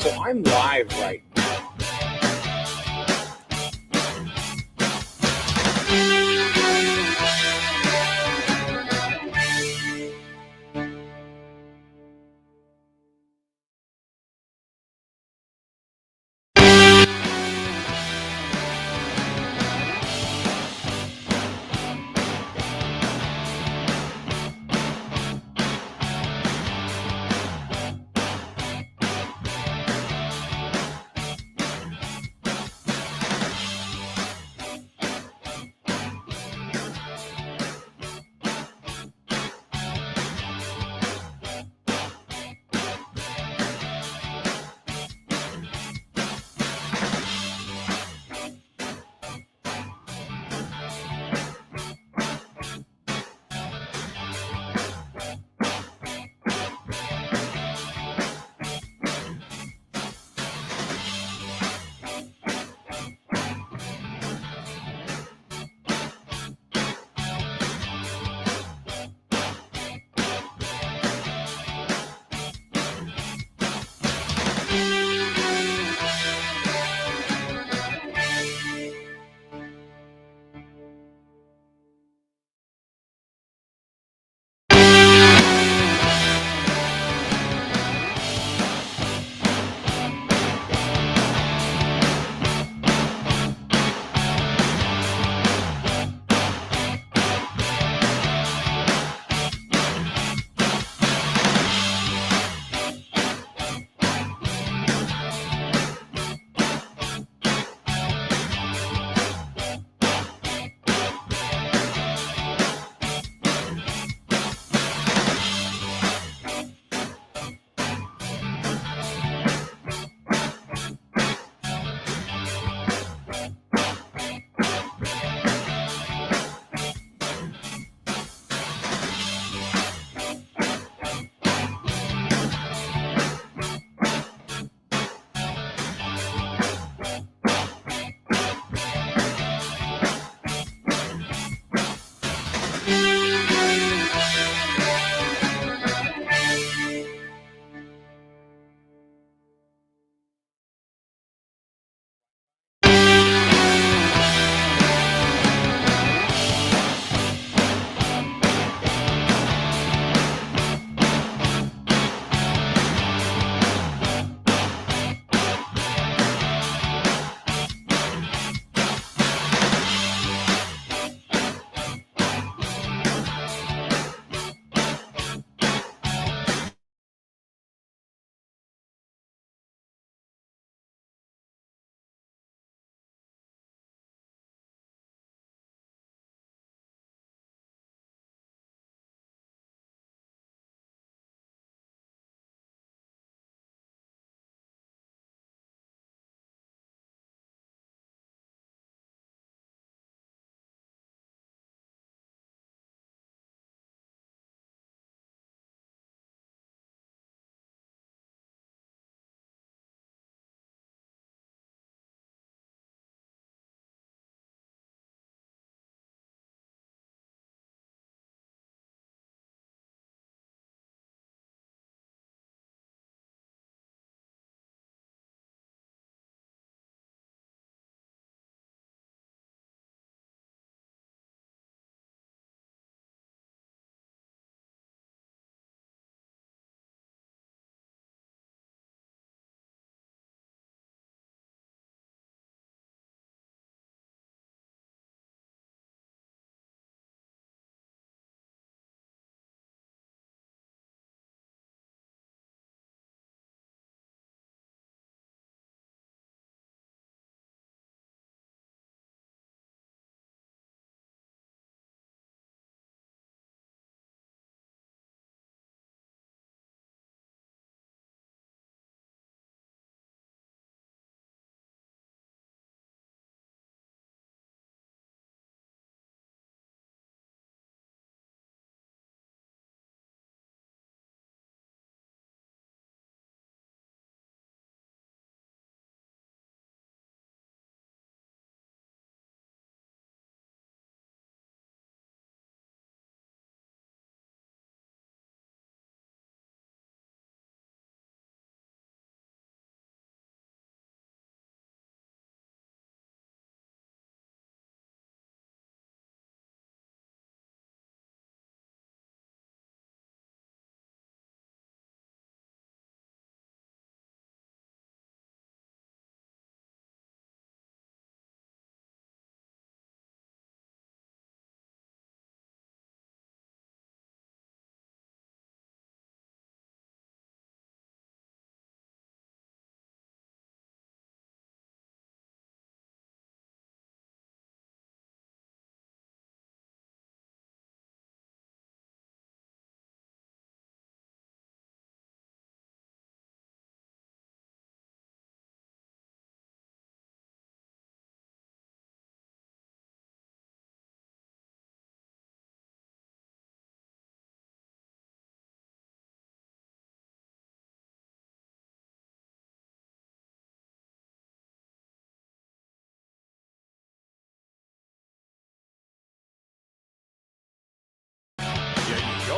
So I'm live right now.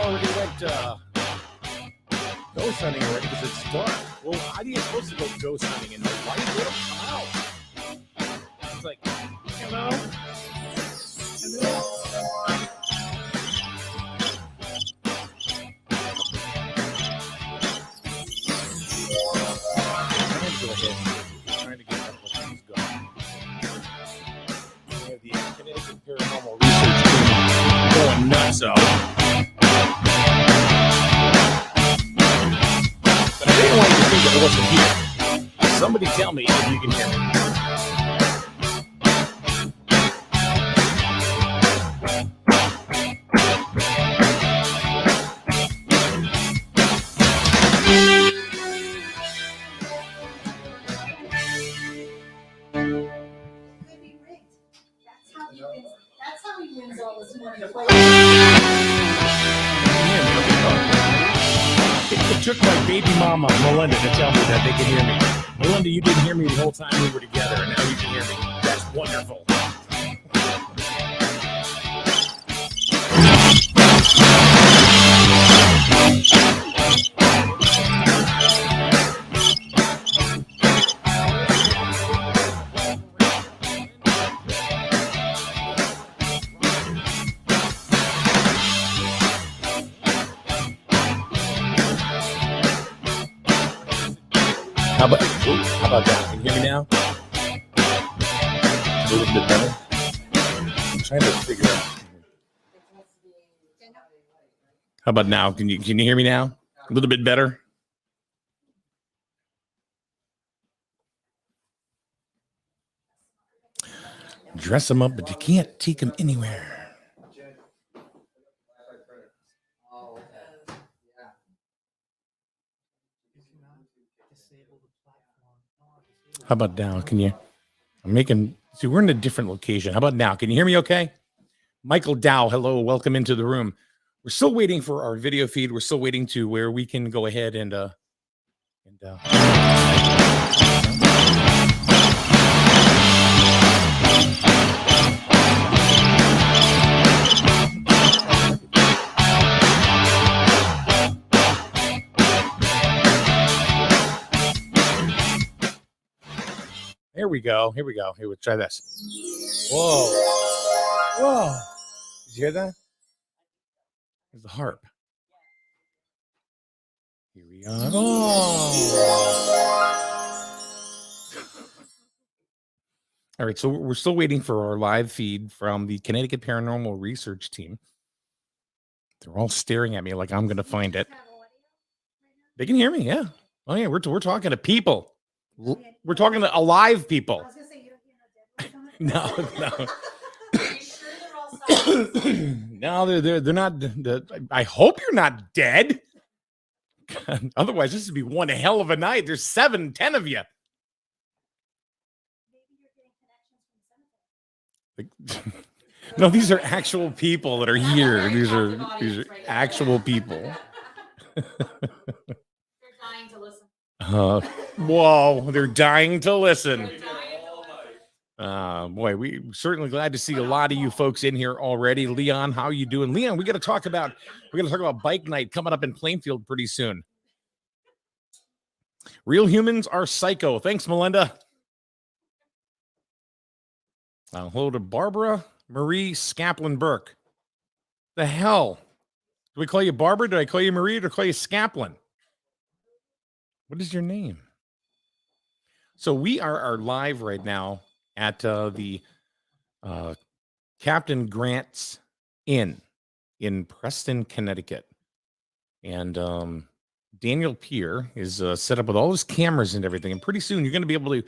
already went ghost hunting already because it's dark. Well, how are you supposed to go ghost hunting in the light? They don't come out. It's like, hello? Trying to get a couple things going. We have the Connecticut Paranormal Research Team going nuts out. But I didn't want you to think that I wasn't here. Somebody tell me if you can hear me. It took my baby mama, Melinda, to tell me that they can hear me. Melinda, you didn't hear me the whole time we were together, and now you can hear me. That's wonderful. How about that? Can you hear me now? A little bit better. I'm trying to figure out. How about now? Can you hear me now? A little bit better. Dress them up, but you can't take them anywhere. How about now? Can you? I'm making. See, we're in a different location. How about now? Can you hear me okay? Michael Dow, hello. Welcome into the room. We're still waiting for our video feed. We're still waiting to where we can go ahead and Here we go. Here we go. Here, we'll try this. Whoa. Whoa. Did you hear that? There's the harp. Here we are. Oh. All right. So we're still waiting for our live feed from the Connecticut Paranormal Research Team. They're all staring at me like I'm going to find it. They can hear me. Yeah. Oh, yeah. We're talking to people. We're talking to alive people. I was gonna say, no. No, they're not. I hope you're not dead. Otherwise, this would be one hell of a night. There's 7, 10 of you. No, these are actual people that are here. These are actual people. They're dying to listen. Whoa, they're dying to listen. Boy, we're certainly glad to see a lot of you folks in here already. Leon, how you doing? Leon, we're going to talk about bike night coming up in Plainfield pretty soon. Real humans are psycho. Thanks, Melinda. Hello to Barbara Marie Skaplin Burke. The hell? Do we call you Barbara? Do I call you Marie? Or do I call you Skaplin? What is your name? So we are live right now at the Captain Grant's Inn in Preston, Connecticut. And Daniel Peer is set up with all his cameras and everything. And pretty soon you're going to be able to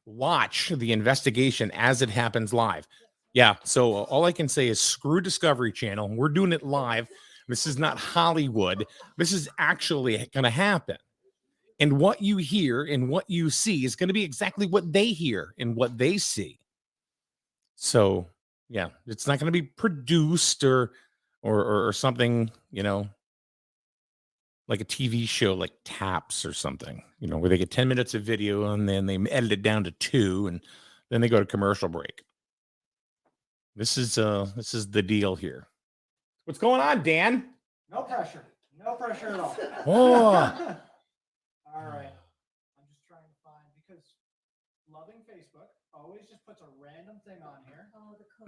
watch the investigation as it happens live. Yeah, so all I can say is screw Discovery Channel. We're doing it live. This is not Hollywood. This is actually going to happen. And what you hear and what you see is going to be exactly what they hear and what they see. So, yeah, it's not going to be produced or something, like a TV show like Taps or something, where they get 10 minutes of video and then they edit it down to 2 and then they go to commercial break. This is the deal here. What's going on, Dan? No pressure. No pressure at all. Oh. All right. I'm just trying to find, because loving Facebook always just puts a random thing on here.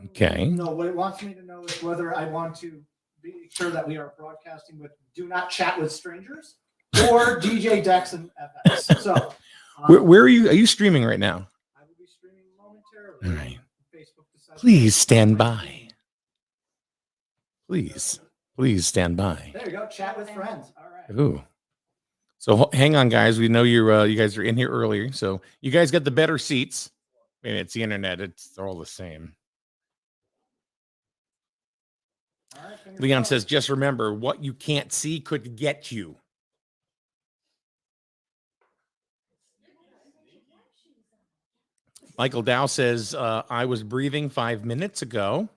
Okay. No, what it wants me to know is whether I want to be sure that we are broadcasting with Do Not Chat with Strangers or DJ Dex and FX. So, Where are you? Are you streaming right now? I will be streaming momentarily. All right. Facebook decides. Please stand by. Please stand by. There you go. Chat with friends. All right. Ooh. So hang on, guys. We know you guys are in here earlier, so you guys got the better seats. I mean, it's the internet; they're all the same. All right, Leon says, "Just remember, what you can't see could get you." Michael Dow says, "I was breathing 5 minutes ago."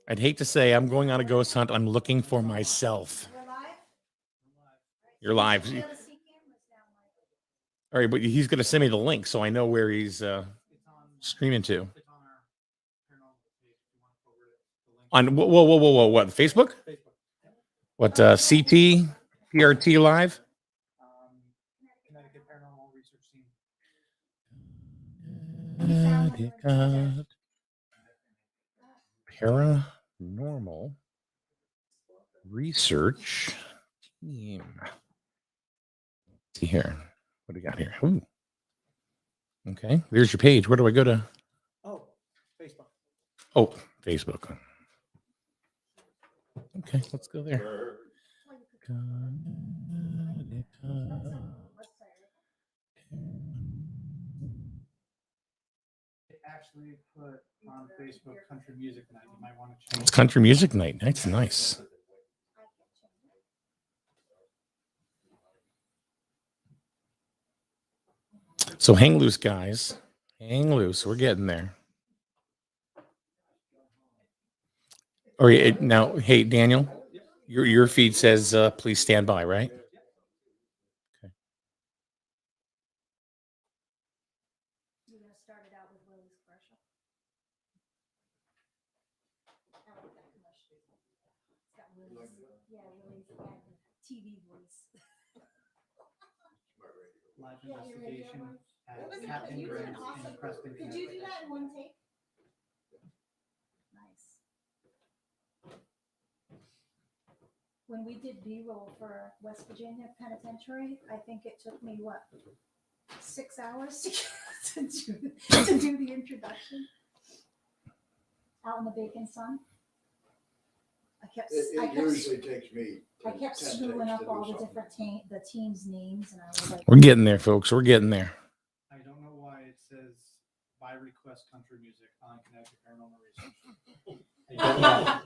I'd hate to say I'm going on a ghost hunt. I'm looking for myself. You're live. All right, but he's going to send me the link so I know where he's streaming to. On whoa, what? Facebook? What? CT PRT live? Connecticut Paranormal Research Team. Paranormal Research Team. Let's see here. What do we got here? Ooh. Okay, there's your page. Where do I go to? Oh, Facebook. Oh, Facebook. Okay, let's go there. It actually put on Facebook Country Music Night. You might want to change. It's Country Music Night. That's nice. So hang loose, guys. Hang loose. We're getting there. All right, now, hey, Daniel, your feed says please stand by, right? Okay. You're gonna start it out with Willie's commercial. I like that commercial. It's got Willie's, Willie's TV voice. Live Yeah, your radio investigation one. What was at it? Capt You did in awesome. Preston. Could you do that in one take? Nice. When we did B-roll for West Virginia Penitentiary, I think it took me, 6 hours to do the introduction out in the baking sun. It usually takes me. I kept 10 screwing takes up to all do the something. different the teams' names, and I was like, We're getting there, folks. We're getting there. I don't know why it says by request country music on Connecticut Paranormal Research. I don't know.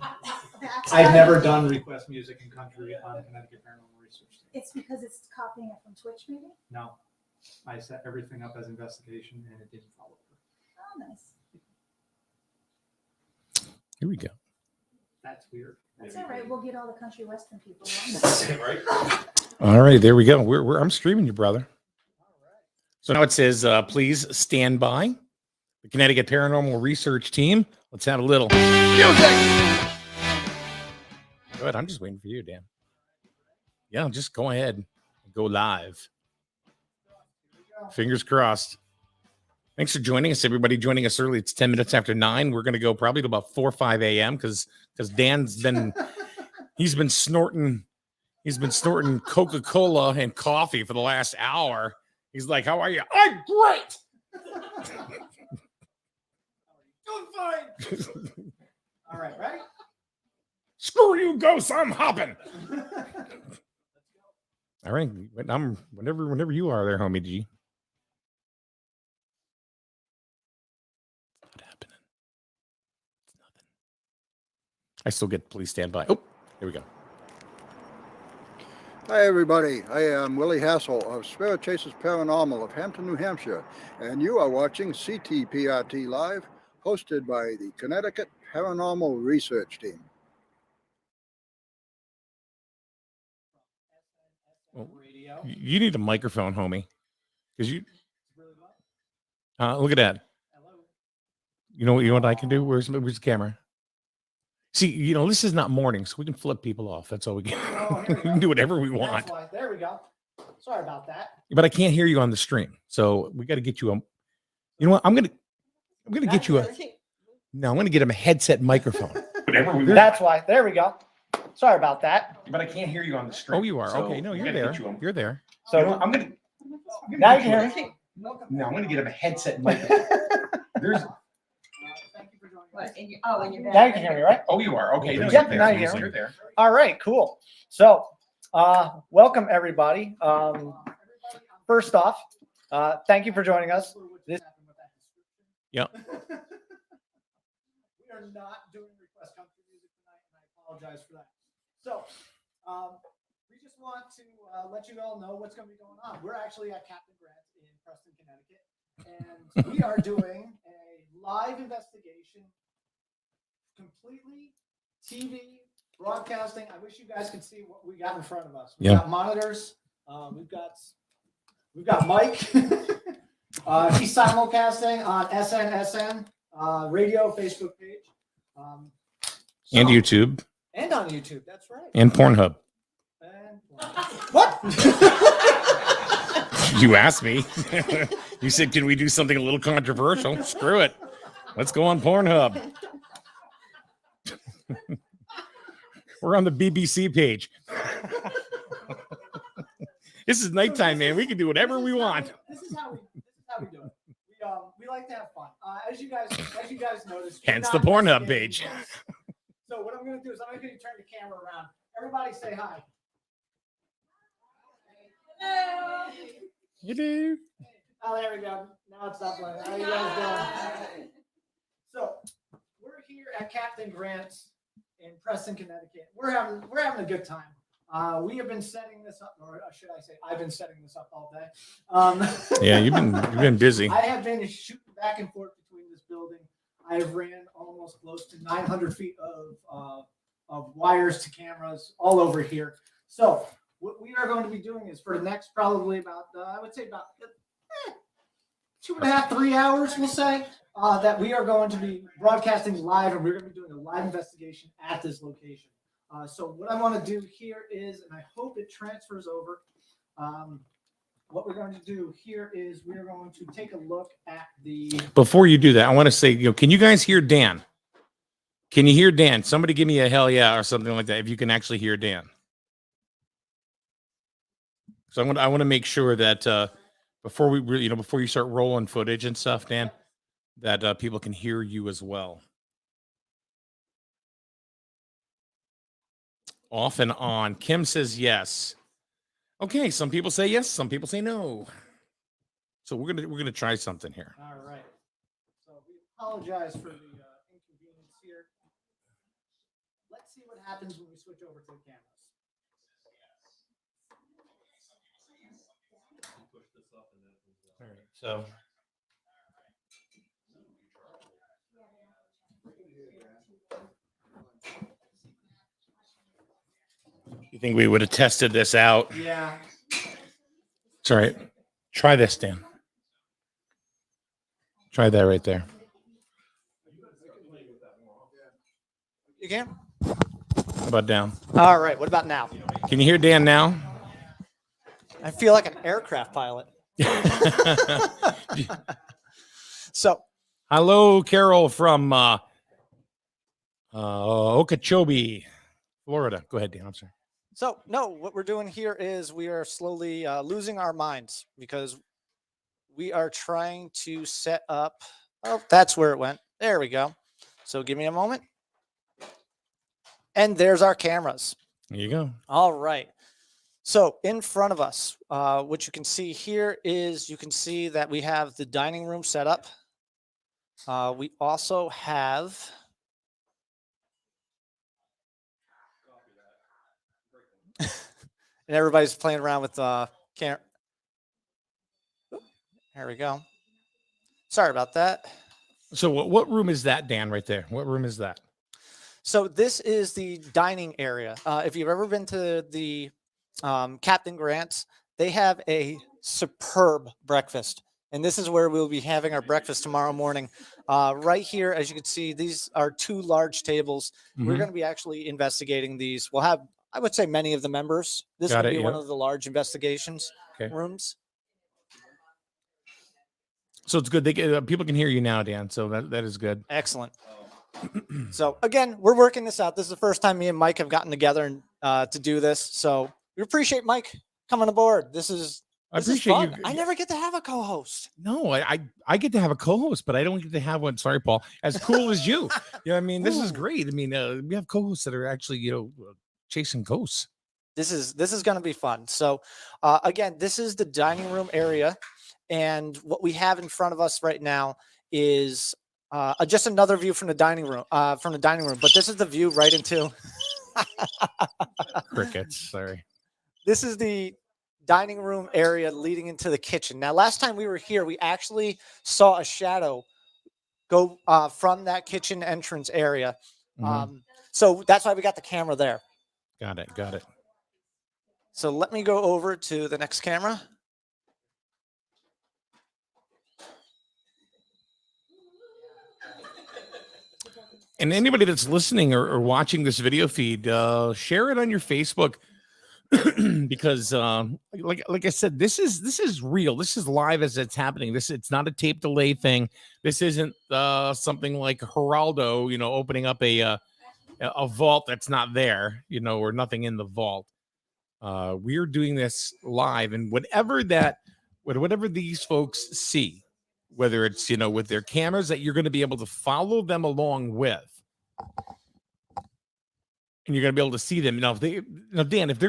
I've never done request music in country on Connecticut Paranormal Research Team. It's because it's copying it from Twitch, maybe? No, I set everything up as investigation and it didn't follow through. Oh, nice. Here we go. That's weird. That's all right. We'll get all the country western people. Right? All right, there we go. I'm streaming you, brother. So now it says, please stand by. The Connecticut Paranormal Research Team. Let's have a little music. Good. I'm just waiting for you, Dan. Yeah, just go ahead and go live. Fingers crossed. Thanks for joining us, everybody. Joining us early. It's 10 minutes after 9. We're going to go probably to about 4 or 5 a.m. because Dan's been snorting Coca-Cola and coffee for the last hour. He's like, how are you? I'm great. Doing fine. All right, ready? Screw you, ghosts. I'm hopping. All right. I'm whenever you are there, homie G. Not happening. It's nothing. I still get please stand by. Oh, here we go. Hi, everybody. I am Willie Hassel of Spirit Chasers Paranormal of Hampton, New Hampshire, and you are watching CTPRT Live, hosted by the Connecticut Paranormal Research Team. Well, Radio. you need a microphone, homie, because you. Look at that. Hello. You know what I can do? Where's the camera? See, this is not morning, so we can flip people off. That's all we can. Oh, here We we can go. do whatever we That's want. why. There we go. Sorry about that. But I can't hear you on the stream, so we got to get you a. You know what? I'm gonna get you a. No, I'm gonna get him a headset microphone. Whatever we. That's why. There we go. Sorry about that. But I can't hear you on the stream. Oh, you are. Okay, no, you're there. You're there. So I'm gonna. now you can hear me. No, I'm gonna get him a headset microphone. There's. Thank you for joining What, us. and you're Now you can hear me, right? Oh, you are. Okay. No, Yep, you're now there. you hear me. You're there. All right, cool. So, welcome everybody. First off, thank you for joining us. Yep. We are not doing request country music tonight, and I apologize for that. So, we just want to let you all know what's going to be going on. We're actually at Capt in Preston, Connecticut, and we are doing a live investigation, completely TV broadcasting. I wish you guys could see what we got in front of us. We've got monitors. We've got Mike. He's simulcasting on SNSN radio Facebook page. And YouTube. And on YouTube. That's right. And Pornhub. And what? You asked me. You said, "Can we do something a little controversial?" Screw it. Let's go on Pornhub. We're on the BBC page. This is nighttime, man. We can do whatever we want. This is how we do it. We like to have fun. As you guys noticed. Hence we're the not Pornhub investigating page. this. So what I'm going to do is I'm going to turn the camera around. Everybody say hi. You do. Oh, there we go. Now it's not playing. How you guys doing? So we're here at Captain Grant's in Preston, Connecticut. We're having a good time. We have been setting this up, or should I say, I've been setting this up all day. Yeah, you've been busy. I have been shooting back and forth between this building. I have ran almost close to 900 feet of wires to cameras all over here. So what we are going to be doing is for the next probably about, I would say about 2.5, 3 hours, we'll say, that we are going to be broadcasting live, and we're going to be doing a live investigation at this location. So what I want to do here is, and I hope it transfers over, what we're going to do here is we're going to take a look at the... Before you do that, I want to say, can you guys hear Dan? Can you hear Dan? Somebody give me a hell yeah or something like that if you can actually hear Dan. So I want to make sure that before we really, before you start rolling footage and stuff, Dan, that people can hear you as well. Off and on. Kim says yes. Okay, some people say yes, some people say no. So we're gonna try something here. All right. So we apologize for the inconvenience here. Let's see what happens when we switch over to the cameras. All right, so you think we would have tested this out? Yeah. It's all right. Try this, Dan. Try that right there. You can? How about down? All right. What about now? Can you hear Dan now? I feel like an aircraft pilot. So, Hello, Carol from Okeechobee, Florida. Go ahead, Dan. I'm sorry. So no, what we're doing here is we are slowly losing our minds because we are trying to set up. Oh, that's where it went. There we go. So give me a moment. And there's our cameras. There you go. All right. So in front of us, what you can see here is you can see that we have the dining room set up. We also have and everybody's playing around with camera. There we go. Sorry about that. So what room is that, Dan, right there? What room is that? So this is the dining area. If you've ever been to the Captain Grant's, they have a superb breakfast. And this is where we'll be having our breakfast tomorrow morning. Right here, as you can see, these are 2 large tables. We're Mhm. going to be actually investigating these. We'll have, I would say, many of the members. This Got will it, be one yep. of the large investigations Okay. rooms. So it's good. People can hear you now, Dan. So that is good. Excellent. So again, we're working this out. This is the first time me and Mike have gotten together and to do this. So we appreciate Mike coming aboard. This is appreciate fun. you. I never get to have a co-host. No, I get to have a co-host, but I don't get to have one. Sorry, Paul. As cool as you. Yeah, I mean, this is Ooh. great. I mean, we have co-hosts that are actually, chasing ghosts. This is going to be fun. So again, this is the dining room area, and what we have in front of us right now is just another view from the dining room. But this is the view right into. Crickets. Sorry. This is the dining room area leading into the kitchen. Now, last time we were here, we actually saw a shadow go from that kitchen entrance area. Mhm. So that's why we got the camera there. Got it. So let me go over to the next camera. And anybody that's listening or watching this video feed, share it on your Facebook because, like I said, this is real. This is live as it's happening. It's not a tape delay thing. This isn't something like Geraldo, opening up a vault that's not there, or nothing in the vault. We're doing this live, and whatever these folks see, whether it's with their cameras that you're going to be able to follow them along with, and you're going to be able to see them. Dan, if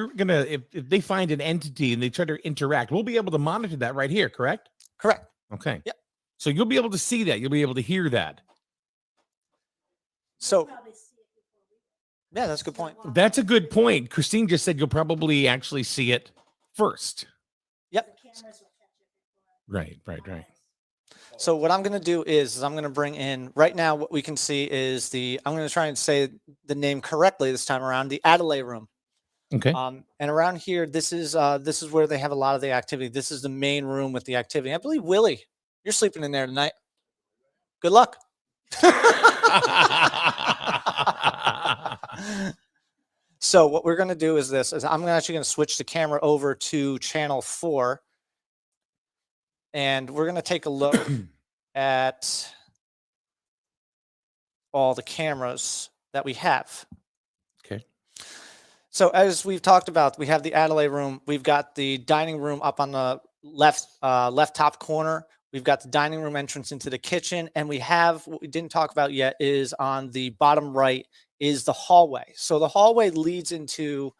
they find an entity and they try to interact, we'll be able to monitor that right here. Correct? Correct. Okay. Yep. So you'll be able to see that. You'll be able to hear that. So yeah, that's a good point. That's a good point. Christine just said you'll probably actually see it first. Yep. Right. So what I'm going to do is I'm going to bring in right now. What we can see is I'm going to try and say the name correctly this time around. The Adelaide room. Okay. And around here, this is where they have a lot of the activity. This is the main room with the activity. I believe Willie, you're sleeping in there tonight. Good luck. So what we're going to do is I'm actually going to switch the camera over to channel 4. And we're going to take a look at all the cameras that we have. Okay. So as we've talked about, we have the Adelaide room. We've got the dining room up on the left top corner. We've got the dining room entrance into the kitchen. And we have, what we didn't talk about yet, is on the bottom right is the hallway. So the hallway leads into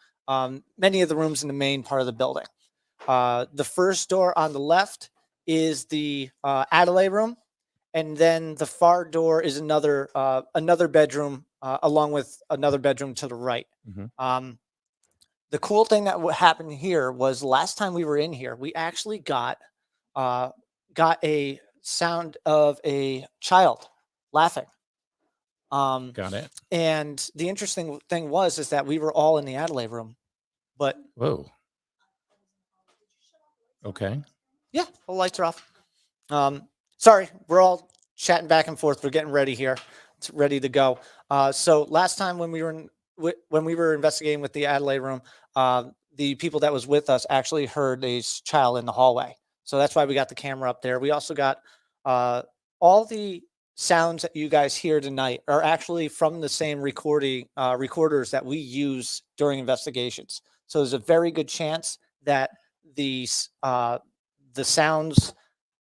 many of the rooms in the main part of the building. The first door on the left is the Adelaide room, and then the far door is another bedroom, along with another bedroom to the right. Mhm. The cool thing that happened here was last time we were in here, we actually got a sound of a child laughing. Got it. And the interesting thing is that we were all in the Adelaide room, but Whoa. Okay. yeah, the lights are off. Sorry, we're all chatting back and forth. We're getting ready here. It's ready to go. So last time when we were investigating with the Adelaide room, the people that was with us actually heard a child in the hallway. So that's why we got the camera up there. We also got all the sounds that you guys hear tonight are actually from the same recorders that we use during investigations. So there's a very good chance that the sounds,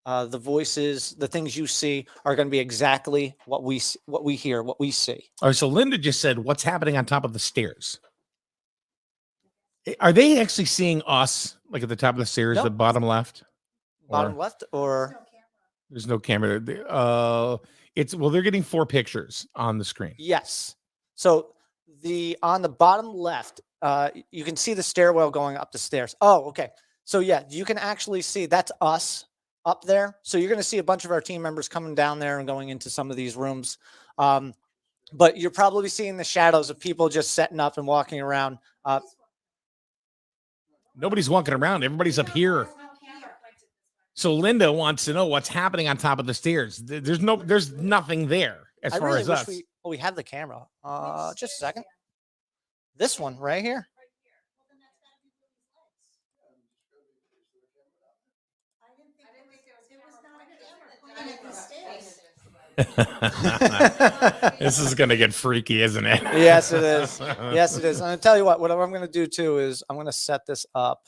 the voices, the things you see are going to be exactly what we hear, what we see. All right. So Linda just said, "What's happening on top of the stairs?" Are they actually seeing us, like at the top of the stairs, Nope. the bottom left? Bottom left, or There's no camera there. They're getting 4 pictures on the screen. yes. So on the bottom left, you can see the stairwell going up the stairs. Oh, okay. So yeah, you can actually see that's us up there. So you're going to see a bunch of our team members coming down there and going into some of these rooms. But you're probably seeing the shadows of people just setting up and walking around. Nobody's walking around. Everybody's up here. So Linda wants to know what's happening on top of the stairs. There's nothing there as I far really as wish us. we have the camera. Just a second. This one right here. This is gonna get freaky, isn't it? Yes, it is. Yes, it is. And I'll tell you what I'm going to do too is I'm going to set this up.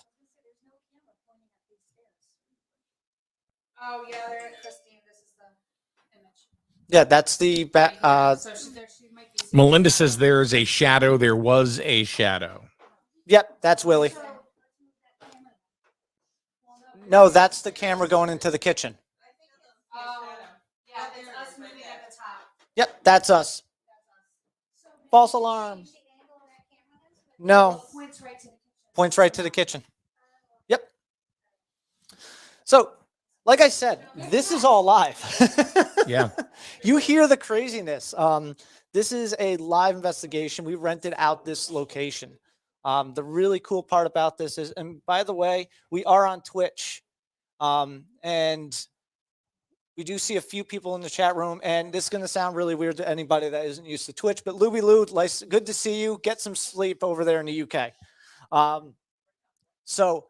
Oh, yeah, they're at Christine. This is the image. Yeah, that's the back. So she might be. Melinda says there's a shadow. There was a shadow. Yep, that's Willie. No, that's the camera going into the kitchen. Oh, yeah, it's us moving at the top. Yep, that's us. False alarm. No, Points right to the kitchen. points right to the kitchen. Yep. So, like I said, this is all live. Yeah. You hear the craziness. This is a live investigation. We rented out this location. The really cool part about this is, and by the way, we are on Twitch. And we do see a few people in the chat room, and this is going to sound really weird to anybody that isn't used to Twitch, but Luby Lou, good to see you. Get some sleep over there in the UK. So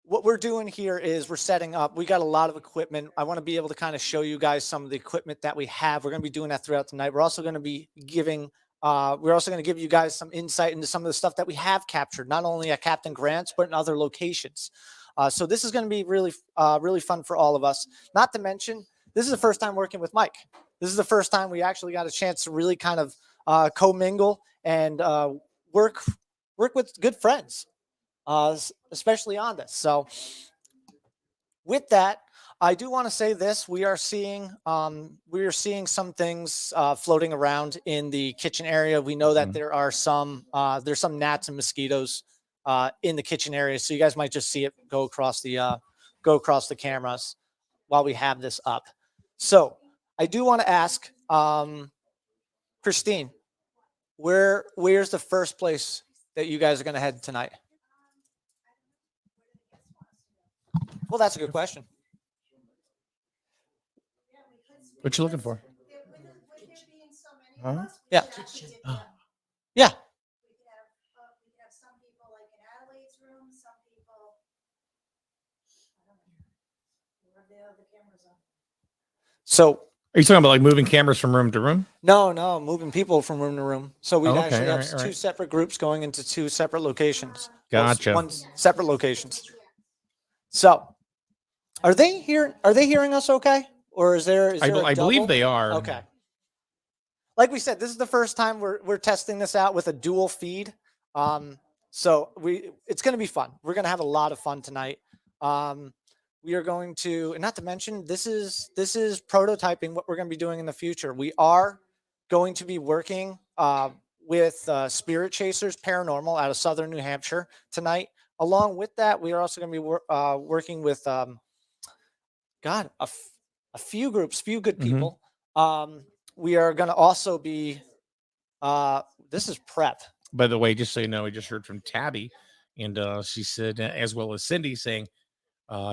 what we're doing here is we're setting up. We got a lot of equipment. I want to be able to kind of show you guys some of the equipment that we have. We're going to be doing that throughout the night. We're also going to be giving we're also going to give you guys some insight into some of the stuff that we have captured, not only at Captain Grant's, but in other locations. So this is going to be really, really fun for all of us. Not to mention, this is the first time working with Mike. This is the first time we actually got a chance to really kind of commingle and work with good friends, especially on this. So with that, I do want to say this: we are seeing some things floating around in the kitchen area. We know that there are there's some gnats and mosquitoes in the kitchen area, so you guys might just see it go across the cameras while we have this up. So I do want to ask Christine, where's the first place that you guys are going to head tonight? Well, that's a good question. What you looking for? Huh? Yeah. Yeah. We could have some people like in Adelaide's room, some people. I don't know. Where the cameras on. So Are you talking about like moving cameras from room to room? no, moving people from room to room. So we Okay, actually have all right. two separate groups going into two separate locations. Gotcha. One separate locations. So are they hearing us okay? Or is there a I believe double? they are. Okay. Like we said, this is the first time we're testing this out with a dual feed. So it's going to be fun. We're going to have a lot of fun tonight. We are going to, and not to mention, this is prototyping what we're going to be doing in the future. We are going to be working with Spirit Chasers Paranormal out of Southern New Hampshire tonight. Along with that, we are also going to be working with a few groups, few good people. We are going to also be, this is prep. By the way, just so you know, we just heard from Tabby, and she said, as well as Cindy, saying,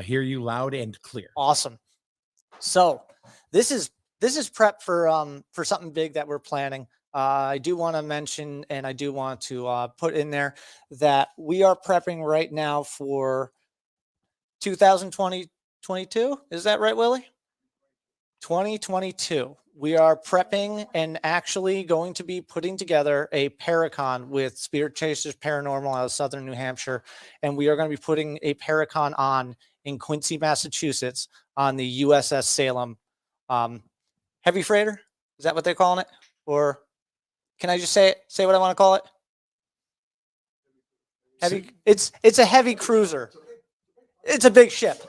"Hear you loud and clear." Awesome. So this is prep for something big that we're planning. I do want to mention, and I do want to put in there that we are prepping right now for 2022. Is that right, Willie? 2022. We are prepping and actually going to be putting together a Paracon with Spirit Chasers Paranormal out of Southern New Hampshire. And we are going to be putting a Paracon on in Quincy, Massachusetts on the USS Salem heavy freighter. Is that what they're calling it? Or can I just say what I want to call it? Heavy. It's a heavy cruiser. It's a big ship.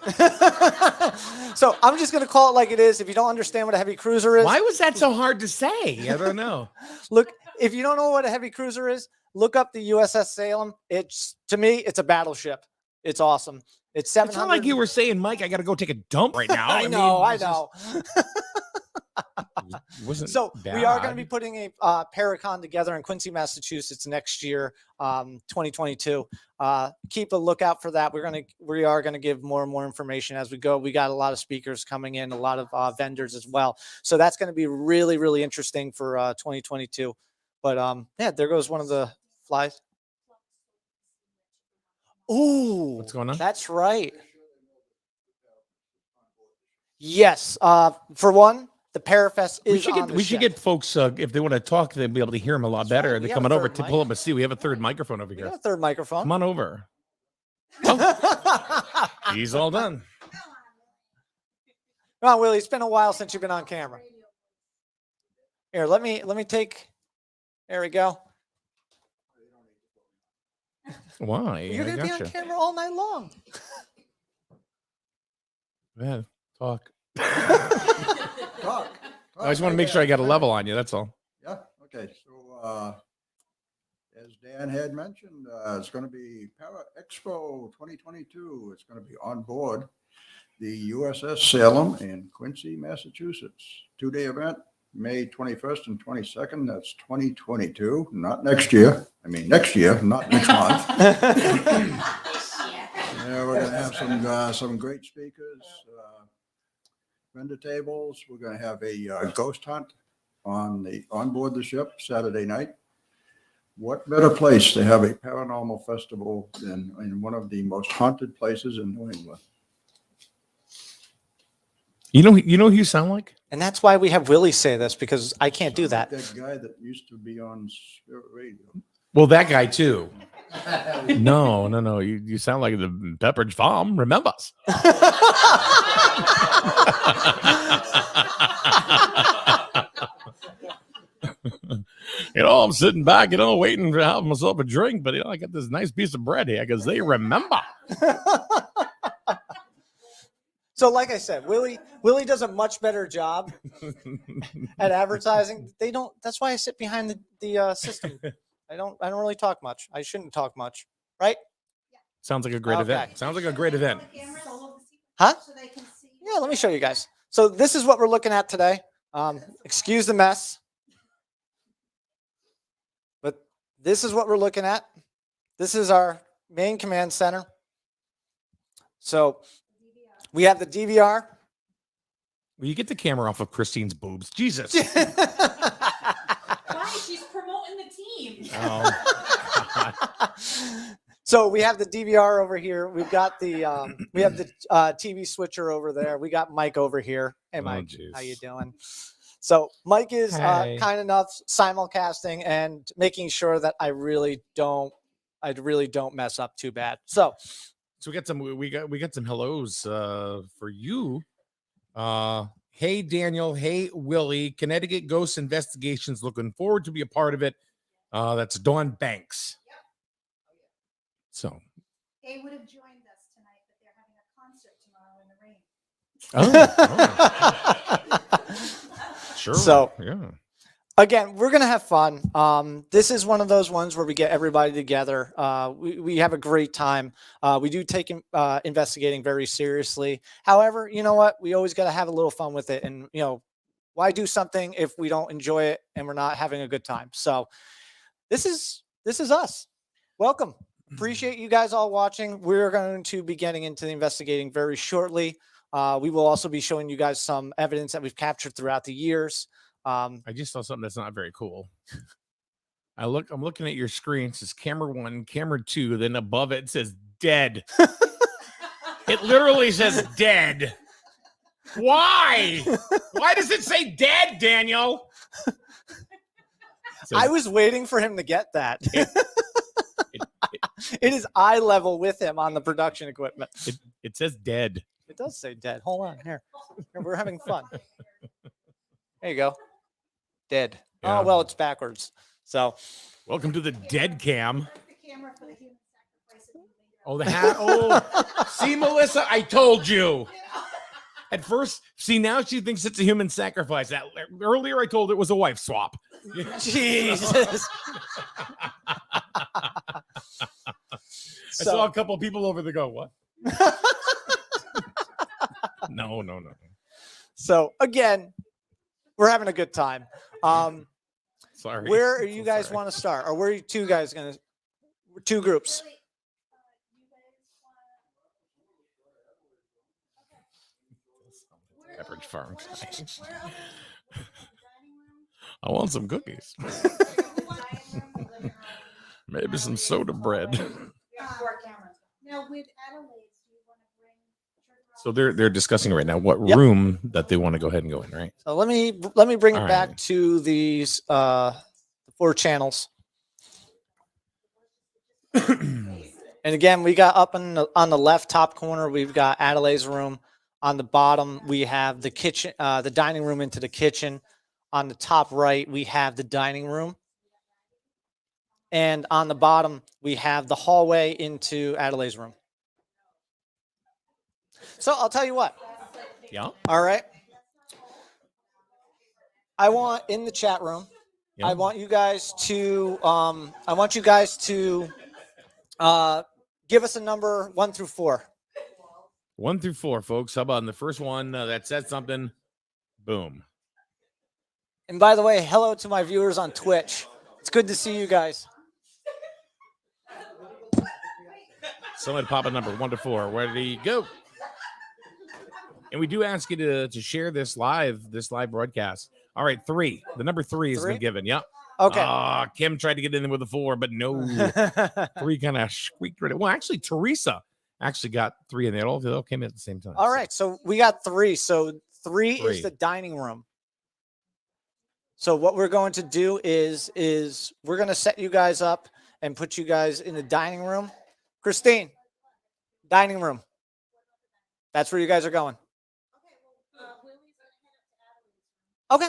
So I'm just going to call it like it is. If you don't understand what a heavy cruiser is. Why was that so hard to say? I don't know. Look, if you don't know what a heavy cruiser is, look up the USS Salem. To me, it's a battleship. It's awesome. It's 700. It's not like you were saying, Mike, I got to go take a dump right now. I know. wasn't So we are going to be bad. putting a Paracon together in Quincy, Massachusetts next year, 2022. Keep a lookout for that. We are gonna give more and more information as we go. We got a lot of speakers coming in, a lot of vendors as well. So that's going to be really, really interesting for 2022. But yeah, there goes one of the flies. Ooh, What's going on? that's right. Yes. For one, the Parafest is on the We should ship. get folks if they want to talk, they'll be able to hear them a lot That's better. right, we They're have a coming over third to mic. pull up a seat. We have a third microphone over We here. got a third microphone. Come on over. He's all done. Come on, Willie. It's been a while since you've been on camera. Here, let me take. There we go. Why? You're I gonna be on gotcha. camera all night long. Go ahead, talk. Talk. I just want to make sure I got a level on you. That's all. Yeah, okay, so, as Dan had mentioned, it's gonna be Para Expo 2022. It's gonna be on board the USS Salem in Quincy, Massachusetts. 2-day event, May 21st and 22nd. That's 2022, not next year. I mean, next year, not next month. Yeah, we're gonna have some great speakers, vendor tables. We're gonna have a ghost hunt on board the ship Saturday night. What better place to have a paranormal festival than in one of the most haunted places in New England? You know who you sound like? And that's why we have Willie say this, because I can't do Sound that. like that guy that used to be on Spirit Radio. Well, that guy too. No. You sound like the Pepperidge Farm remembers. I'm sitting back, waiting to have myself a drink, but I got this nice piece of bread here because they remember. So, like I said, Willie does a much better job at advertising. They don't. That's why I sit behind the system. I don't really talk much. I shouldn't talk much, right? Sounds like a great Okay. event. Sounds like a great event. Huh? So they can see. Yeah, let me show you guys. So this is what we're looking at today. Excuse the mess, but this is what we're looking at. This is our main command center. So we have the DVR. Will you get the camera off of Christine's boobs? Jesus. Why? She's promoting the team. Oh. So we have the DVR over here. We've got the TV switcher over there. We got Mike over here. Hey, Mike, how you doing? So Mike is Hey. kind enough simulcasting and making sure that I really don't mess up too bad. So we got some hellos for you. Hey Daniel, hey Willie, Connecticut Ghost Investigations, looking forward to be a part of it. That's Dawn Banks. So They would have joined us tonight, but they're having a concert tomorrow in the rain. sure. So- yeah. again, we're gonna have fun. This is one of those ones where we get everybody together. We have a great time. We do take investigating very seriously. However, you know what? We always got to have a little fun with it. And why do something if we don't enjoy it and we're not having a good time? So this is us. Welcome. Appreciate you guys all watching. We're going to be getting into the investigating very shortly. We will also be showing you guys some evidence that we've captured throughout the years. I just saw something that's not very cool. I'm looking at your screen. It says camera 1, camera 2. Then above it says dead. It literally says dead. Why? Why does it say dead, Daniel? I was waiting for him to get that. It is eye level with him on the production equipment. It says dead. It does say dead. Hold on here. We're having fun. There you go. Dead. Yeah. Oh, well, it's backwards. So Welcome to the dead cam. The camera for the human sacrifice. Oh, the hat. Oh, see, Melissa, I told you. At first, see, now she thinks it's a human sacrifice. Earlier, I told her it was a wife swap. Jesus. I saw a couple people over there go, what? No. So again, We're having a good time. Sorry. Where are you So guys sorry. want to start? Or where are you two guys going to, two groups? Really, you guys wanna- Average farm guy. Where else? The dining room? I want some cookies. Dining room, the living room. Maybe some soda bread. We have 4 cameras. Now with Adelaide, do you want to bring? So they're discussing right now what Yep. room that they want to go ahead and go in, right? So let me bring it All back right. to these 4 channels. And again, we got up on the left top corner, we've got Adelaide's room. On the bottom, we have the kitchen, the dining room into the kitchen. On the top right, we have the dining room. And on the bottom, we have the hallway into Adelaide's room. So I'll tell you what. Yeah. All right. I want in the chat room. Yeah. I want you guys to give us a number 1 through 4. 1 through 4, folks. How about in the first one that said something? Boom. And by the way, hello to my viewers on Twitch. It's good to see you guys. Somebody pop a number 1 to 4. Where did he go? And we do ask you to share this live broadcast. All right, 3. The number 3 has 3? been given. Yep. Okay. Kim tried to get in there with a 4, but no. 3 kind of squeaked right. Well, actually, Teresa actually got 3 in there. They all came in at the same time. All right. So we got 3. So 3 3. is the dining room. So what we're going to do is we're going to set you guys up and put you guys in the dining room. Christine, dining room. That's where you guys are going. Okay.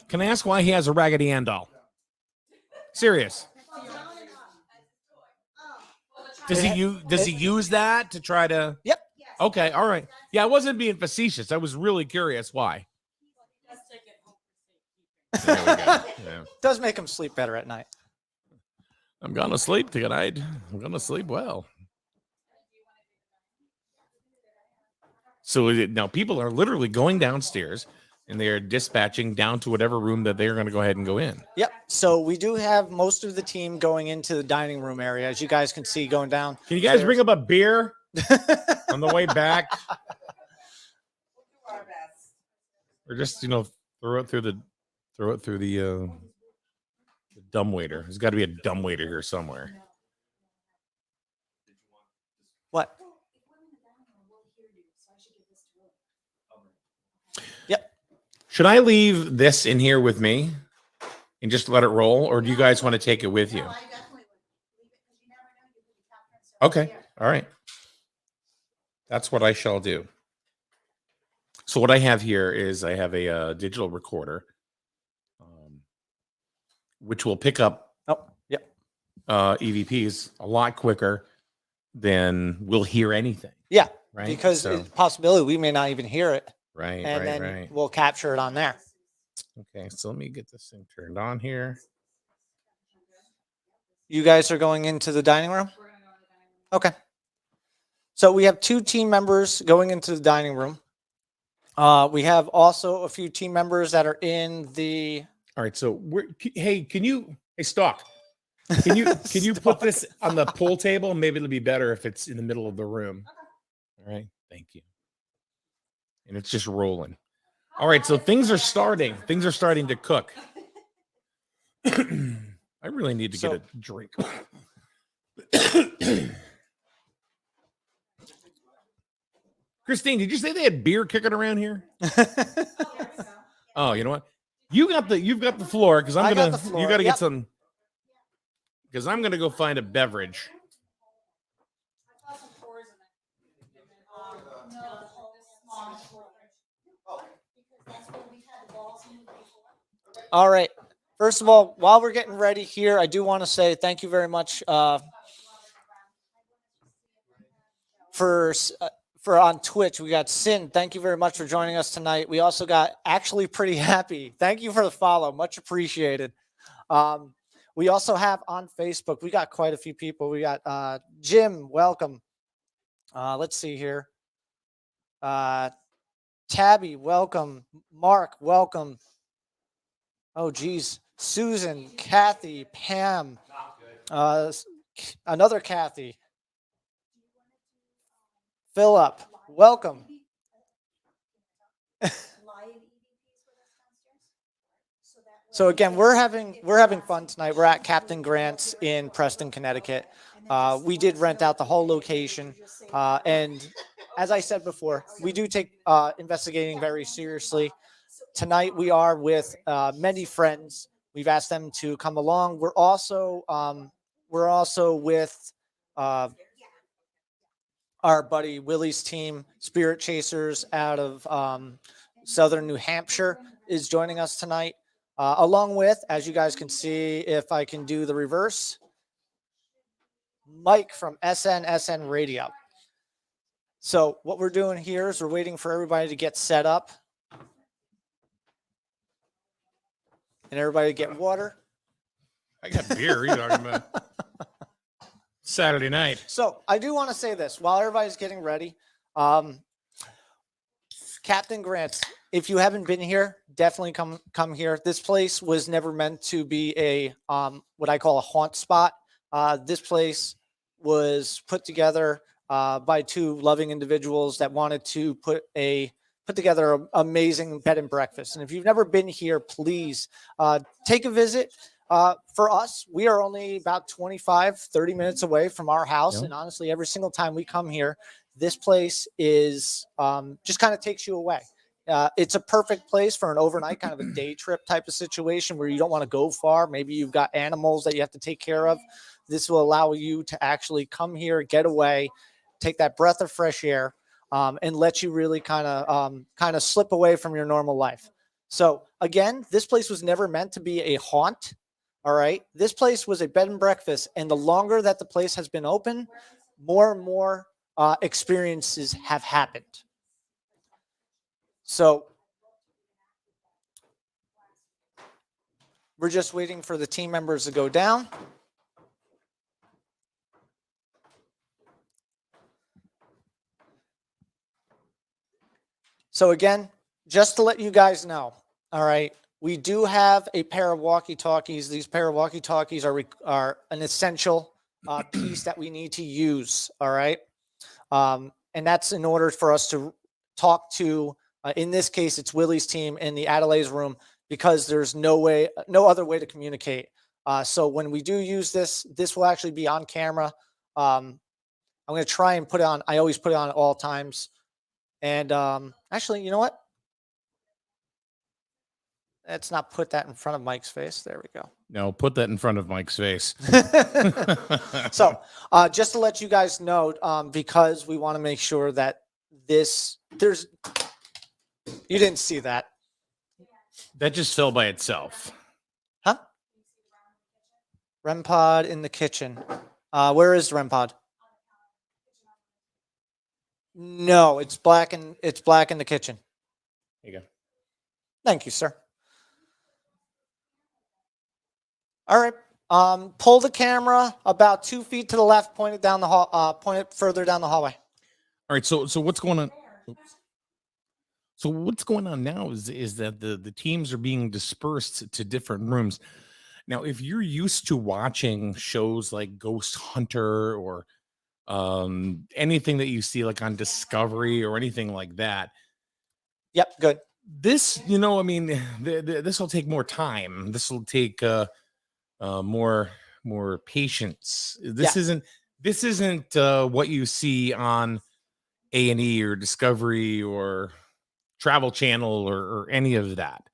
Can I ask why he has a Raggedy Ann doll? Serious. Does he use that to try to? Yep. Okay. All right. Yeah, I wasn't being facetious. I was really curious why. There we go. Yeah. Does make him sleep better at night. I'm gonna sleep tonight. I'm gonna sleep well. So now people are literally going downstairs and they are dispatching down to whatever room that they're going to go ahead and go in. Yep. So we do have most of the team going into the dining room area, as you guys can see going down. Can you guys bring up a beer on the way back? Or just throw it through the dumbwaiter. There's got to be a dumbwaiter here somewhere. What? Yep. Should I leave this in here with me and just let it roll, or do you guys want to take it with you? No, I definitely would leave it because you never know. You could be capturing stuff Okay. there. All right. That's what I shall do. So what I have here is I have a digital recorder, which will pick up Oh, yep. EVPs a lot quicker than we'll hear anything. Yeah. Right. Because So- it's a possibility we may not even hear it. right. And right. then Right. we'll capture it on there. Okay. So let me get this thing turned on here. You guys are going into the dining room? Okay. So we have 2 team members going into the dining room. We have also a few team members that are in the. All right. So hey, Stock, can you put this on the pool table? Maybe it'll be better if it's in the middle of the room. All right. Thank you. And it's just rolling. All right. So things are starting to cook. I really need to get a drink. Christine, did you say they had beer kicking around here? Oh, you know what? You've got the floor because I I'm got gonna the floor, you got to yep. get some because I'm gonna go find a beverage. All right. First of all, while we're getting ready here, I do want to say thank you very much for on Twitch. We got Sin. Thank you very much for joining us tonight. We also got Actually Pretty Happy. Thank you for the follow. Much appreciated. We also have on Facebook, we got quite a few people. We got Jim, welcome. Let's see here. Tabby, welcome. Mark, welcome. Oh, geez. Susan, Kathy, Pam, another Kathy, Philip. Welcome. So again, we're having fun tonight. We're at Captain Grant's in Preston, Connecticut. We did rent out the whole location, and as I said before, we do take investigating very seriously. Tonight we are with many friends. We've asked them to come along. We're also with our buddy Willie's team, Spirit Chasers out of Southern New Hampshire, is joining us tonight. Along with, as you guys can see, if I can do the reverse, Mike from SNSN Radio. So what we're doing here is we're waiting for everybody to get set up and everybody to get water. I got beer. What are you talking about? Saturday night. So I do want to say this while everybody's getting ready. Captain Grant, if you haven't been here, definitely come here. This place was never meant to be a what I call a haunt spot. This place was put together by two loving individuals that wanted to put together an amazing bed and breakfast. And if you've never been here, please take a visit. For us, we are only about 30 minutes away from our house. Yep. And honestly, every single time we come here, this place is just kind of takes you away. It's a perfect place for an overnight kind of a day trip type of situation where you don't want to go far. Maybe you've got animals that you have to take care of. This will allow you to actually come here, get away, take that breath of fresh air, and let you really kind of slip away from your normal life. So again, this place was never meant to be a haunt. All right. This place was a bed and breakfast. And the longer that the place has been open, more and more experiences have happened. So we're just waiting for the team members to go down. So again, just to let you guys know, all right, we do have a pair of walkie-talkies. These pair of walkie-talkies are an essential piece that we need to use, all right? And that's in order for us to talk to, in this case, it's Willie's team in the Adelaide's room, because there's no other way to communicate. So when we do use this will actually be on camera. I'm going to try and put it on. I always put it on at all times. And actually, you know what? Let's not put that in front of Mike's face. There we go. No, put that in front of Mike's face. So just to let you guys know, because we want to make sure that you didn't see that. That just fell by itself. Huh? REM pod in the kitchen. Where is REM pod? No, it's black in the kitchen. There you go. Thank you, sir. All right. Pull the camera about 2 feet to the left, point it down the hall, point it further down the hallway. All right. So what's going on? So what's going on now is that the teams are being dispersed to different rooms. Now, if you're used to watching shows like Ghost Hunter or anything that you see like on Discovery or anything like that. Yep. Good. This, I mean, this will take more time. This will take more patience. This isn't what you see on A&E or Discovery or Travel Channel or any of that.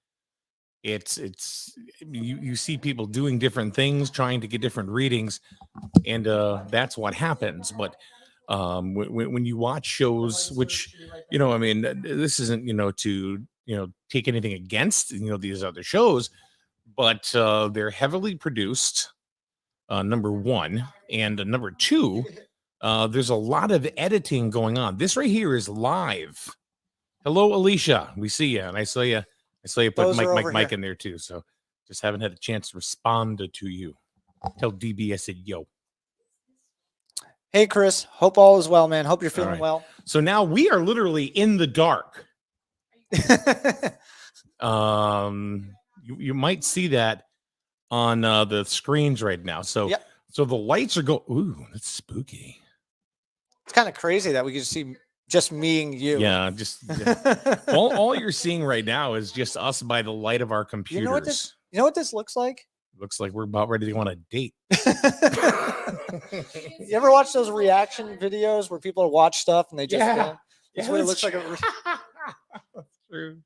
It's you see people doing different things, trying to get different readings, and that's what happens. But when you watch shows, which I mean, this isn't to take anything against these other shows, but they're heavily produced. Number one, and number two, there's a lot of editing going on. This right here is live. Hello, Alicia. We see you, and I saw you put Those are over Mike here. in there too. So just haven't had a chance to respond to you. Tell DB I said yo. Hey, Chris. Hope all is well, man. Hope you're feeling right. well. So now we are literally in the dark. you might see that on the screens right now. So Yep. so the lights are go. Ooh, that's spooky. It's kind of crazy that we can see just me and you. Yeah, just all you're seeing right now is just us by the light of our computers. You know what this looks like? Looks like we're about ready to go on a date. You ever watch those reaction videos where people watch stuff and they just film? That's what it looks like. That's true.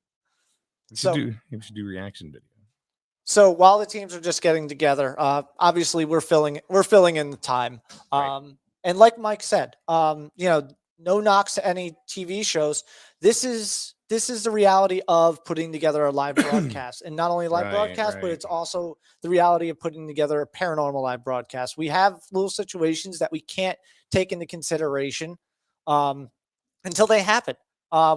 We So- should do reaction video. So while the teams are just getting together, obviously we're filling in the time. Right. And like Mike said, no knocks to any TV shows. This is the reality of putting together a live broadcast, and not only live Right, broadcast, but right. it's also the reality of putting together a paranormal live broadcast. We have little situations that we can't take into consideration until they happen.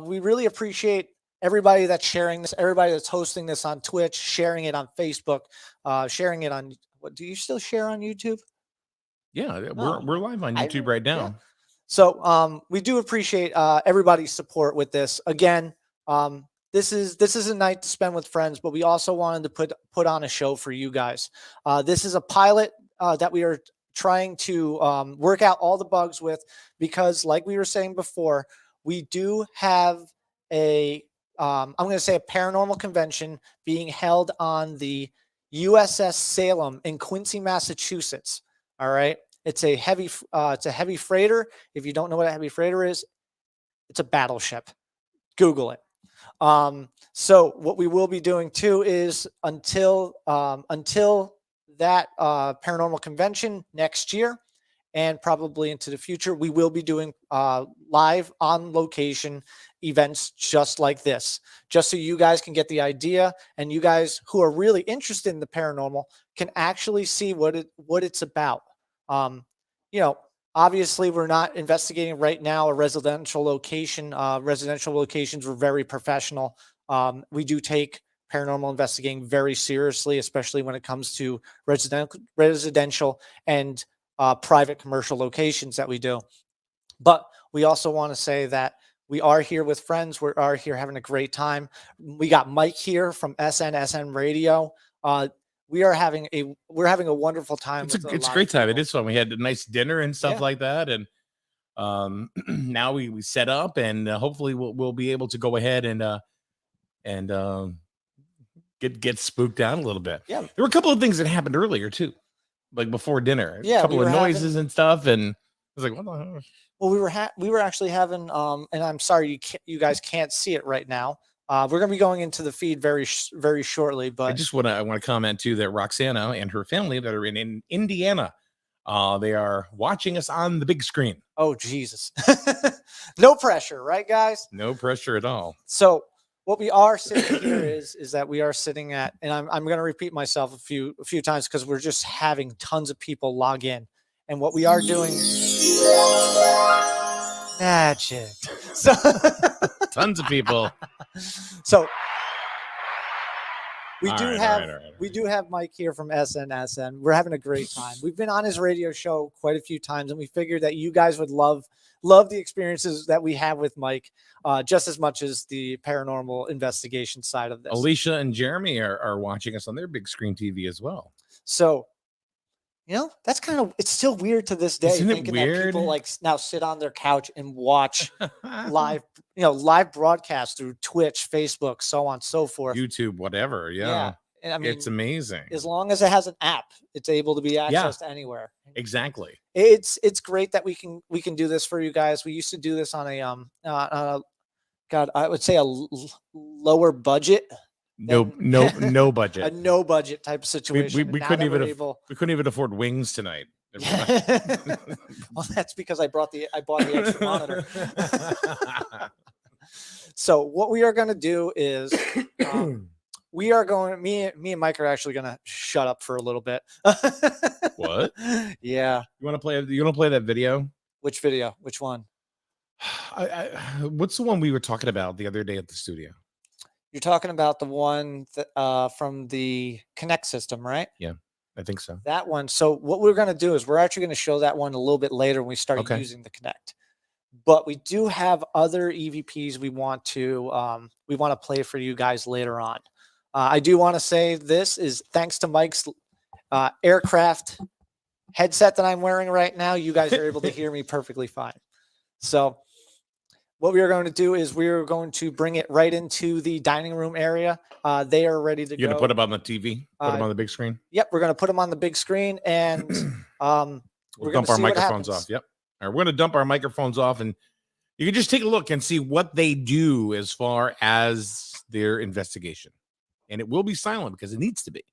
We really appreciate everybody that's sharing this, everybody that's hosting this on Twitch, sharing it on Facebook, sharing it on. What do you still share on YouTube? Yeah, Oh, we're live on YouTube right now. yeah. So we do appreciate everybody's support with this. Again, this is a night to spend with friends, but we also wanted to put on a show for you guys. This is a pilot that we are trying to work out all the bugs with, because like we were saying before, we do have a I'm going to say a paranormal convention being held on the USS Salem in Quincy, Massachusetts. All right. It's a heavy freighter. If you don't know what a heavy freighter is, it's a battleship. Google it. So what we will be doing too is until that paranormal convention next year, and probably into the future, we will be doing live on location events just like this, just so you guys can get the idea, and you guys who are really interested in the paranormal can actually see what it's about. Obviously we're not investigating right now a residential location. Residential locations were very professional. We do take paranormal investigating very seriously, especially when it comes to residential and private commercial locations that we do. But we also want to say that we are here with friends. We are here having a great time. We got Mike here from SNSN Radio. We're having a wonderful time. It's with a lot great of time. It people. is fun. We had a nice dinner and stuff Yeah. like that, and now we set up, and hopefully we'll be able to go ahead and get spooked out a little bit. Yeah. There were a couple of things that happened earlier too, like before dinner. Yeah, a couple we of were noises and stuff, and I was like, what the hell? Well, we were actually having and I'm sorry you guys can't see it right now. We're going to be going into the feed very shortly, I but just want to comment too that Roxana and her family that are in Indiana, they are watching us on the big screen. oh Jesus. No pressure, right guys? No pressure at all. So what we are sitting here is that we are sitting at, and I'm going to repeat myself a few times because we're just having tons of people log in, and what we are doing magic. So Tons of people. so we All do right, have all right. we do have Mike here from SNSN. We're having a great time. We've been on his radio show quite a few times, and we figured that you guys would love the experiences that we have with Mike just as much as the paranormal investigation side of this. Alicia and Jeremy are watching us on their big screen TV as well. So, that's kind of, it's still weird to this day Isn't it thinking that weird? people like now sit on their couch and watch live broadcasts through Twitch, Facebook, so on and so forth. YouTube, whatever. Yeah. And I mean, It's amazing. as long as it has an app, it's able to be accessed anywhere. Exactly. It's great that we can do this for you guys. We used to do this on a I would say a lower budget. No budget. A no budget type of situation. we Now couldn't that even we're able. we couldn't even afford wings tonight. Well, that's because I bought the extra monitor. So what we are going to do is me and Mike are actually going to shut up for a little bit. What? Yeah. You want to play that video? Which video? Which one? What's the one we were talking about the other day at the studio? You're talking about the one that, from the Connect system, right? Yeah, I think so. That one. So what we're going to do is we're actually going to show that one a little bit later when we start Okay. using the Connect. But we do have other EVPs we want to play for you guys later on. I do want to say this is thanks to Mike's aircraft headset that I'm wearing right now. You guys are able to hear me perfectly fine. So what we are going to do is we are going to bring it right into the dining room area. They are ready to You're go. gonna put them on the TV, put them on the big screen. Yep, we're going to put them on the big screen, and We'll we're going dump to our see what microphones happens. off. Yep. All right, we're gonna dump our microphones off, and you can just take a look and see what they do as far as their investigation. And it will be silent because it needs to be.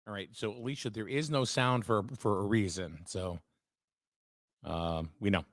All right. So Alicia, there is no sound for a reason. So we know.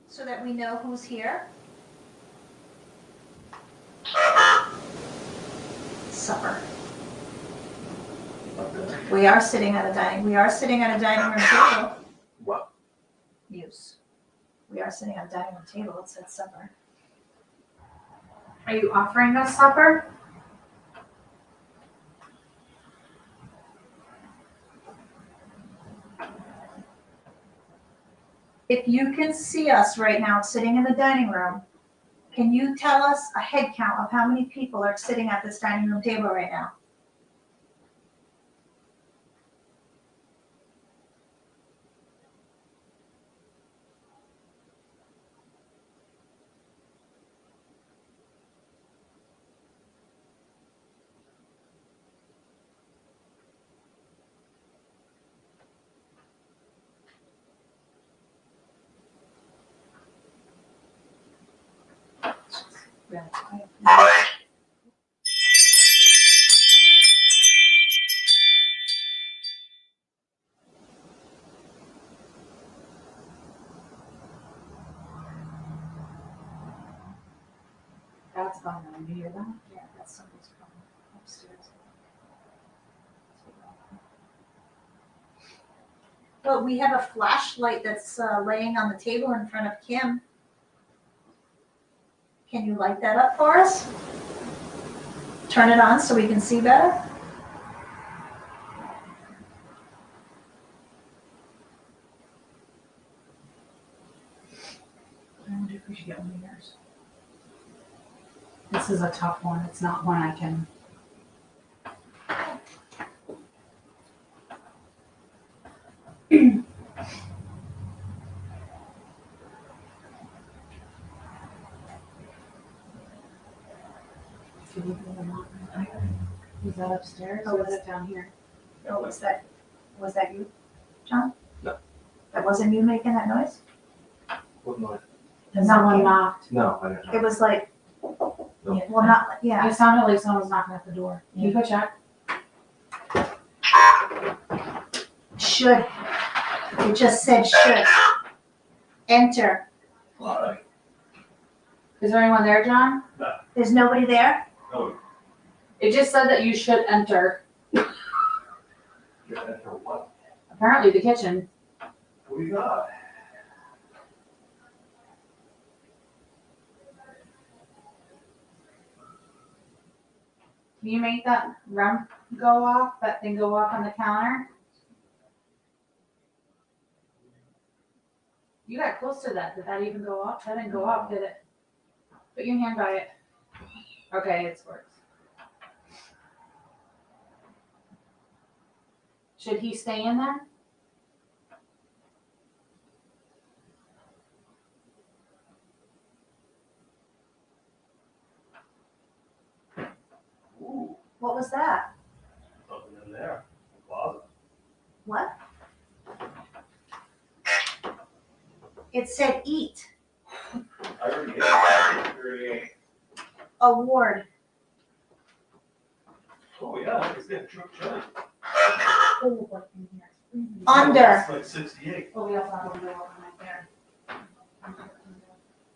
so that we know who's here. Supper. We are sitting at a dining room table. What? Use. We are sitting at a dining room table. It said supper. Are you offering us supper? If you can see us right now sitting in the dining room, can you tell us a head count of how many people are sitting at this dining room table right now? That's fine. You hear that? Yeah, that's somebody's phone upstairs. Well, we have a flashlight that's laying on the table in front of Kim. Can you light that up for us? Turn it on so we can see better? I wonder if we should get one of yours. This is a tough one. It's not one I can. Should we put them on? Was that upstairs or was it down here? Oh, was that you, John? No. That wasn't you making that noise? What noise? Someone knocked. No, I didn't. It was like, No. well, not, yeah. It sounded like someone was knocking at the door. Can you go check? Should. It just said should. Enter. Is there anyone there, John? There's nobody there? No. It just said that you should enter. Enter what? Apparently the kitchen. What do you got? Can you make that rump go off, that thing go off on the counter? You got close to that. Did that even go off? That didn't go off, did it? Put your hand by it. Okay, it works. Should he stay in there? Ooh, What was that? something in there. The closet. What? It said eat. I already ate. I already ate. Award. Oh, yeah, it's getting chili. Oh, what in here? Under. It's like 68. Oh, we also have a window open right there.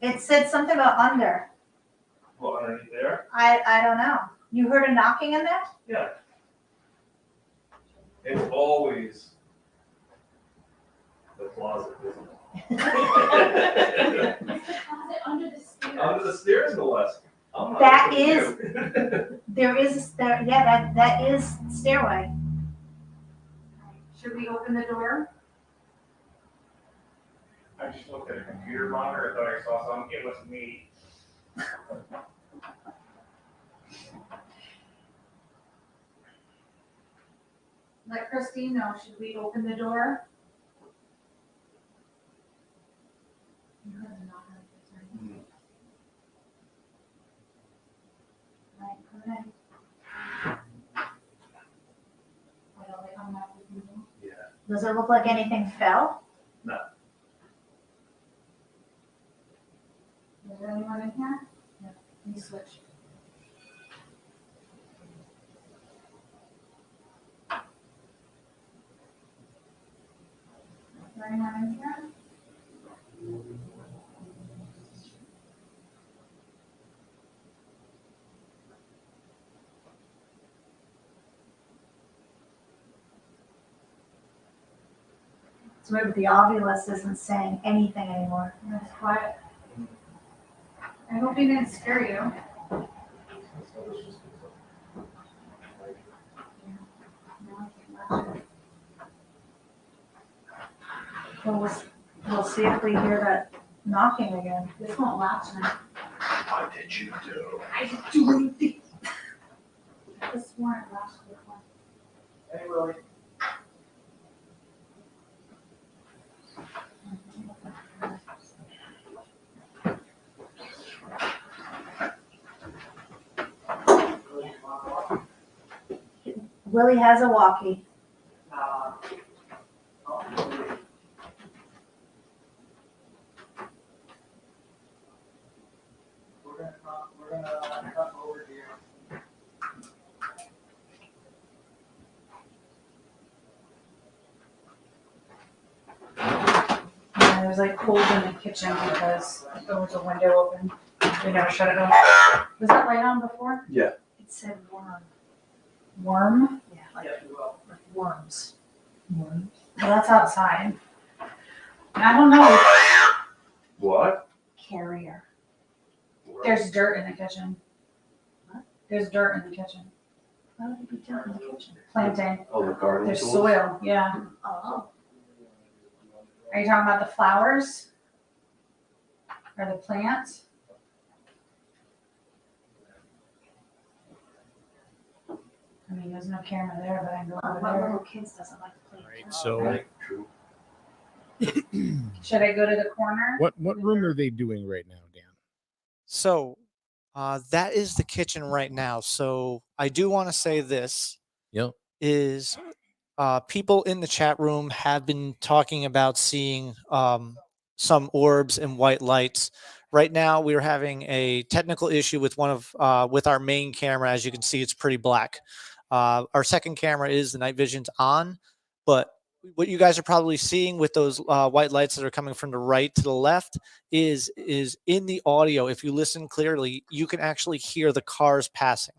It said something about under. Well, underneath there? I don't know. You heard a knocking in there? Yeah. It's always the closet, isn't it? Under the stairs. Under the stairs, no less. I'm not That looking at is- you. There is a stair, yeah, that is stairway. Should we open the door? I just looked at a computer monitor, I thought I saw something, it was me. Let Christine know. Should we open the door? You heard the knock on the door. Right, go ahead. What are they coming out with you? Yeah. Does it look like anything fell? No. Is there anyone in here? No. You switch. Is there anyone in here? So maybe the Ovilus isn't saying anything anymore. It's quiet. I hope he didn't scare you. Well, we'll see if we hear that knocking again. This won't last now. What did you do? I didn't do anything. This warrant last week one. Hey, Willie. Willie has a walkie. We're gonna cut over here. Yeah, there's like cold in the kitchen because there was a window open. We never shut it off. Was that light on before? Yeah. It said worm. Worm? Yeah, like Worms. worms. Well, that's outside. I don't know. What? Carrier. There's dirt in the kitchen. What? There's dirt in the kitchen. Why would it be down in the kitchen? Planting. Oh, the garden There's tools? soil, yeah. Oh, Are you talking about the flowers? Or the plants? I mean, there's no camera there, but I can go over what there. little kids doesn't like to play? Right, with so Right, true. Should I go to the corner? what room are they doing right now, Dan? So that is the kitchen right now. So I do want to say this Yep. is people in the chat room have been talking about seeing some orbs and white lights. Right now, we're having a technical issue with with our main camera. As you can see, it's pretty black. Our second camera is the night vision's on, but what you guys are probably seeing with those white lights that are coming from the right to the left is in the audio. If you listen clearly, you can actually hear the cars passing.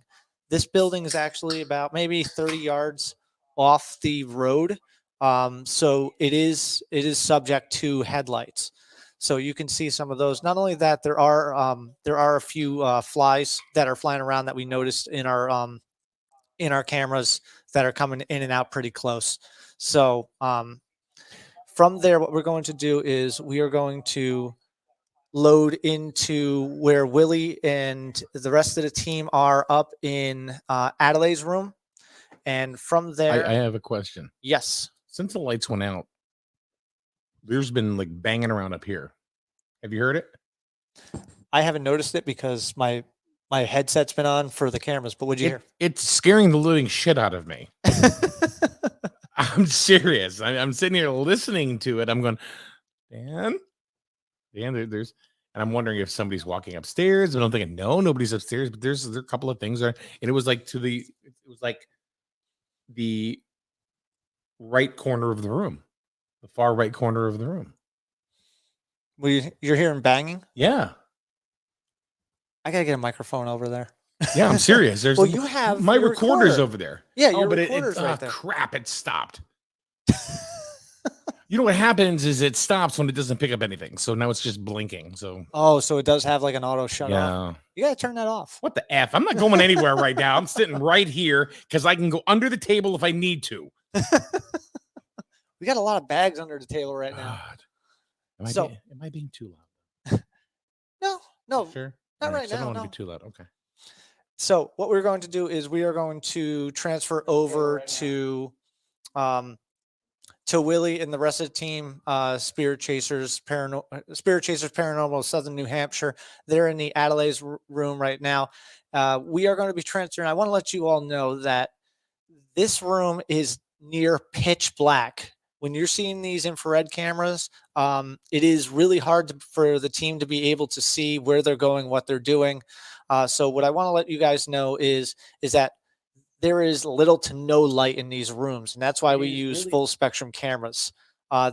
This building is actually about maybe 30 yards off the road, so it is subject to headlights. So you can see some of those. Not only that, there are a few flies that are flying around that we noticed in our cameras that are coming in and out pretty close. So from there, what we're going to do is we are going to load into where Willie and the rest of the team are up in Adelaide's room. And from there, I have a question. yes. Since the lights went out, there's been like banging around up here. Have you heard it? I haven't noticed it because my headset's been on for the cameras, but what'd you hear? It's scaring the living shit out of me. I'm serious. I'm sitting here listening to it. I'm going, Dan, there's, and I'm wondering if somebody's walking upstairs. And I'm thinking, no, nobody's upstairs. But there are a couple of things there, and it was like the right corner of the room, the far right corner of the room. You're hearing banging? Yeah, I gotta get a microphone over there. yeah, I'm serious. There's Well, you have my your recorder's recorder. over there. Yeah, your but recorder's right there. Crap, it stopped. You know what happens is it stops when it doesn't pick up anything. So now it's just blinking. So Oh, so it does have like an auto shut off. yeah. You gotta turn that off. What the F? I'm not going anywhere right now. I'm sitting right here because I can go under the table if I need to. We got a lot of bags under the table right now. God. Am I being too loud? No, Sure. not All right so I now, don't want no. to be too loud. Okay. So what we're going to do is we are going to transfer over to Willie and the rest of the team, Spirit Chasers Paranormal of Southern New Hampshire. They're in the Adelaide's room right now. We are going to be transferring. I want to let you all know that this room is near pitch black. When you're seeing these infrared cameras, it is really hard for the team to be able to see where they're going, what they're doing. So what I want to let you guys know is that there is little to no light in these rooms, and that's why we use full spectrum cameras.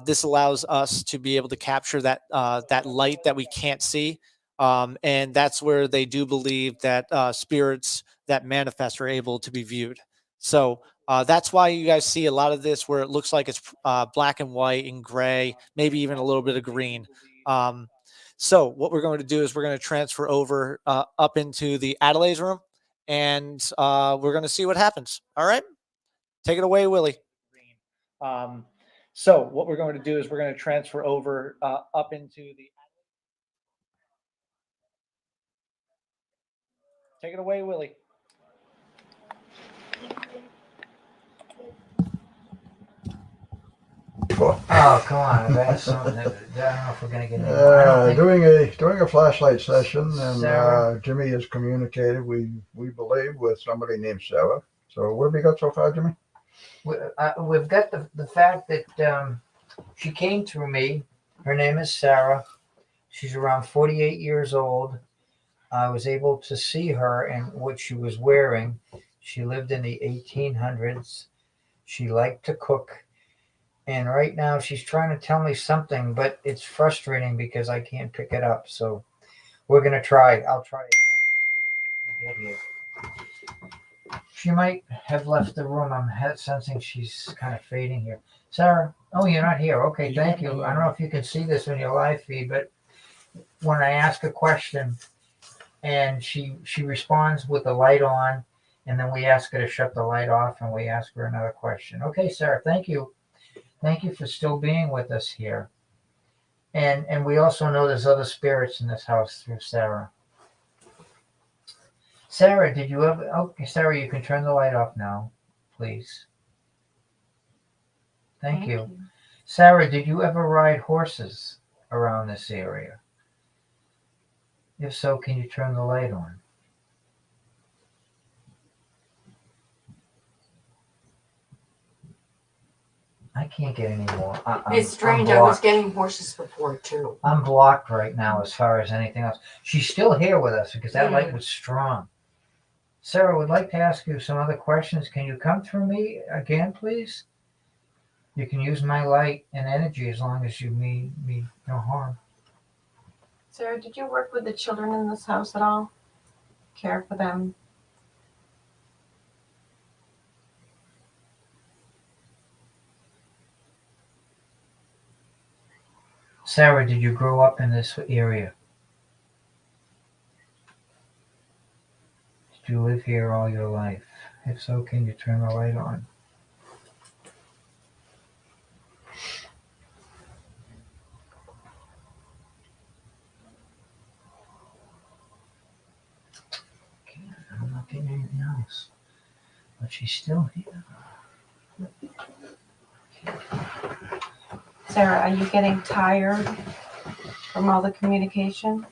This allows us to be able to capture that light that we can't see, and that's where they do believe that spirits that manifest are able to be viewed. So that's why you guys see a lot of this where it looks like it's black and white and gray, maybe even a little bit of green. So what we're going to do is we're going to transfer over up into the Adelaide's room, and we're going to see what happens. All right, take it away, Willie. So what we're going to do is we're going to transfer over up into the. Take it away, Willie. Oh, come on. That's something that, I don't know if we're going to get anywhere. I don't think, Doing a flashlight session, and Sarah? Jimmy has communicated, we believe, with somebody named Sarah. So what have we got so far, Jimmy? we've got the fact that she came through me. Her name is Sarah. She's around 48 years old. I was able to see her and what she was wearing. She lived in the 1800s. She liked to cook. And right now she's trying to tell me something, but it's frustrating because I can't pick it up. So we're going to try. I'll try again and see what we can get here. She might have left the room. I'm sensing she's kind of fading here. Sarah, oh, you're not here. Okay, thank you. I don't know if you can see this on your live feed, but when I ask a question and she responds with the light on, and then we ask her to shut the light off and we ask her another question. Okay, Sarah, thank you. Thank you for still being with us here. And we also know there's other spirits in this house through Sarah. Sarah, did you ever... Okay, Sarah, you can turn the light off now, please. Thank you. Sarah, did you ever ride horses around this area? If so, can you turn the light on? I can't get any more. It's strange. I was getting horses before too. I'm blocked right now as far as anything else. She's still here with us because that light was strong. Sarah, would like to ask you some other questions. Can you come through me again, please? You can use my light and energy as long as you mean me no harm. Sarah, did you work with the children in this house at all? Care for them? Sarah, did you grow up in this area? Did you live here all your life? If so, can you turn the light on? Okay, I'm not getting anything else. But she's still here. Sarah, are you getting tired from all the communication?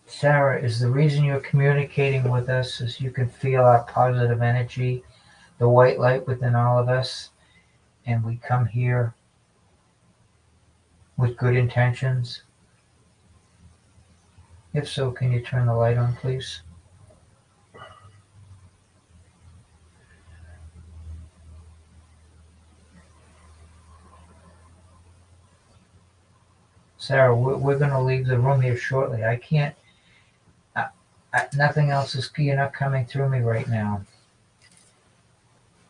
Sarah, is the reason you're communicating with us is you can feel our positive energy, the white light within all of us, and we come here with good intentions? If so, can you turn the light on, please? Sarah, we're going to leave the room here shortly. I can't, nothing else is, you're not coming through me right now.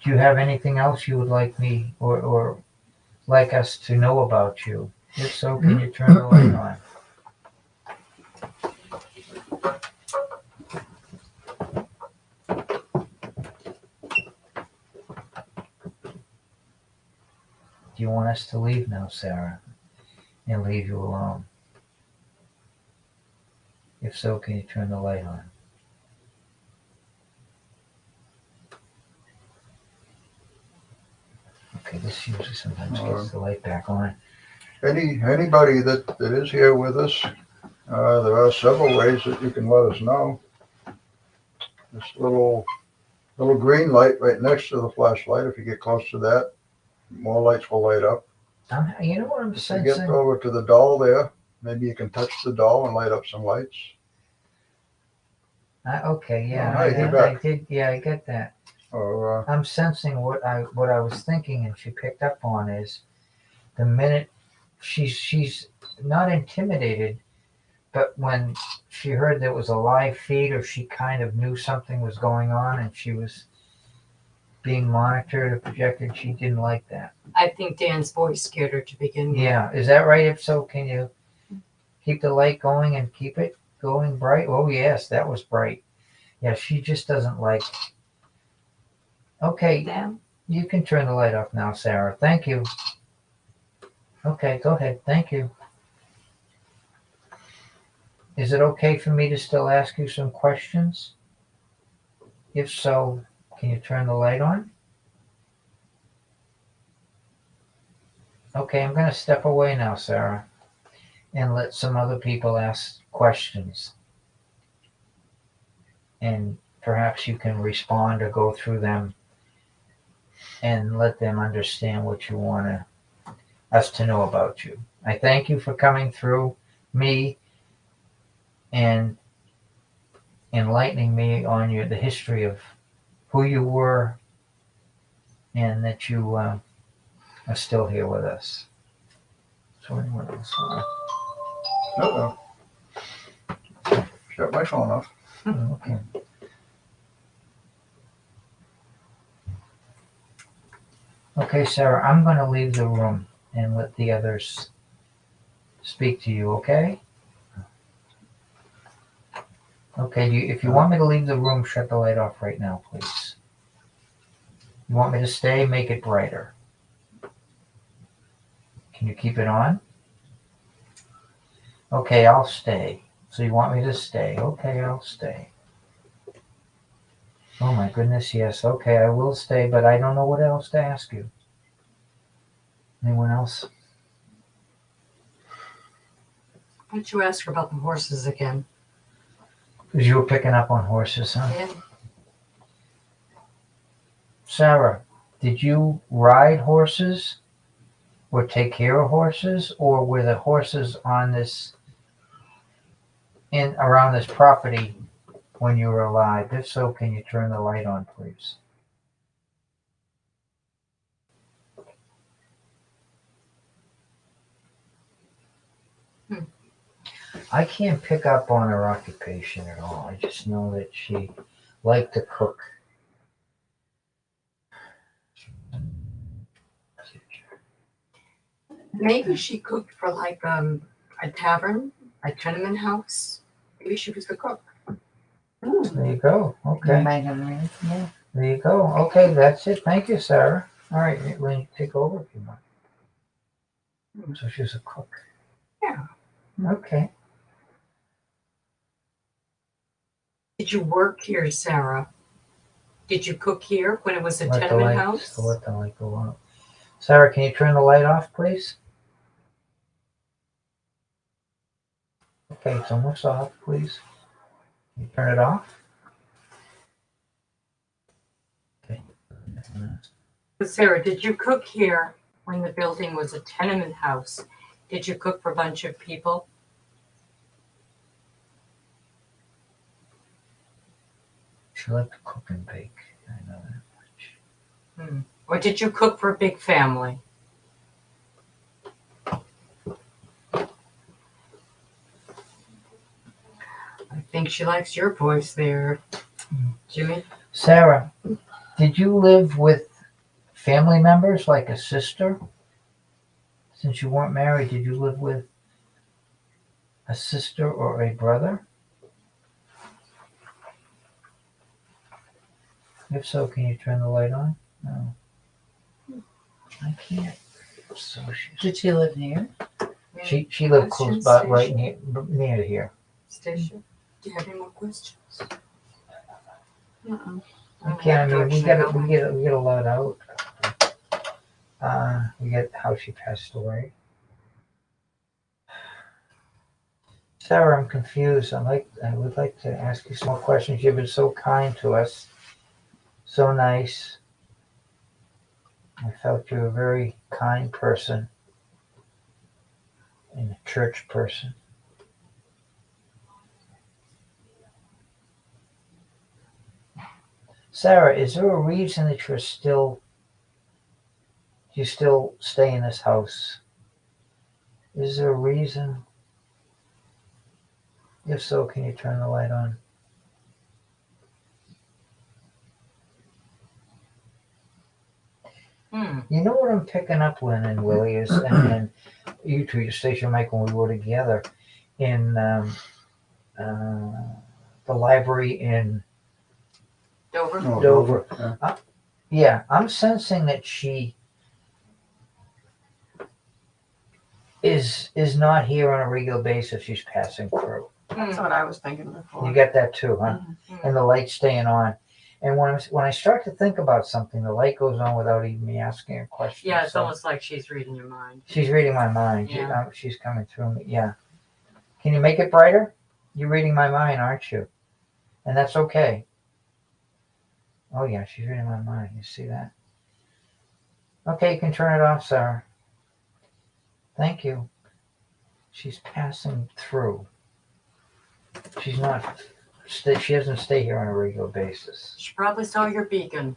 Do you have anything else you would like me or like us to know about you? If so, can you turn the light on? Do you want us to leave now, Sarah, and leave you alone? If so, can you turn the light on? Okay, this usually sometimes gets the light back on. Anybody that is here with us, there are several ways that you can let us know. This little green light right next to the flashlight. If you get close to that, more lights will light up. You know what I'm If you sensing? get over to the doll there, maybe you can touch the doll and light up some lights. Okay, yeah, Oh, hey, I did. Yeah, I get that. Or I'm sensing what I was thinking, and she picked up on is the minute she's not intimidated, but when she heard there was a live feed, or she kind of knew something was going on and she was being monitored or projected, she didn't like that. I think Dan's voice scared her to begin with. Yeah, is that right? If so, can you keep the light going and keep it going bright? Oh yes, that was bright. Yeah, she just doesn't like. Okay, Dan? you can turn the light off now, Sarah. Thank you. Okay, go ahead. Thank you. Is it okay for me to still ask you some questions? If so, can you turn the light on? Okay, I'm going to step away now, Sarah, and let some other people ask questions. And perhaps you can respond or go through them and let them understand what you want us to know about you. I thank you for coming through me and enlightening me on the history of who you were, and that you are still here with us. So anyone else? Uh-oh. Shut my phone off. Okay. Okay, Sarah, I'm going to leave the room and let the others speak to you, okay? Okay, if you want me to leave the room, shut the light off right now, please. You want me to stay? Make it brighter. Can you keep it on? Okay, I'll stay. So you want me to stay? Okay, I'll stay. Oh my goodness, yes. Okay, I will stay, but I don't know what else to ask you. Anyone else? Why don't you ask her about the horses again? Because you were picking up on horses, huh? Yeah. Sarah, did you ride horses or take care of horses, or were the horses on this around this property when you were alive? If so, can you turn the light on, please? I can't pick up on her occupation at all. I just know that she liked to cook. Maybe she cooked for like a tavern, a tenement house. Maybe she was the cook. There you go. Okay. Yeah. There you go. Okay, that's it. Thank you, Sarah. All right, Lynn, take over if you want. So she's a cook. Yeah. Okay. Did you work here, Sarah? Did you cook here when it was a Let the tenement light, house? let the light go out. Sarah, can you turn the light off, please? Okay, it's almost off, please. Can you turn it off? Okay. But Sarah, did you cook here when the building was a tenement house? Did you cook for a bunch of people? She liked to cook and bake. I know that much. Or did you cook for a big family? I think she likes your voice there, Jimmy. Sarah, did you live with family members, like a sister? Since you weren't married, did you live with a sister or a brother? If so, can you turn the light on? No. I can't. So Did she live near? she lived close by, right near here. Stacia, do you have any more questions? Okay, I mean, we get a lot out. We get how she passed away. Sarah, I'm confused. I would like to ask you some more questions. You've been so kind to us, so nice. I felt you were a very kind person and a church person. Sarah, is there a reason that you still stay in this house Is there a reason? If so, can you turn the light on? You know what I'm picking up, Lynn and Willie, is, and you two, your station Mike, when we were together in the library in Dover? Oh, Dover. yeah. Yeah, I'm sensing that she is not here on a regular basis. She's passing through. That's what I was thinking before. You get that too, huh? Mhm. And the light's staying on. And when I start to think about something, the light goes on without even me asking a question. Yeah, it's So almost like she's reading your mind. she's reading my mind. Yeah. She's coming through me. Yeah. Can you make it brighter? You're reading my mind, aren't you? And that's okay. Oh yeah, she's reading my mind. You see that? Okay, you can turn it off, Sarah. Thank you. She's passing through. She's not. She doesn't stay here on a regular basis. She probably saw your beacon.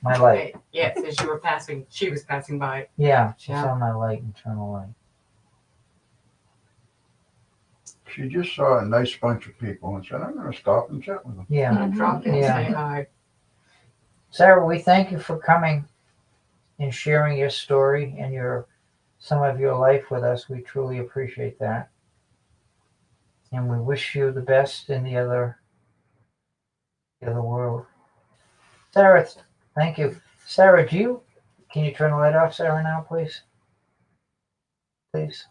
My light. Yes, as you were passing, she was passing by. Yeah, she Yeah. saw my light, internal light. She just saw a nice bunch of people and said, I'm going to stop and chat with them. Yeah. Drop in, Yeah. say hi. Sarah, we thank you for coming and sharing your story and some of your life with us. We truly appreciate that. And we wish you the best in the other world. Sarah, thank you. Sarah, can you turn the light off, Sarah, now, please? Please.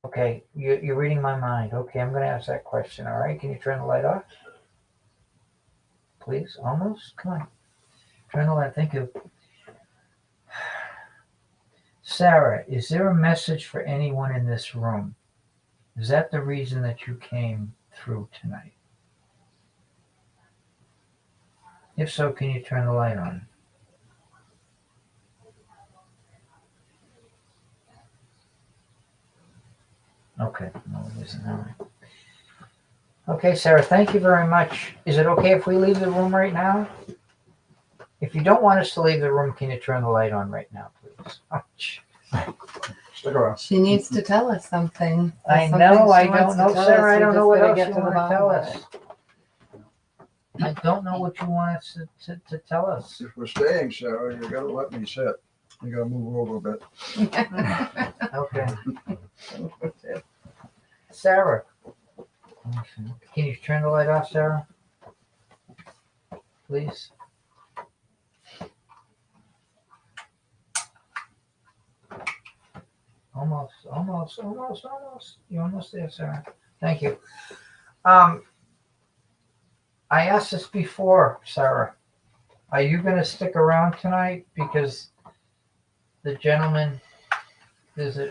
Okay, you're reading my mind. Okay, I'm going to ask that question, all right? Can you turn the light off? Please, almost? Come on. Turn the light, thank you. Sarah, is there a message for anyone in this room? Is that the reason that you came through tonight? If so, can you turn the light on? Okay, no, it isn't. All right. Okay, Sarah, thank you very much. Is it okay if we leave the room right now? If you don't want us to leave the room, can you turn the light on right now, please? Stick around. She needs to tell us something. I Something know, I she wants don't to know, tell Sarah, us. I We don't know just what gotta else get you to the want to bottom tell of us. it. I don't know what you want us to tell us. If we're staying, Sarah, you got to let me sit. You got to move over a bit. Okay. Sarah, can you turn the light off, Sarah? Please. Almost. You're almost there, Sarah. Thank you. I asked this before, Sarah. Are you going to stick around tonight? Because the gentleman,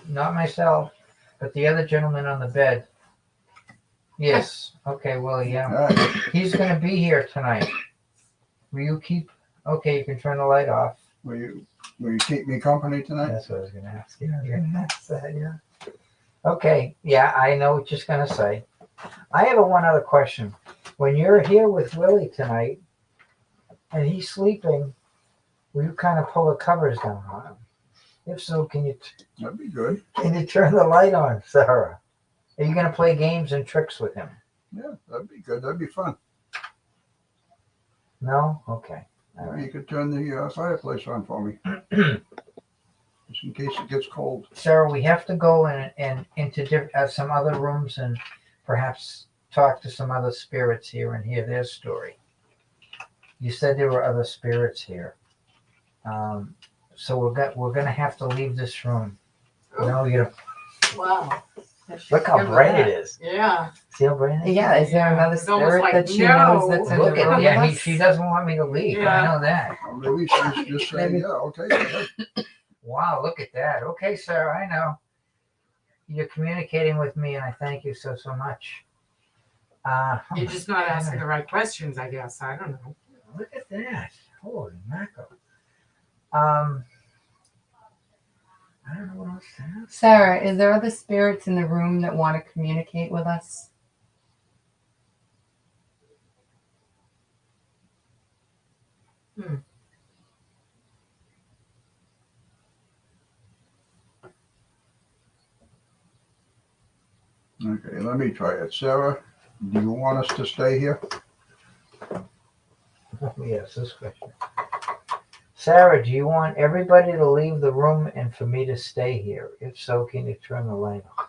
not myself, but the other gentleman on the bed. Yes. Okay, well, yeah. All right. He's going to be here tonight. Will you keep? Okay, you can turn the light off. Will you keep me company tonight? That's what I was going to ask you. You're going to ask that, yeah. Okay, yeah, I know what you're going to say. I have one other question. When you're here with Willie tonight and he's sleeping, will you kind of pull the covers down on him? If so, can you That'd be good. turn the light on, Sarah? Are you going to play games and tricks with him? Yeah, that'd be good. That'd be fun. No? Okay. All Maybe right. you could turn the fireplace on for me. Just in case it gets cold. Sarah, we have to go and into some other rooms and perhaps talk to some other spirits here and hear their story. You said there were other spirits here. So we're gonna have to leave this room. No, Wow. look how bright it is. Yeah. See how bright it is? Yeah, is there another It's almost spirit like, that she no. knows that's in Look the room at with yeah. us? She doesn't want me to leave. Yeah. I know that. Or maybe she's just saying, Maybe. yeah, okay. Wow, look at that. Okay, Sarah, I know. You're communicating with me, and I thank you so much. You're just not asking the right questions, I guess. I don't know. Look at that. Holy mackerel. I don't know what else to ask. Sarah, is there other spirits in the room that want to communicate with us? Okay, let me try it. Sarah, do you want us to stay here? Let me ask this question. Sarah, do you want everybody to leave the room and for me to stay here? If so, can you turn the light on?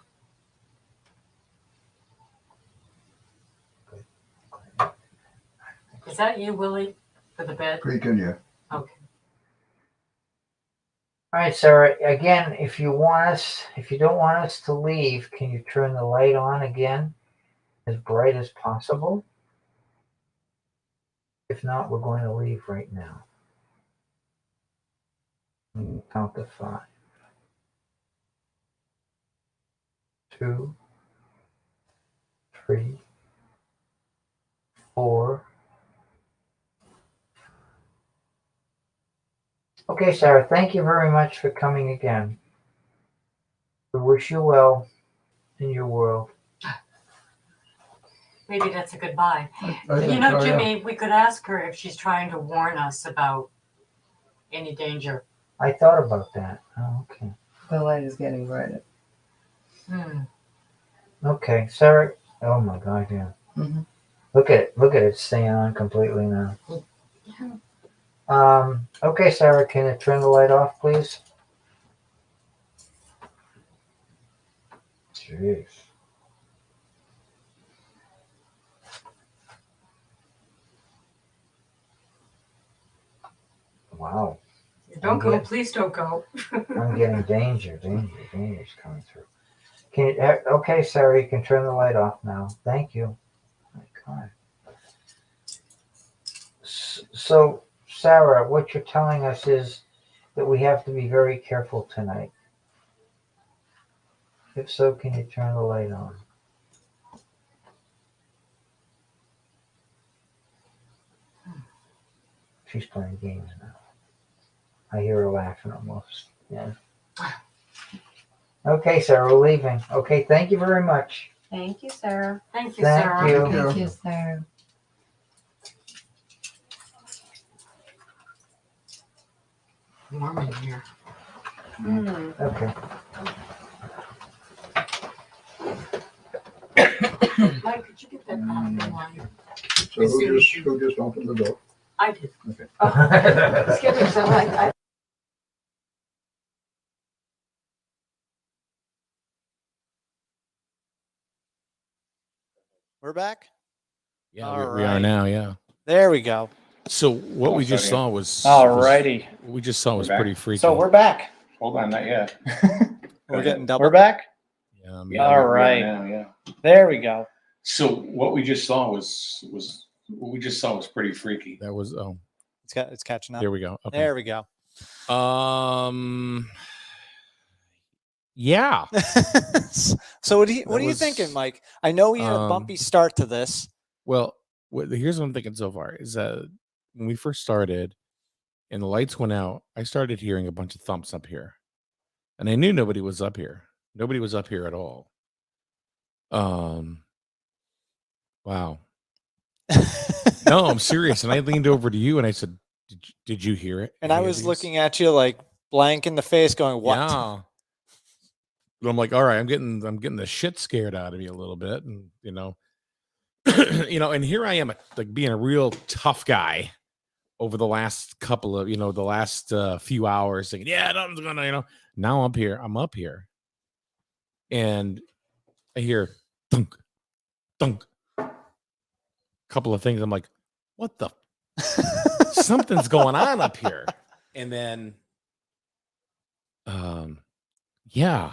Is that you, Willie, for the bed? Creaking, yeah. Okay. All right, Sarah, again, if you don't want us to leave, can you turn the light on again as bright as possible? If not, we're going to leave right now. Count to 5. 2, 3, 4. Okay, Sarah, thank you very much for coming again. We wish you well in your world. Maybe that's a goodbye. I You think know, so, yeah. Jimmy, we could ask her if she's trying to warn us about any danger. I thought about that. Oh, okay. The light is getting brighter. Okay, Sarah. Oh my God, yeah. Mm-hmm. Look at it staying on completely now. Okay, Sarah, can you turn the light off, please? Jeez. Wow. Don't go, please don't go. I'm getting danger's coming through. Okay, Sarah, you can turn the light off now. Thank you. My God. So, Sarah, what you're telling us is that we have to be very careful tonight. If so, can you turn the light on? She's playing games now. I hear her laughing almost. Yeah. Okay, Sarah, we're leaving. Okay, thank you very much. Thank you, Sarah. Thank you, Thank Sarah. you. Thank you, Sarah. Warm in here. Okay. Mike, could you get that out line? So who just opened the door? I did. Okay. Skip it, so I We're back. Yeah, All we are right. now. Yeah. There we go. So what we just saw was Alrighty. what we just saw was We're pretty back. freaky. So we're back. Hold on, not yet. We're getting double. We're back. Yeah, All right. Now, yeah. There we go. So what we just saw was pretty freaky. that was It's catching up. there we go. Okay. There we go. Yeah. So what are you was- thinking, Mike? I know we had a bumpy start to this. Well, here's what I'm thinking so far is that when we first started and the lights went out, I started hearing a bunch of thumps up here. And I knew nobody was up here. Nobody was up here at all. Wow. No, I'm serious. And I leaned over to you and I said, Did you hear it? And I was looking at you like blank in the face going, what? Yeah. But I'm like, all right, I'm getting the shit scared out of me a little bit. And and here I am like being a real tough guy over the last couple of, the last few hours thinking, yeah, nothing's gonna, now I'm up here. And I hear thunk, thunk, couple of things. I'm like, what the something's going on up here. And then yeah.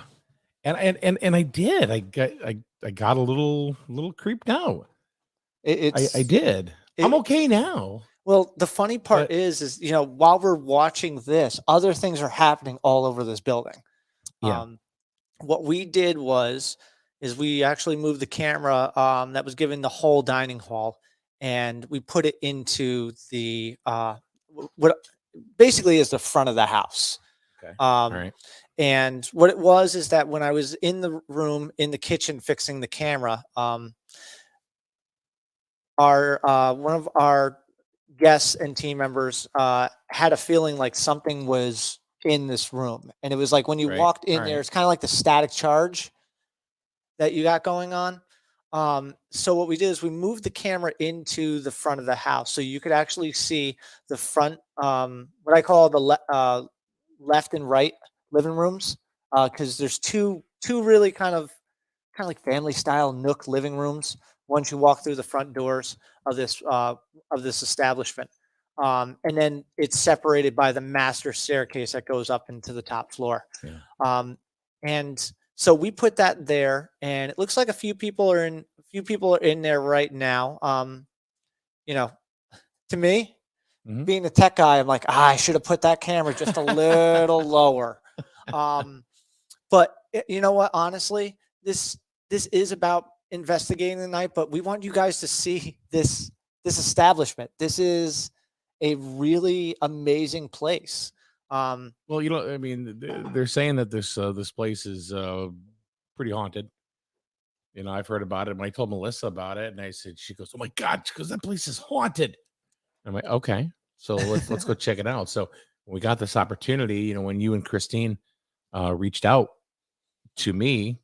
And I did. I got a little creeped out. I did. I'm okay now. Well, the funny part is while we're watching this, other things are happening all over this building. Yeah. What we did is we actually moved the camera that was given the whole dining hall, and we put it into the what basically is the front of the house. Okay. All right. And what it was is that when I was in the room in the kitchen fixing the camera, one of our guests and team members had a feeling like something was in this room, and it was like when you Right. walked in All there, right. it's kind of like the static charge that you got going on. So what we did is we moved the camera into the front of the house, so you could actually see the front, what I call the left and right living rooms, because there's two really kind of like family style nook living rooms once you walk through the front doors of this establishment. And then it's separated by the master staircase that goes up into the top floor. Yeah. And so we put that there, and it looks like a few people are in there right now. You know, to me, Mhm. being a tech guy, I'm like, I should have put that camera just a little lower. But you know what? Honestly, this is about investigating the night, but we want you guys to see this establishment. This is a really amazing place. Well, I mean, they're saying that this place is pretty haunted. I've heard about it. When I told Melissa about it, and I said, she goes, "Oh my God," she goes, "that place is haunted." I'm like, "Okay, so let's go check it out." So when we got this opportunity, when you and Christine reached out to me,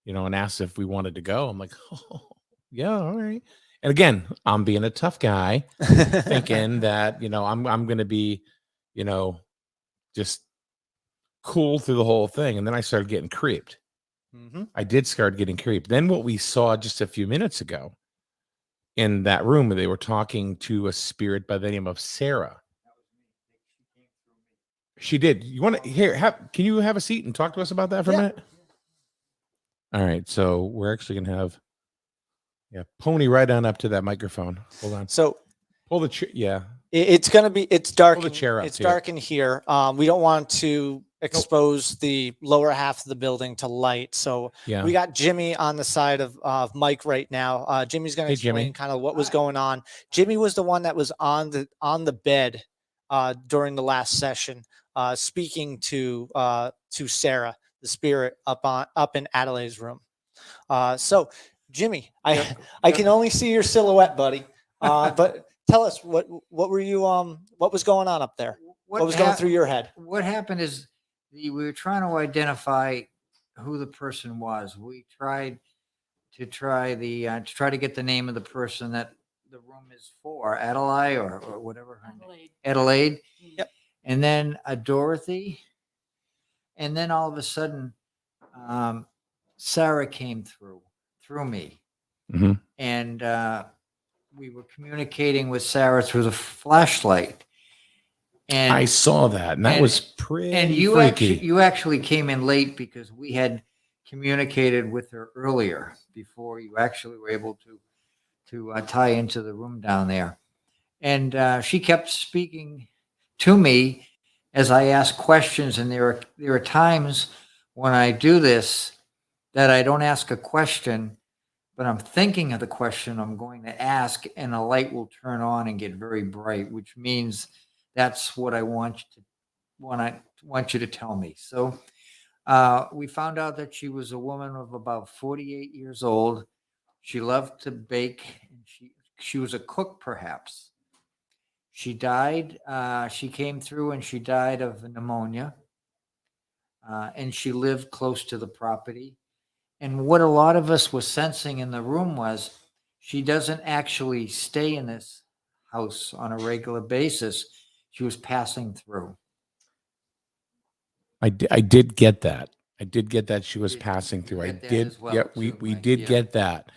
and asked if we wanted to go, I'm like, "Oh, yeah, all right." And again, I'm being a tough guy, thinking that I'm going to be, just cool through the whole thing, and then I started getting creeped. I did start getting creeped. Then what we saw just a few minutes ago in that room, they were talking to a spirit by the name of Sarah. She did. You want to can you have a seat and talk to us about that for a minute? All right. So we're actually going to have, pony right on up to that microphone. Hold on. So pull the chair. Yeah. It's dark. Pull the chair up it's too. dark in here. We don't want to expose the lower half of the building to light. So Yeah. we got Jimmy on the side of Mike right now. Jimmy's going to explain kind of what was going on. Jimmy was the one that was on the bed during the last session, speaking to Sarah, the spirit up in Adelaide's room. So Jimmy, I can only see your silhouette, buddy. But tell us what were you what was going on up there? What was going through your head? What happened is we were trying to identify who the person was. We tried to get the name of the person that the room is for, Adelaide or whatever her name. Adelaide. Yep. And then Dorothy. And then all of a sudden, Sarah came through me. Mm-hmm. And we were communicating with Sarah through the flashlight. And I saw that, and that was pretty and freaky. you actually came in late because we had communicated with her earlier before you actually were able to tie into the room down there. And she kept speaking to me as I asked questions. And there are times when I do this that I don't ask a question, but I'm thinking of the question I'm going to ask, and a light will turn on and get very bright, which means that's what I want you to tell me. So we found out that she was a woman of about 48 years old. She loved to bake, and she was a cook, perhaps. She died. She came through, and she died of pneumonia. And she lived close to the property. And what a lot of us were sensing in the room was she doesn't actually stay in this house on a regular basis. She was passing through. I did get that. I did get that she was passing through. I get that did. as well, Yeah, too, we right? did Yeah. get that.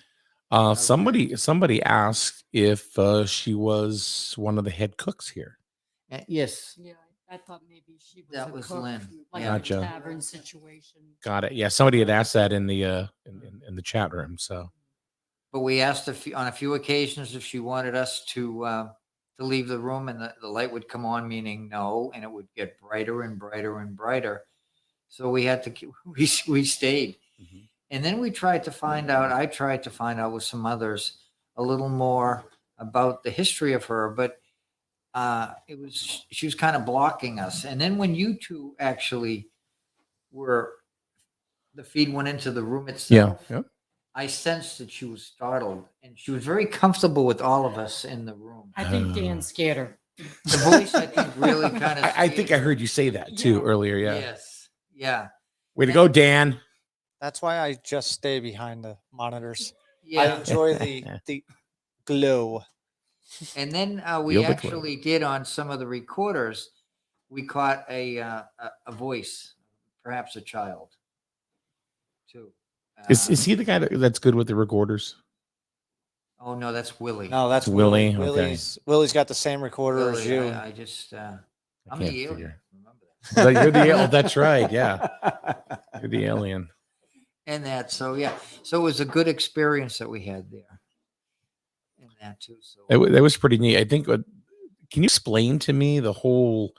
Somebody asked if she was one of the head cooks here. Yes. Yeah, I thought maybe she was That a was cook, Lynn. like Gotcha. a tavern situation. Got it. Yeah, somebody had asked that in the in the chat room. So, But we asked on a few occasions if she wanted us to leave the room, and the light would come on, meaning no, and it would get brighter and brighter and brighter. So we had to we stayed. Mhm. And then I tried to find out with some others a little more about the history of her, but she was kind of blocking us. And then when you two actually the feed went into the room itself. yeah. I sensed that she was startled, and she was very comfortable with all of us in the room. I think Dan scared her. The voice, I think, really kind of. I think I heard you say that too earlier. Yeah. Yes. Yeah. Way to go, Dan. That's why I just stay behind the monitors. I Yeah. enjoy the glow. And then we Feel the glow. actually did on some of the recorders, we caught a voice, perhaps a child, too. Is he the guy that's good with the recorders? Oh no, that's Willie. No, that's It's Willie, Willie. okay. Willie's got the same recorder as Willie, you. I just I'm can't the alien. figure. Remember that. You're the alien. That's right. Yeah, you're the alien. And that, so yeah, so it was a good experience that we had there. And that too. So That was pretty neat. I think. Can you explain to me the whole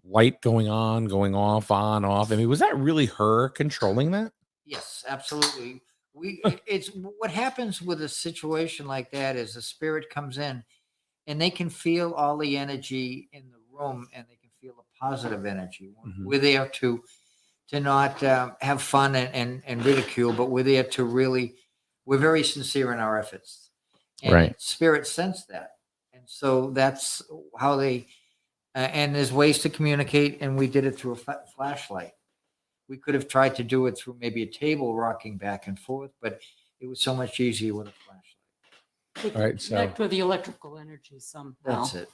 light going on, going off, on, off? I mean, was that really her controlling that? yes, absolutely. It's what happens with a situation like that is the spirit comes in and they can feel all the energy in the room and they can feel the positive energy. Mhm. We're there to not have fun and ridicule, but we're there to really, we're very sincere in our efforts. And Right. spirit sense that. And so that's how they, and there's ways to communicate, and we did it through a flashlight. We could have tried to do it through maybe a table rocking back and forth, but it was so much easier with a flashlight. All right, so Connect with the electrical energy somehow. That's it.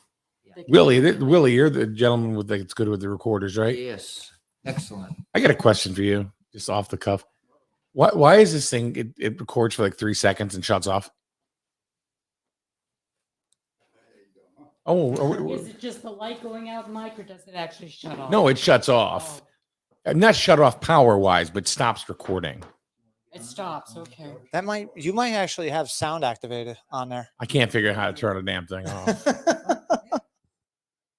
Willie, you're the gentleman that's good with the recorders, right? Yes. Excellent. I got a question for you, just off the cuff. Why is this thing? It records for like 3 seconds and shuts off. Oh, Is it just the light going out, Mike, or does it actually shut off? no, it shuts off. Not shut off power wise, but stops recording. It stops. Okay. You might actually have sound activated on there. I can't figure out how to turn a damn thing off.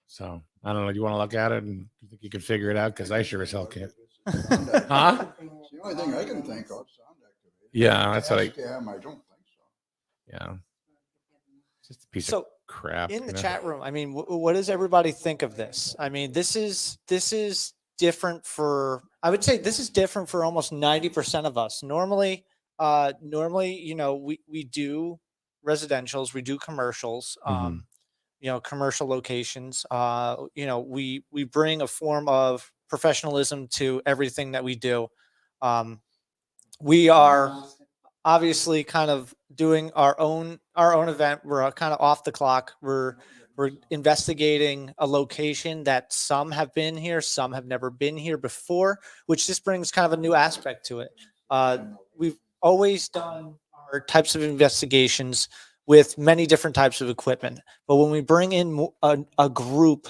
So I don't know. Do you want to look at it and you think you can figure it out? Because I sure as hell can't. Huh? It's the only thing I can think of. Sound activation. Yeah, that's what I. Scam, I don't think so. Yeah. It's just a piece So of crap. in the you know? chat room, I mean, what does everybody think of this? I mean, this is different for, I would say this is different for almost 90% of us. Normally, you know, we do residentials, we do commercials, Mhm. you know, commercial locations. You know, we bring a form of professionalism to everything that we do. We are obviously kind of doing our own event. We're kind of off the clock. We're investigating a location that some have been here, some have never been here before, which just brings kind of a new aspect to it. We've always done our types of investigations with many different types of equipment, but when we bring in a group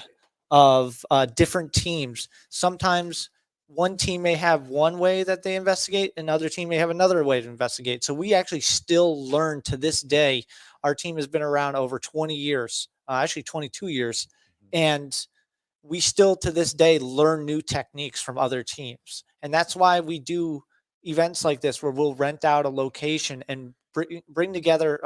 of different teams, sometimes one team may have one way that they investigate, another team may have another way to investigate. So we actually still learn to this day. Our team has been around over 20 years, actually 22 years. And we still to this day learn new techniques from other teams. And that's why we do events like this where we'll rent out a location and bring together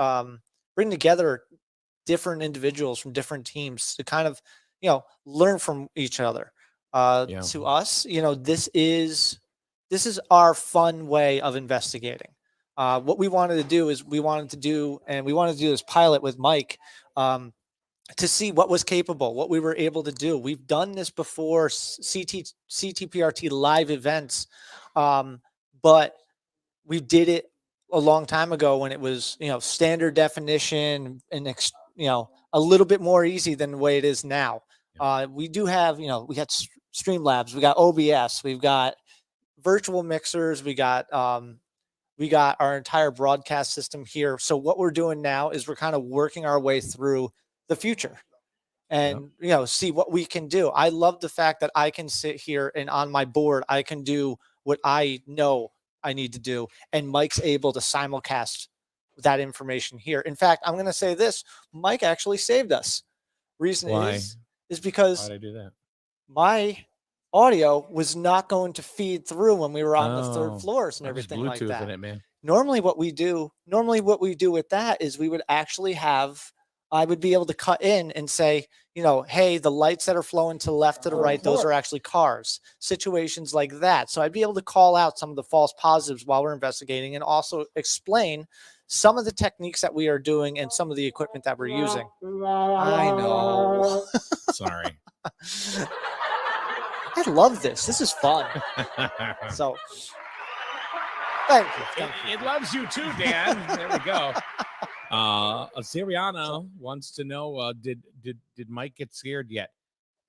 different individuals from different teams to kind of, you know, learn from each other. To us, you know, this is our fun way of investigating. What we wanted to do is we wanted to do this pilot with Mike to see what was capable, what we were able to do. We've done this before, CTPRT live events, but we did it a long time ago when it was, you know, standard definition and you know, a little bit more easy than the way it is now. We do have, you know, we got Streamlabs, we got OBS, we've got virtual mixers, we got our entire broadcast system here. So what we're doing now is we're kind of working our way through the future and, you know, see what we can do. I love the fact that I can sit here and on my board, I can do what I know I need to do. And Mike's able to simulcast that information here. In fact, I'm going to say this, Mike actually saved us. Reason is because why'd I do that? My audio was not going to feed through when we were on the third floors and I just everything like Bluetooth that. in it, man. Normally what we do with that is we would actually I would be able to cut in and say, you know, hey, the lights that are flowing to the left, to the right, those are actually cars, situations like that. So I'd be able to call out some of the false positives while we're investigating and also explain some of the techniques that we are doing and some of the equipment that we're using. I know. Sorry. I love this. This is fun. So Thank you. It, Thank you. it loves you too, Dan. There we go. Siriana wants to know, did Mike get scared yet?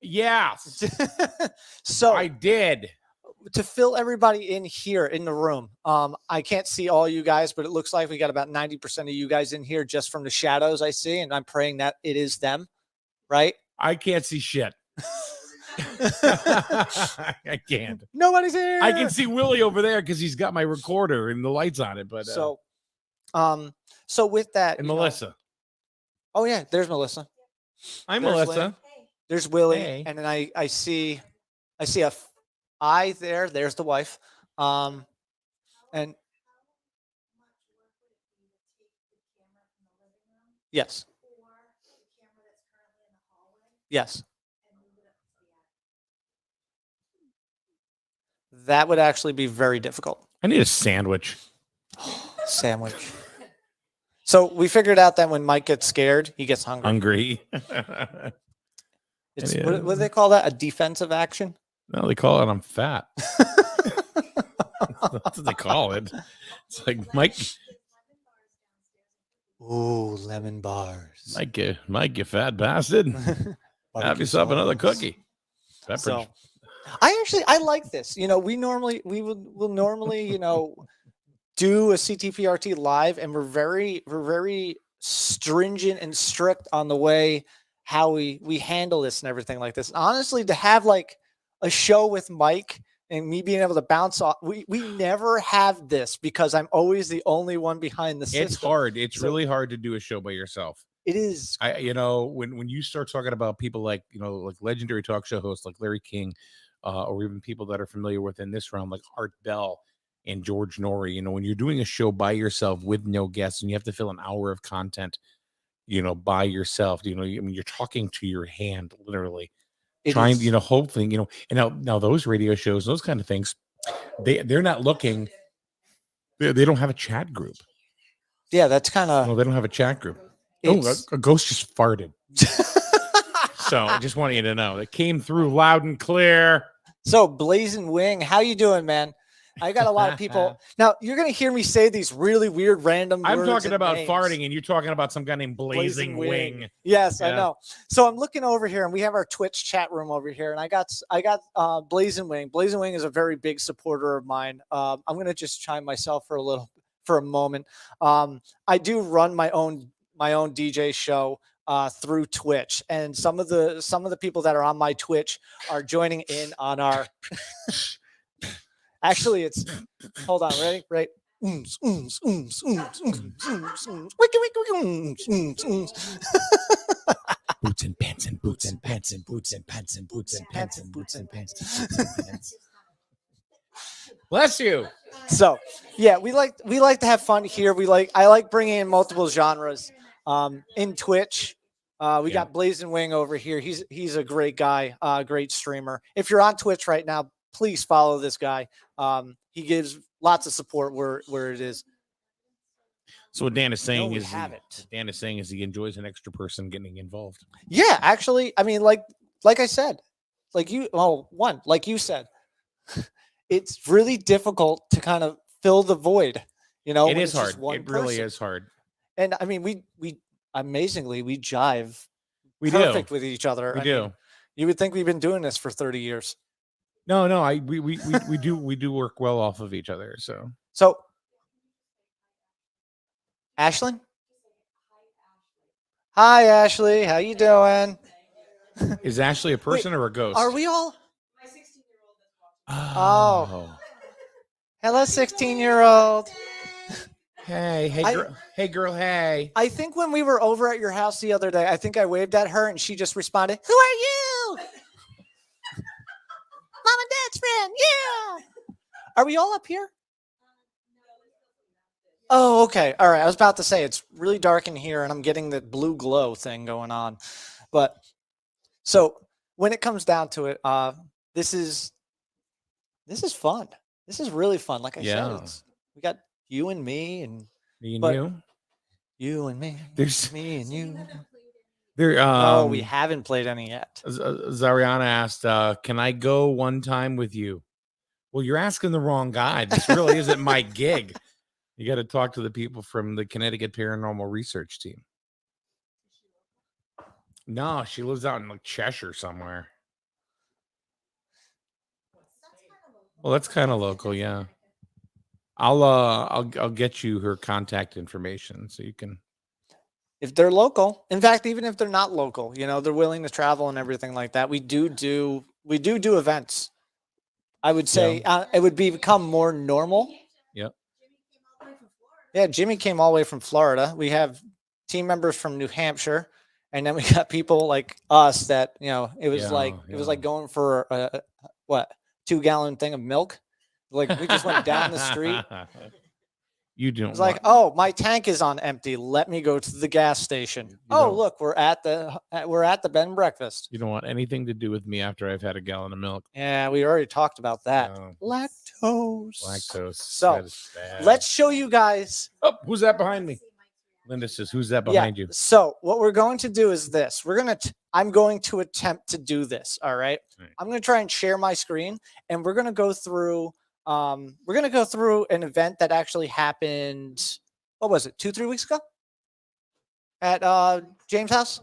Yes, So I did. to fill everybody in here in the room, I can't see all you guys, but it looks like we got about 90% of you guys in here just from the shadows I see, and I'm praying that it is them, right? I can't see shit. I can't. Nobody's here. I can see Willie over there because he's got my recorder and the lights on it. But So with that, and you know- Melissa. oh yeah, there's Melissa. I'm There's Melissa. Lynn. There's Willie, Hey. and then I see a eye there. There's the wife. And yes, yes, that would actually be very difficult. I need a sandwich. Sandwich. So we figured out that when Mike gets scared, he gets hungry. It's Yeah. what do they call that? A defensive action? No, they call it I'm fat. That's what they call it. It's like Mike, Ooh, lemon bars. Mike, you fat bastard. Have yourself another cookie. Pepperidge. So, I like this. You know, we'll normally, you know, do a CTPRT live, and we're very stringent and strict on the way how we handle this and everything like this. Honestly, to have like a show with Mike and me being able to bounce off, we never have this because I'm always the only one behind the system. It's hard. It's So- really hard to do a show by yourself. It is. When you start talking about people like, like legendary talk show hosts like Larry King, or even people that are familiar within this realm, like Art Bell and George Norrie, when you're doing a show by yourself with no guests and you have to fill an hour of content, by yourself, you're talking to your hand, literally trying, hopefully, and now those radio shows, those kind of things, they're not looking, they don't have a chat group. Yeah, that's kind of. No, they don't have a chat group. Oh, a ghost just farted. So I just want you to know that came through loud and clear. So Blazing Wing, how you doing, man? I got a lot of people. Now you're gonna hear me say these really weird random I'm words talking and about names. farting, and you're talking about some guy named Blazing Wing. Yes, I Yeah. know. So I'm looking over here, and we have our Twitch chat room over here, and I got Blazing Wing. Blazing Wing is a very big supporter of mine. I'm gonna just chime myself for a moment. I do run my own DJ show through Twitch, and some of the people that are on my Twitch are joining in on our. Actually, it's hold on, ready? Right. Boots and pants and boots and pants and boots and pants and boots and pants and boots and pants. Bless you. So yeah, we like to have fun here. I like bringing in multiple genres. In Twitch, we got Blazing Wing over here. He's a great guy, great streamer. If you're on Twitch right now, please follow this guy. He gives lots of support where it is. So what Dan is saying we is haven't. Dan is saying is he enjoys an extra person getting involved. Yeah, actually, I mean, like I said, like you said, it's really difficult to kind of fill the void. It when is it's just hard. one It really person. is hard. And I mean, we amazingly we jive We perfect do. with each other. We I do. mean, you would think we've been doing this for 30 years. No, we do work well off of each other. So, Ashlyn? Hi, Ashley. How you doing? Is Ashley a person or a ghost? Are we all? Oh. Hello, 16-year-old. Hey girl, hey. I think when we were over at your house the other day, I think I waved at her and she just responded, "Who are you?" Mom and Dad's friend. Yeah. Are we all up here? Oh, okay. All right. I was about to say it's really dark in here and I'm getting the blue glow thing going on. But so when it comes down to it, this is fun. This is really fun. Like I said, we got you and me and Me and but- you. you and me. There's Me and you. there. Oh, we haven't played any yet. Zariana asked, "Can I go one time with you?" Well, you're asking the wrong guy. This really isn't my gig. You got to talk to the people from the Connecticut Paranormal Research Team. No, she lives out in like Cheshire somewhere. Well, that's kind of local, yeah. I'll get you her contact information so you can. If they're local, in fact, even if they're not local, you know, they're willing to travel and everything like that. We do events. I would say it would become more normal. Yep. Yeah, Jimmy came all the way from Florida. We have team members from New Hampshire, and then we got people like us that, you know, it was like going for a 2-gallon thing of milk. Like we just went down the street. You don't. It's like, oh, my tank is on empty. Let me go to the gas station. Look, we're at the bed and breakfast. You don't want anything to do with me after I've had a gallon of milk. Yeah, we already talked about that. No. Lactose. So So let's show you guys. Oh, who's that behind me? Linda says, "Who's that behind you?" So what we're going to do is this. I'm going to attempt to do this. All right. I'm going to try and share my screen, and we're going to go through. We're going to go through an event that actually happened. What was it? 2-3 weeks ago at James' house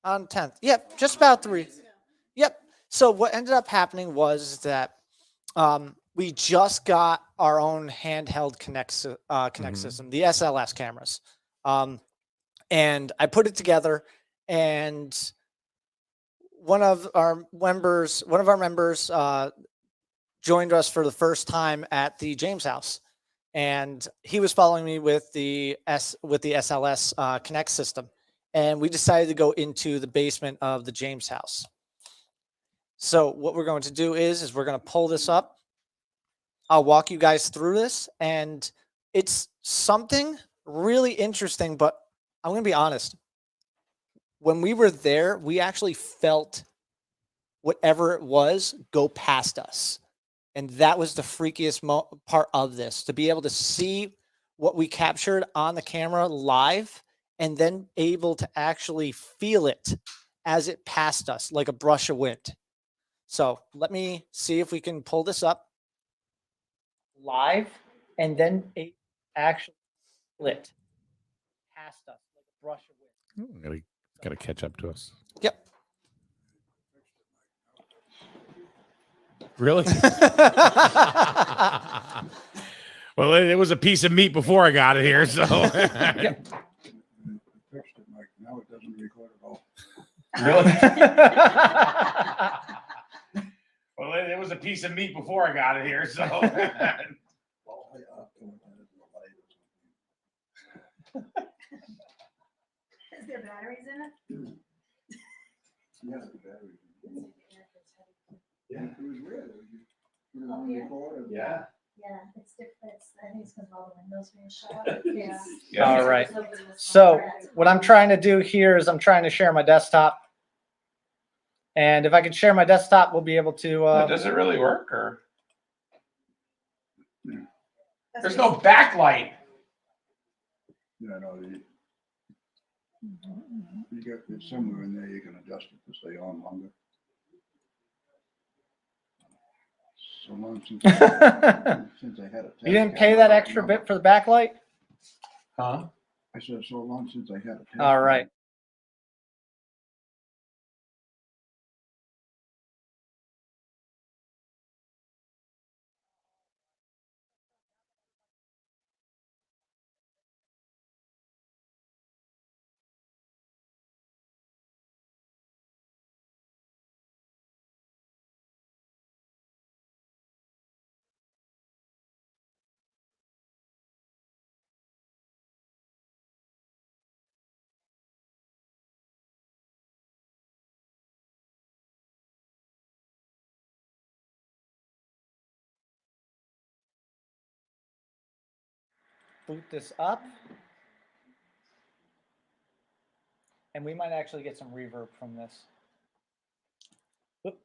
on 10th. Yep, just about 3. Yep. So what ended up happening was that we just got our own handheld connect system, the SLS cameras, and I put it together, and one of our members joined us for the first time at the James house, and he was following me with the SLS Connect system, and we decided to go into the basement of the James house. So what we're going to do is we're going to pull this up. I'll walk you guys through this, and it's something really interesting, but I'm going to be honest. When we were there, we actually felt whatever it was go past us. And that was the freakiest part of this, to be able to see what we captured on the camera live and then able to actually feel it as it passed us like a brush of wind. So let me see if we can pull this up live and then it actually lit past us like a brush of wind. Gotta catch up to us. Yep. Really? Well, it was a piece of meat before I got it here, so. Yep. Now it doesn't record at all. Really? Well, it was a piece of meat before I got it here, so. Is there batteries in it? Yeah, the battery. Yeah, it was weird. Oh, yeah? Yeah. Yeah, it's different. I think it's because all the windows being shut. Yeah. All right. So what I'm trying to do here is I'm trying to share my desktop. And if I could share my desktop, we'll be able to. Does it really work, or there's no backlight? Yeah, no, you got it somewhere in there. You can adjust it to stay on longer. So long since I had a. You didn't pay that extra bit for the backlight? Huh? I said so long since I had a. All right. Boot this up. And we might actually get some reverb from this. Whoop.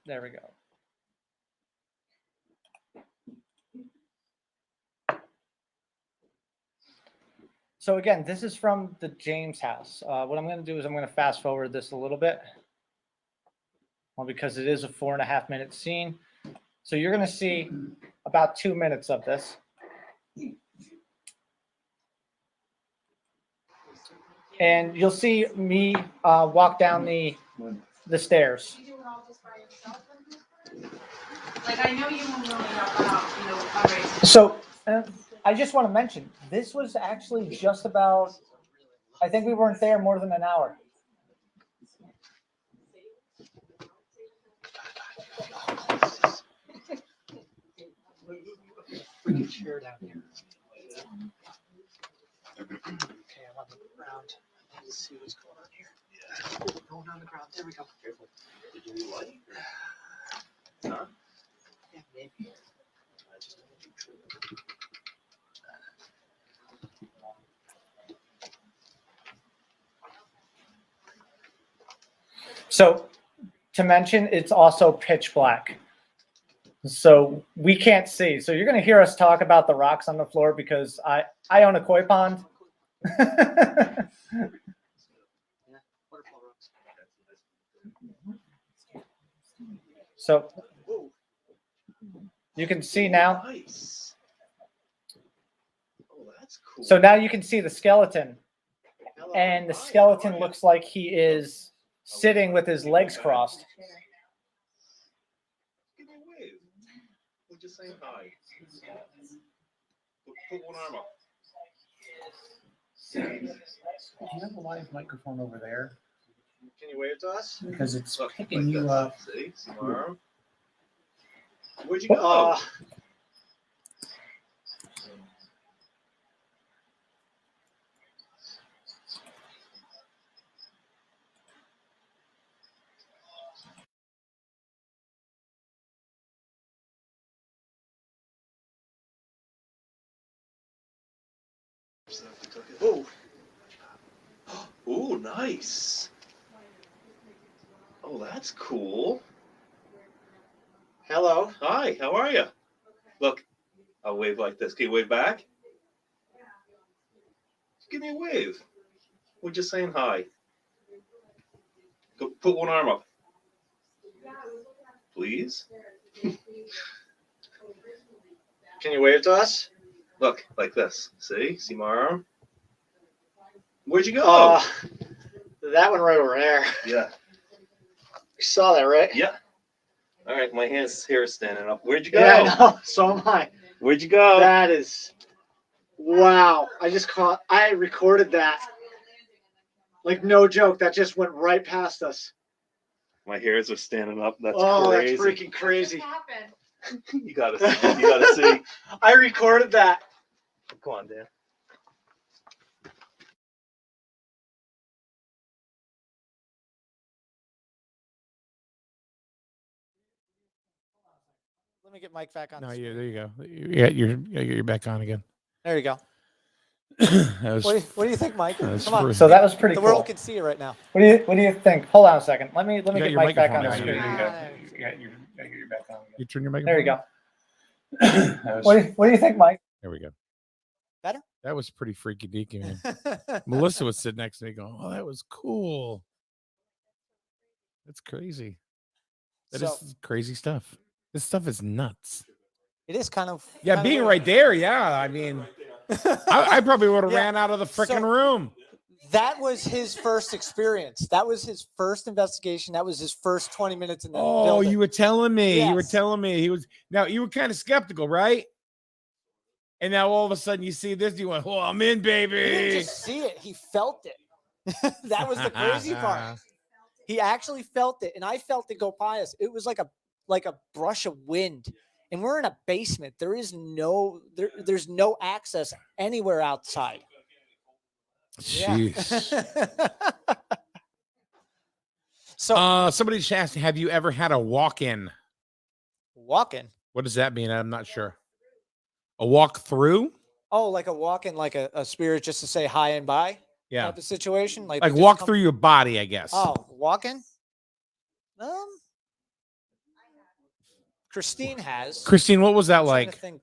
There we go. So again, this is from the James house. What I'm going to do is I'm going to fast forward this a little bit. Well, because it is a 4.5 minute scene. So you're going to see about 2 minutes of this. And you'll see me walk down the stairs. You do it all just by yourself? Like, I know you only got out, already. So I just want to mention, this was actually just about, I think we weren't there more than an hour. Freaking chair down here. Okay, I'm on the ground. Let's see what's going on here. Yeah. Going on the ground. There we go. Careful. Did you like? Huh? Yeah, maybe. So to mention, it's also pitch black. So we can't see. So you're going to hear us talk about the rocks on the floor because I own a koi pond. So you can see now. Nice. Oh, that's cool. So now you can see the skeleton. And the skeleton looks like he is sitting with his legs crossed. Give me a wave. We're just saying hi. Put one arm up. Do you have a live microphone over there? Can you wave to us? Because it's Look, picking like you this. up. See my arm? Where'd you go? Oh. Oh, nice. Oh, that's cool. Hello. Hi, how are you? Look, I'll wave like this. Can you wave back? Give me a wave. We're just saying hi. Go, put one arm up. Please? Can you wave to us? Look, like this. See? See my arm? Where'd you go? That one right over there. Yeah. You saw that, right? Yeah. All right, my hands here are standing up. Where'd you go? Yeah, I know. So am I. Where'd you go? That is, wow. I recorded that. Like, no joke. That just went right past us. My hairs are standing up. That's That's crazy. freaking crazy. You gotta see. You gotta see. I recorded that. Come on, Dan. Let me get Mike back on. No, the yeah, screen. there you go. You're back on again. There you go. That was, What do you think, Mike? that was Come on. for- So that was pretty The cool. world can see it right now. What do you think? Hold on a second. Let me You got get your Mike back on microphone the now. screen. You're back on again. You turn your microphone. There you go. That was- What do you think, Mike? There we go. Better? That was pretty freaky deaky, man. Melissa was sitting next to me going, "Oh, that was cool. That's crazy. That is So- crazy stuff. This stuff is nuts." It is kind of. Yeah, being right there. Yeah, I mean, I probably would have Yeah. ran out of the freaking So- room. That was his first experience. That was his first investigation. That was his first 20 minutes in the Oh, building. you were telling me. You were Yes. telling me he was. Now you were kind of skeptical, right? And now all of a sudden you see this, you went, "Oh, I'm in, He baby." didn't just see it; he felt it. That was the crazy part. He actually felt it, and I felt it go by us. It was like a brush of wind, and we're in a basement. There's no access anywhere outside. Jeez. Yeah. So Somebody just asked, "Have you ever had a walk-in?" walking. What does that mean? I'm not sure. A walk through? Oh, like a walk-in, like a spirit just to say hi and bye Yeah. type of situation. Like Like they just walk come- through your body, I guess. Oh, walking. Christine has. Christine, what was that I'm trying to like? think.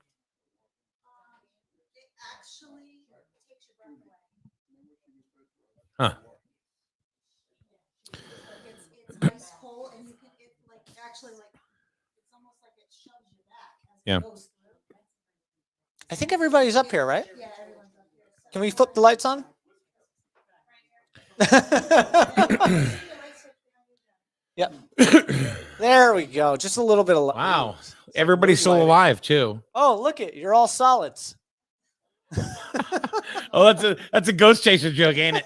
It actually takes your breath away. Yeah. I think everybody's up here, right? Can we flip the lights on? Yep. There we go. Just a little bit of Wow. Everybody's still lighting. alive too. Oh, look it. You're all solids. Oh, that's a ghost chaser joke, ain't it?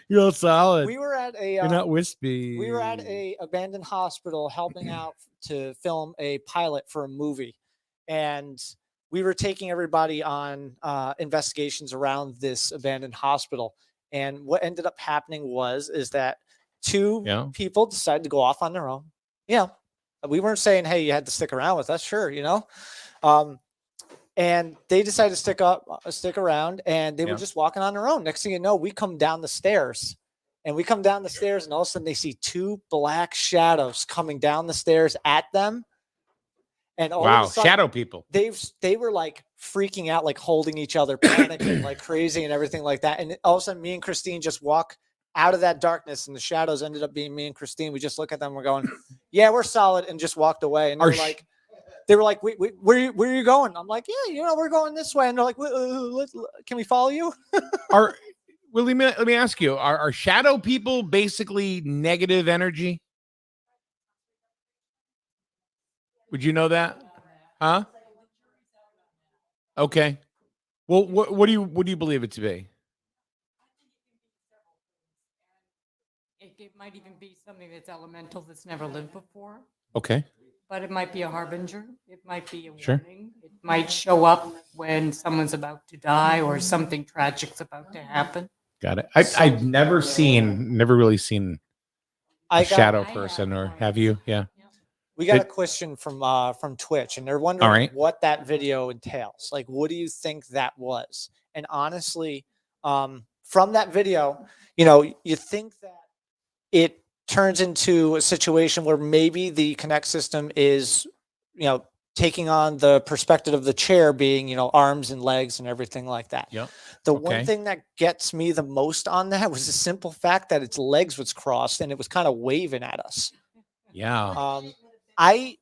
You're all solid. We were at a You're not wispy. we were at a abandoned hospital helping out to film a pilot for a movie, and we were taking everybody on investigations around this abandoned hospital. And what ended up happening is that two people decided to go off on their own. Yeah, we weren't saying, hey, you had to stick around with us, sure, and they decided to stick around, and they were just walking on their own. Next thing you know, we come down the stairs. And we come down the stairs, and all of a sudden they see two black shadows coming down the stairs at them. And all of a sudden, shadow people. They were like freaking out, like holding each other, panicking like crazy and everything like that. And all of a sudden, me and Christine just walk out of that darkness, and the shadows ended up being me and Christine. We just look at them, we're going, yeah, we're solid, and just walked away. And they were like, wait, where are you going? I'm like, yeah, we're going this way. And they're like, can we follow you? Well, let me ask you: Are shadow people basically negative energy? Would you know that? Huh? Okay. Well, what do you believe it to be? It might even be something that's elemental that's never lived before. Okay. But it might be a harbinger. It might be a Sure. warning. It might show up when someone's about to die or something tragic's about to happen. Got it. I've never really seen a shadow person, or have you? Yeah. We got a question from Twitch, and they're wondering what that video entails. Like, what do you think that was? And honestly, from that video, you think that it turns into a situation where maybe the Connect system is, taking on the perspective of the chair being, arms and legs and everything like that. Yep. The one thing that gets me the most on that was the simple fact that its legs was crossed and it was kind of waving at us. Yeah. I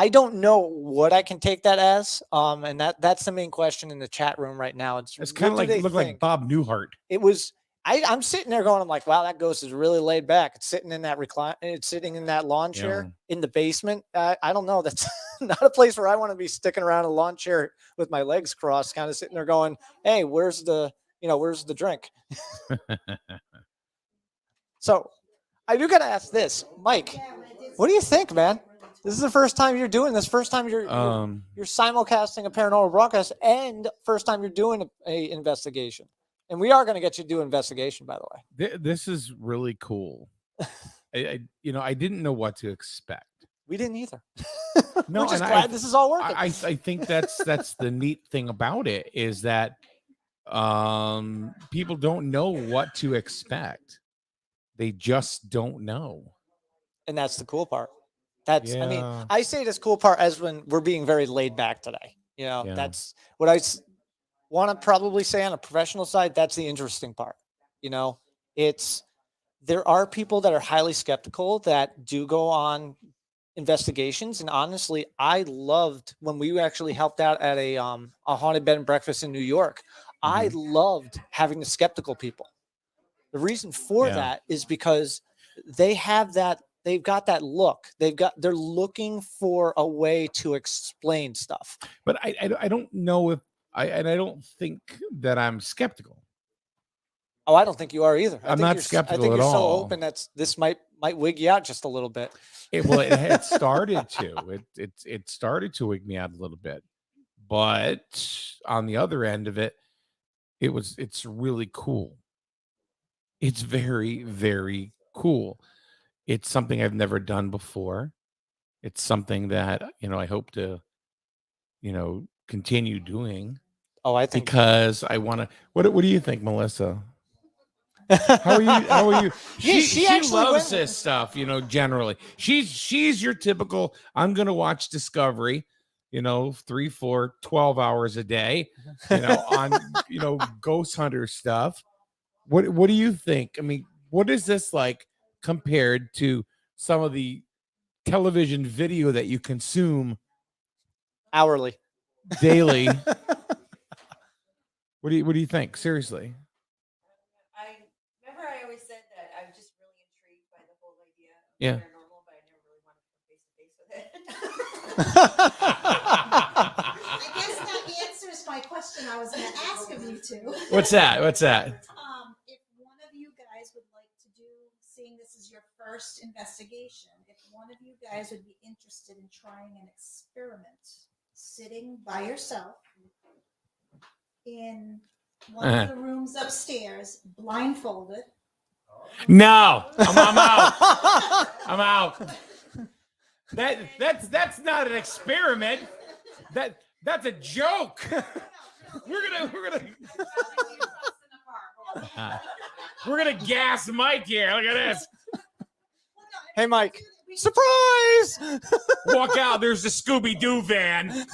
don't know what I can take that as. And that's the main question in the chat room right now. It's kind of like look like Bob Newhart. It was. I'm sitting there going, I'm like, wow, that ghost is really laid back. It's sitting in that it's sitting in that lawn chair in the basement. I don't know. That's not a place where I want to be sticking around a lawn chair with my legs crossed, kind of sitting there going, hey, where's the drink? So I do got to ask this, Mike, what do you think, man? This is the first time you're doing this. First time you're simulcasting a paranormal broadcast, and first time you're doing a investigation. And we are going to get you to do investigation, by the way. This is really cool. I didn't know what to expect. We didn't either. No, we're just glad this is all working. I think that's the neat thing about it is that people don't know what to expect. They just don't know. And that's the cool part. I mean, I say this cool part as when we're being very laid back today. That's what I want to probably say on a professional side. That's the interesting part. There are people that are highly skeptical that do go on investigations. And honestly, I loved when we actually helped out at a haunted bed and breakfast in New York. I loved having the skeptical people. The reason for that is because they have that. They've got that look. They're looking for a way to explain stuff. But I don't know if I don't think that I'm skeptical. Oh, I don't think you are either. I'm not skeptical I think at you're so all. open that this might wig you out just a little bit. It had started to. It started to wig me out a little bit, but on the other end of it, it's really cool. It's very, very cool. It's something I've never done before. It's something that I hope to continue doing. Oh, I think because I want to. What do you think, Melissa? How are you? She loves this stuff, generally. She's your typical, I'm going to watch Discovery, 3, 4, 12 hours a day, on, ghost hunter stuff. What do you think? I mean, what is this like compared to some of the television video that you consume Hourly. daily. What do you think? Seriously. I remember I always said that I was just really intrigued by the whole idea of Yeah. paranormal, but I never really wanted to come face to face with it. I guess that answers my question I was going to ask of you two. What's that? What's that? If one of you guys would like to do, seeing this is your first investigation, if one of you guys would be interested in trying an experiment, sitting by yourself in one of the rooms upstairs, blindfolded. No, I'm out. I'm out. That's not an experiment. That's a joke. We're gonna gas Mike here. Look at this. Hey, Mike. Surprise! Walk out. There's the Scooby-Doo van. And we can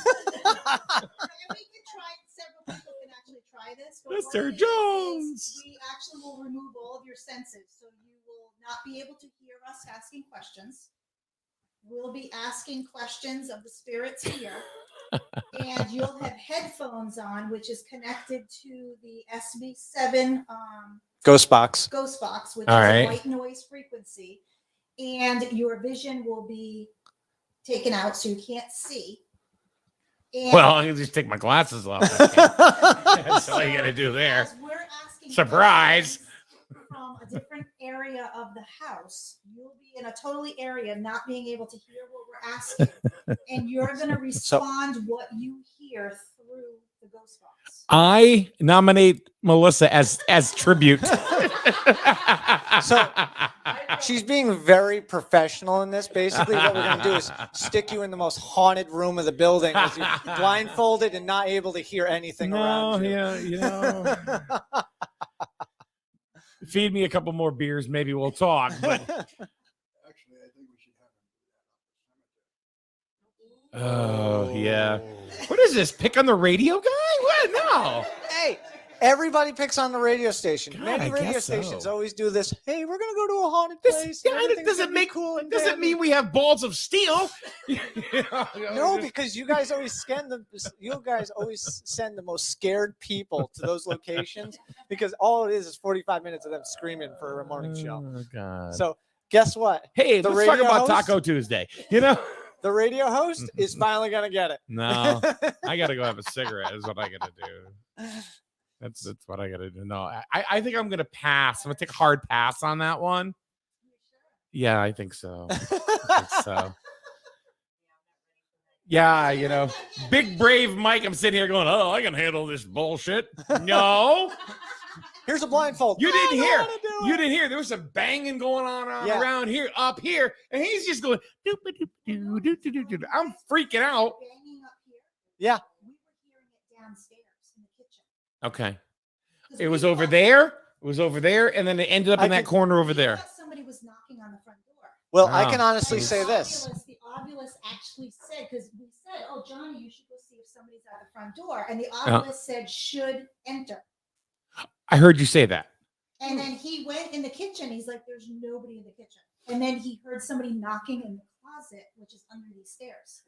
try, several people can actually try this. But what Mr. it is, Jones. we actually will remove all of your senses. So you will not be able to hear us asking questions. We'll be asking questions of the spirits here. And you'll have headphones on, which is connected to the SB7 Ghost box. ghost box, which All is right. a white noise frequency. And your vision will be taken out so you can't see. And Well, I can just take my glasses off. That's all you got to do there. as we're asking Surprise. questions from a different area of the house, you'll be in a totally area not being able to hear what we're asking. And you're going to respond what you hear through the ghost box. I nominate Melissa as tribute. So she's being very professional in this. Basically, what we're going to do is stick you in the most haunted room of the building with you blindfolded and not able to hear anything around you. Yeah, you know. Feed me a couple more beers, maybe we'll talk. But Actually, I think we should have him. oh yeah, what is this? Pick on the radio guy? What? No. Hey, everybody picks on the radio station. God, Many I radio guess so. stations always do this. Hey, we're going to go to a haunted This place. guy Everything's doesn't gonna be make cool and doesn't dandy." mean we have balls of steel. No, because you guys always send send the most scared people to those locations because all it is 45 minutes of them screaming for a morning show. Oh God. So guess what? Hey, the let's talk radio about host- Taco Tuesday. You know? The radio host is finally gonna get it. No, I gotta go have a cigarette. Is what I gotta do. That's what I gotta do. No, I think I'm gonna pass. I'm gonna take a hard pass on that one. Yeah, I think so. I think so. Yeah, you know, big brave Mike. I'm sitting here going, "Oh, I can handle this bullshit." No, Here's a blindfold. you didn't hear. You You didn't hear. There was some banging going on Yeah. around here, up here, and he's just going. Doo-ba-doo-doo-doo-doo-doo. I'm freaking out. Banging up here. Yeah. We were hearing it downstairs in the kitchen. Okay, 'Cause it we was over thought- there. It was over there, and then it ended up I in that could- corner over we there. thought somebody was knocking on the front door. Well, I Wow. can honestly And say this. The obulus actually said, because we said, "Oh, Johnny, you should go see if somebody's at the front door," and the obulus said, "Should enter." I heard you say that. And then he went in the kitchen. He's like, "There's nobody in the kitchen." And then he heard somebody knocking in the closet, which is under these stairs.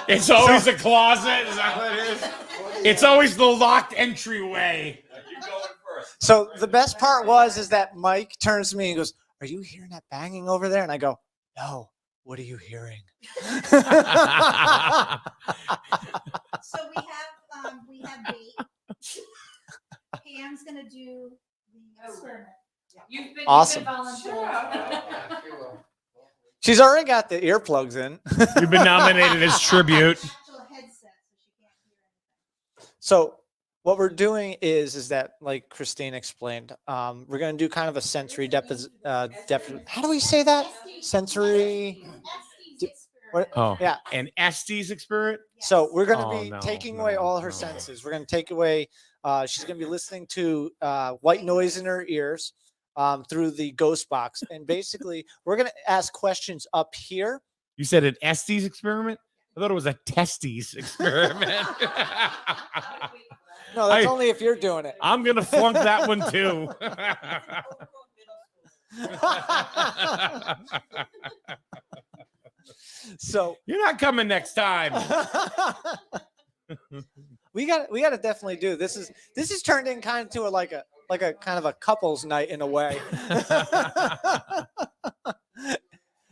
It's always a closet. Is that what it is? It's always the locked entryway. So the best part is that Mike turns to me and goes, "Are you hearing that banging over there?" And I go, "No. What are you hearing?" So we have bait. Pam's gonna do the experiment. You've been Awesome. volunteered. She's already got the earplugs in. You've been nominated as tribute. Actual headset, so she can't hear anything. So what we're doing is that, like Christine explained, we're going to do kind of a sensory how do we say that? Sensory. What? Oh, Yeah. An Estes experiment. So we're going to Oh, be no, taking no, away all her no. senses. We're going to take away. She's going to be listening to white noise in her ears through the ghost box, and basically we're going to ask questions up here. You said an Estes experiment. I thought it was a testes experiment. No, that's I- only if you're doing it. I'm gonna flunk that one too. So You're not coming next time. we got to definitely do this. Is turned in kind of to like a kind of a couples night in a way.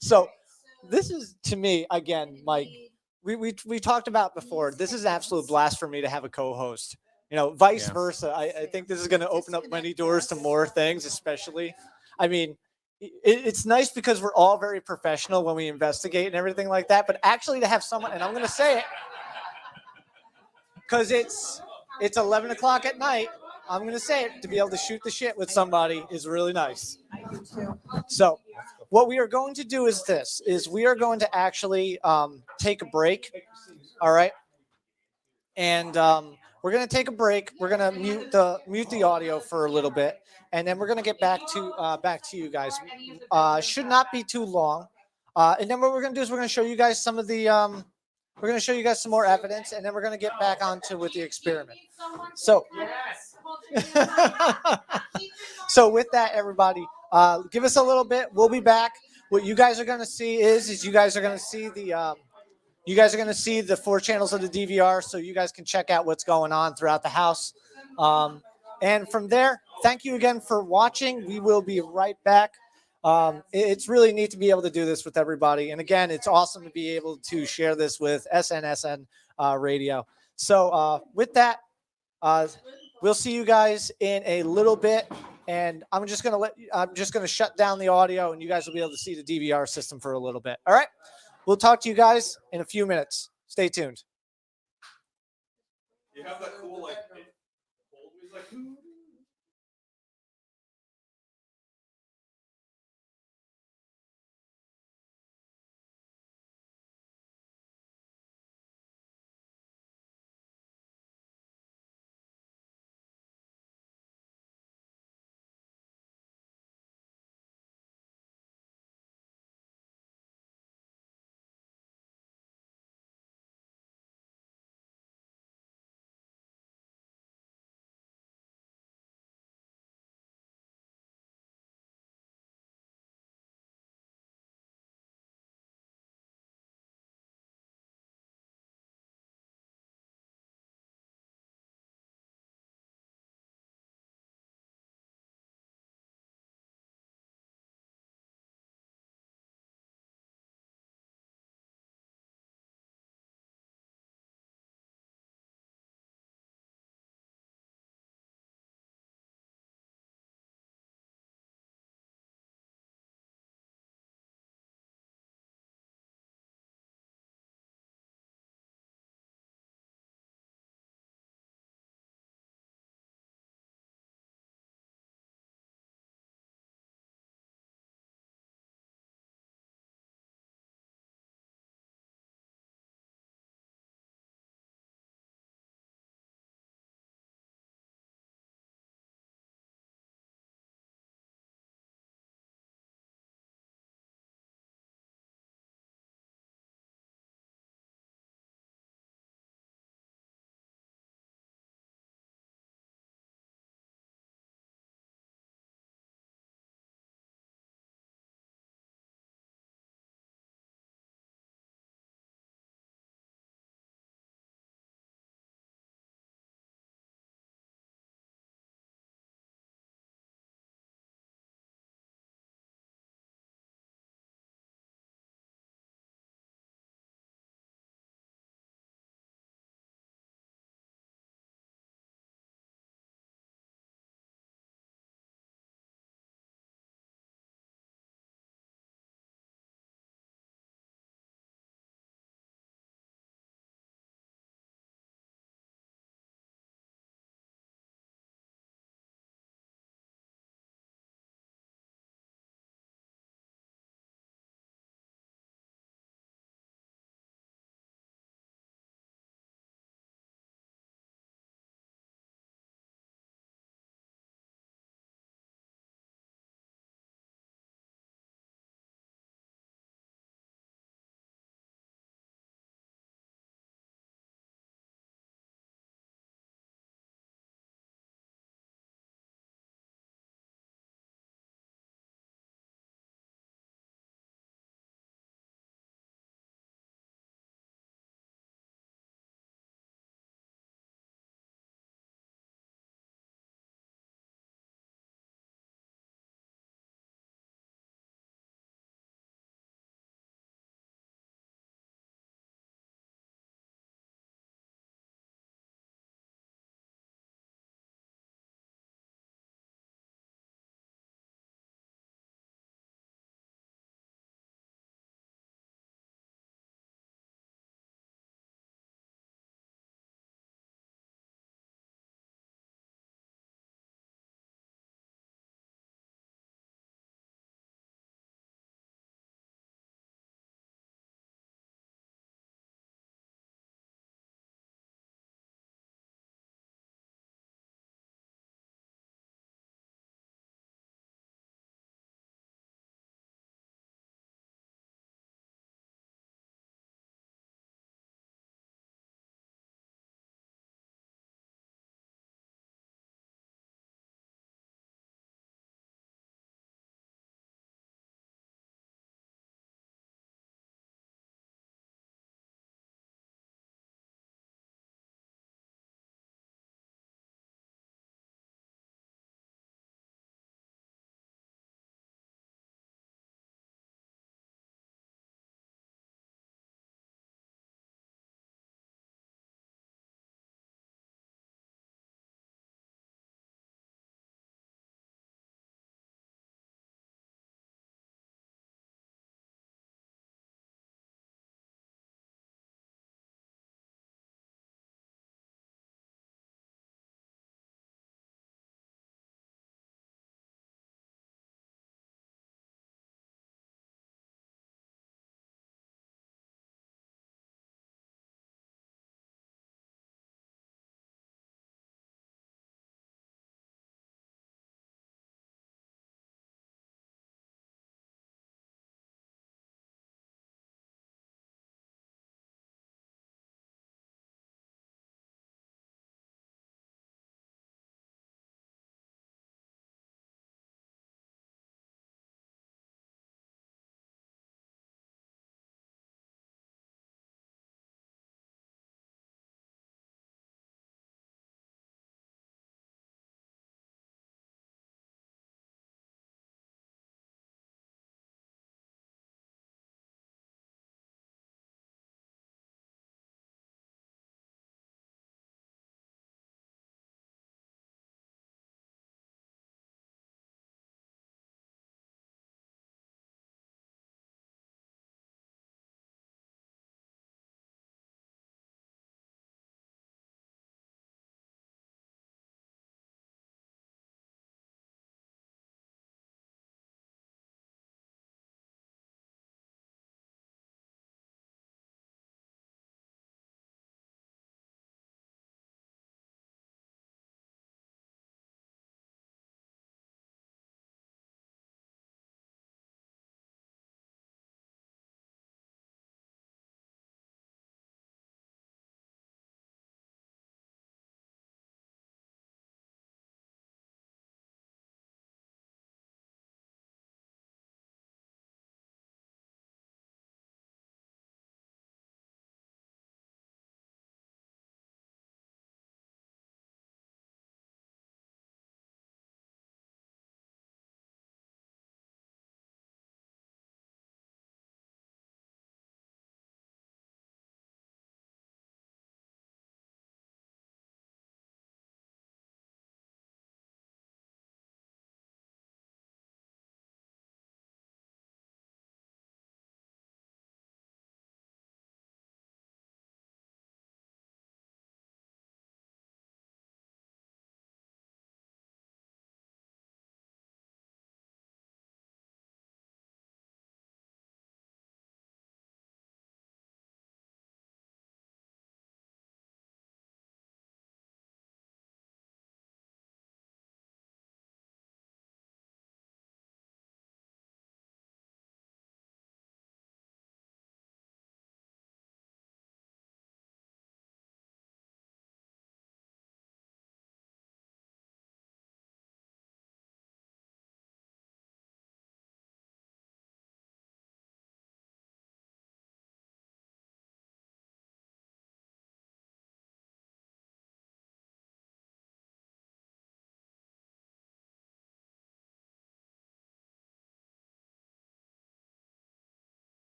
So this is, to me, again, Mike, we talked about before. This is an absolute blast for me to have a co-host. You know, vice versa. I think this is going to open up many doors to more things, especially. I mean, it's nice because we're all very professional when we investigate and everything like that. But actually to have someone, and I'm going to say it, because it's 11 o'clock at night. I'm going to say it, to be able to shoot the shit with somebody is really nice. I do too. So what we are going to do is we are going to actually take a break. All right. And we're going to take a break. We're going to mute the audio for a little bit. And then we're going to get back to you guys. Should not be too long. And then what we're going to do is we're going to show you guys some of the we're going to show you guys some more evidence, and then we're going to get back onto with the experiment. So, so with that, everybody, give us a little bit. We'll be back. What you guys are going to see is you guys are going to see the 4 channels of the DVR, so you guys can check out what's going on throughout the house. And from there, thank you again for watching. We will be right back. It's really neat to be able to do this with everybody. And again, it's awesome to be able to share this with SNSN radio. So with that, we'll see you guys in a little bit. And I'm just going to shut down the audio, and you guys will be able to see the DVR system for a little bit. All right. We'll talk to you guys in a few minutes. Stay tuned. You have that cool, like, old music, like,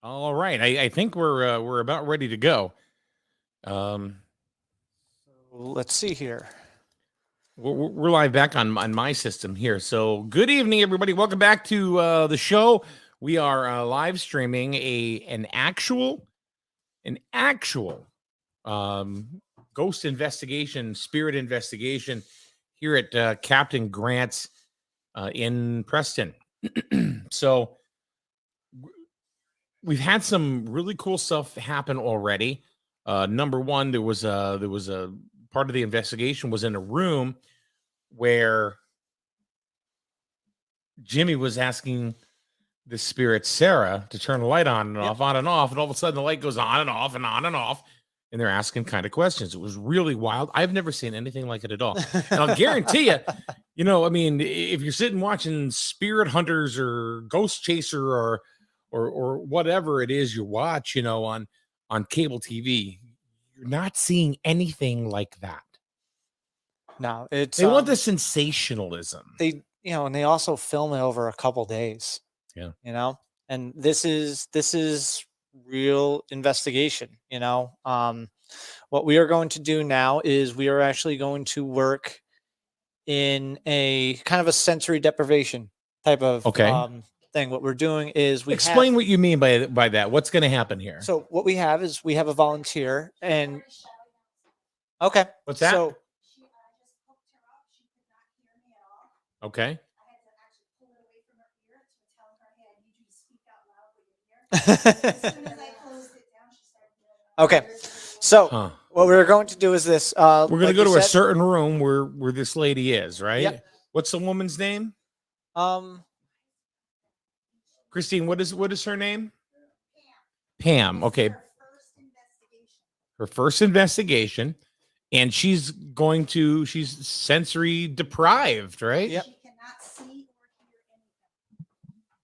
All right. I think we're about ready to go. Let's see here. We're live back on my system here. So good evening, everybody. Welcome back to the show. We are live streaming an actual ghost investigation, spirit investigation here at Captain Grant's in Preston. So we've had some really cool stuff happen already. Number one, there was a part of the investigation was in a room where Jimmy was asking the spirit Sarah to turn the light on and off, and all of a sudden the light goes on and off and on and off, and they're asking kind of questions. It was really wild. I've never seen anything like it at all. And I'll guarantee you, I mean, if you're sitting watching Spirit Hunters or Ghost Chaser or whatever it is you watch, on cable TV, you're not seeing anything like that. No, it's they want the sensationalism. And they also film it over a couple days. Yeah. And this is real investigation. What we are going to do now is we are actually going to work in a kind of a sensory deprivation type of thing. What we're doing is explain what you mean by that. What's going to happen here? So what we have is we have a volunteer and what's that? So okay. Okay. So what we're going to do is this. We're going to go to a certain room where this lady is, right? Yep. What's the woman's name? Christine, what is her name? Pam. Okay. Her first investigation. And she's sensory deprived, right? Yep.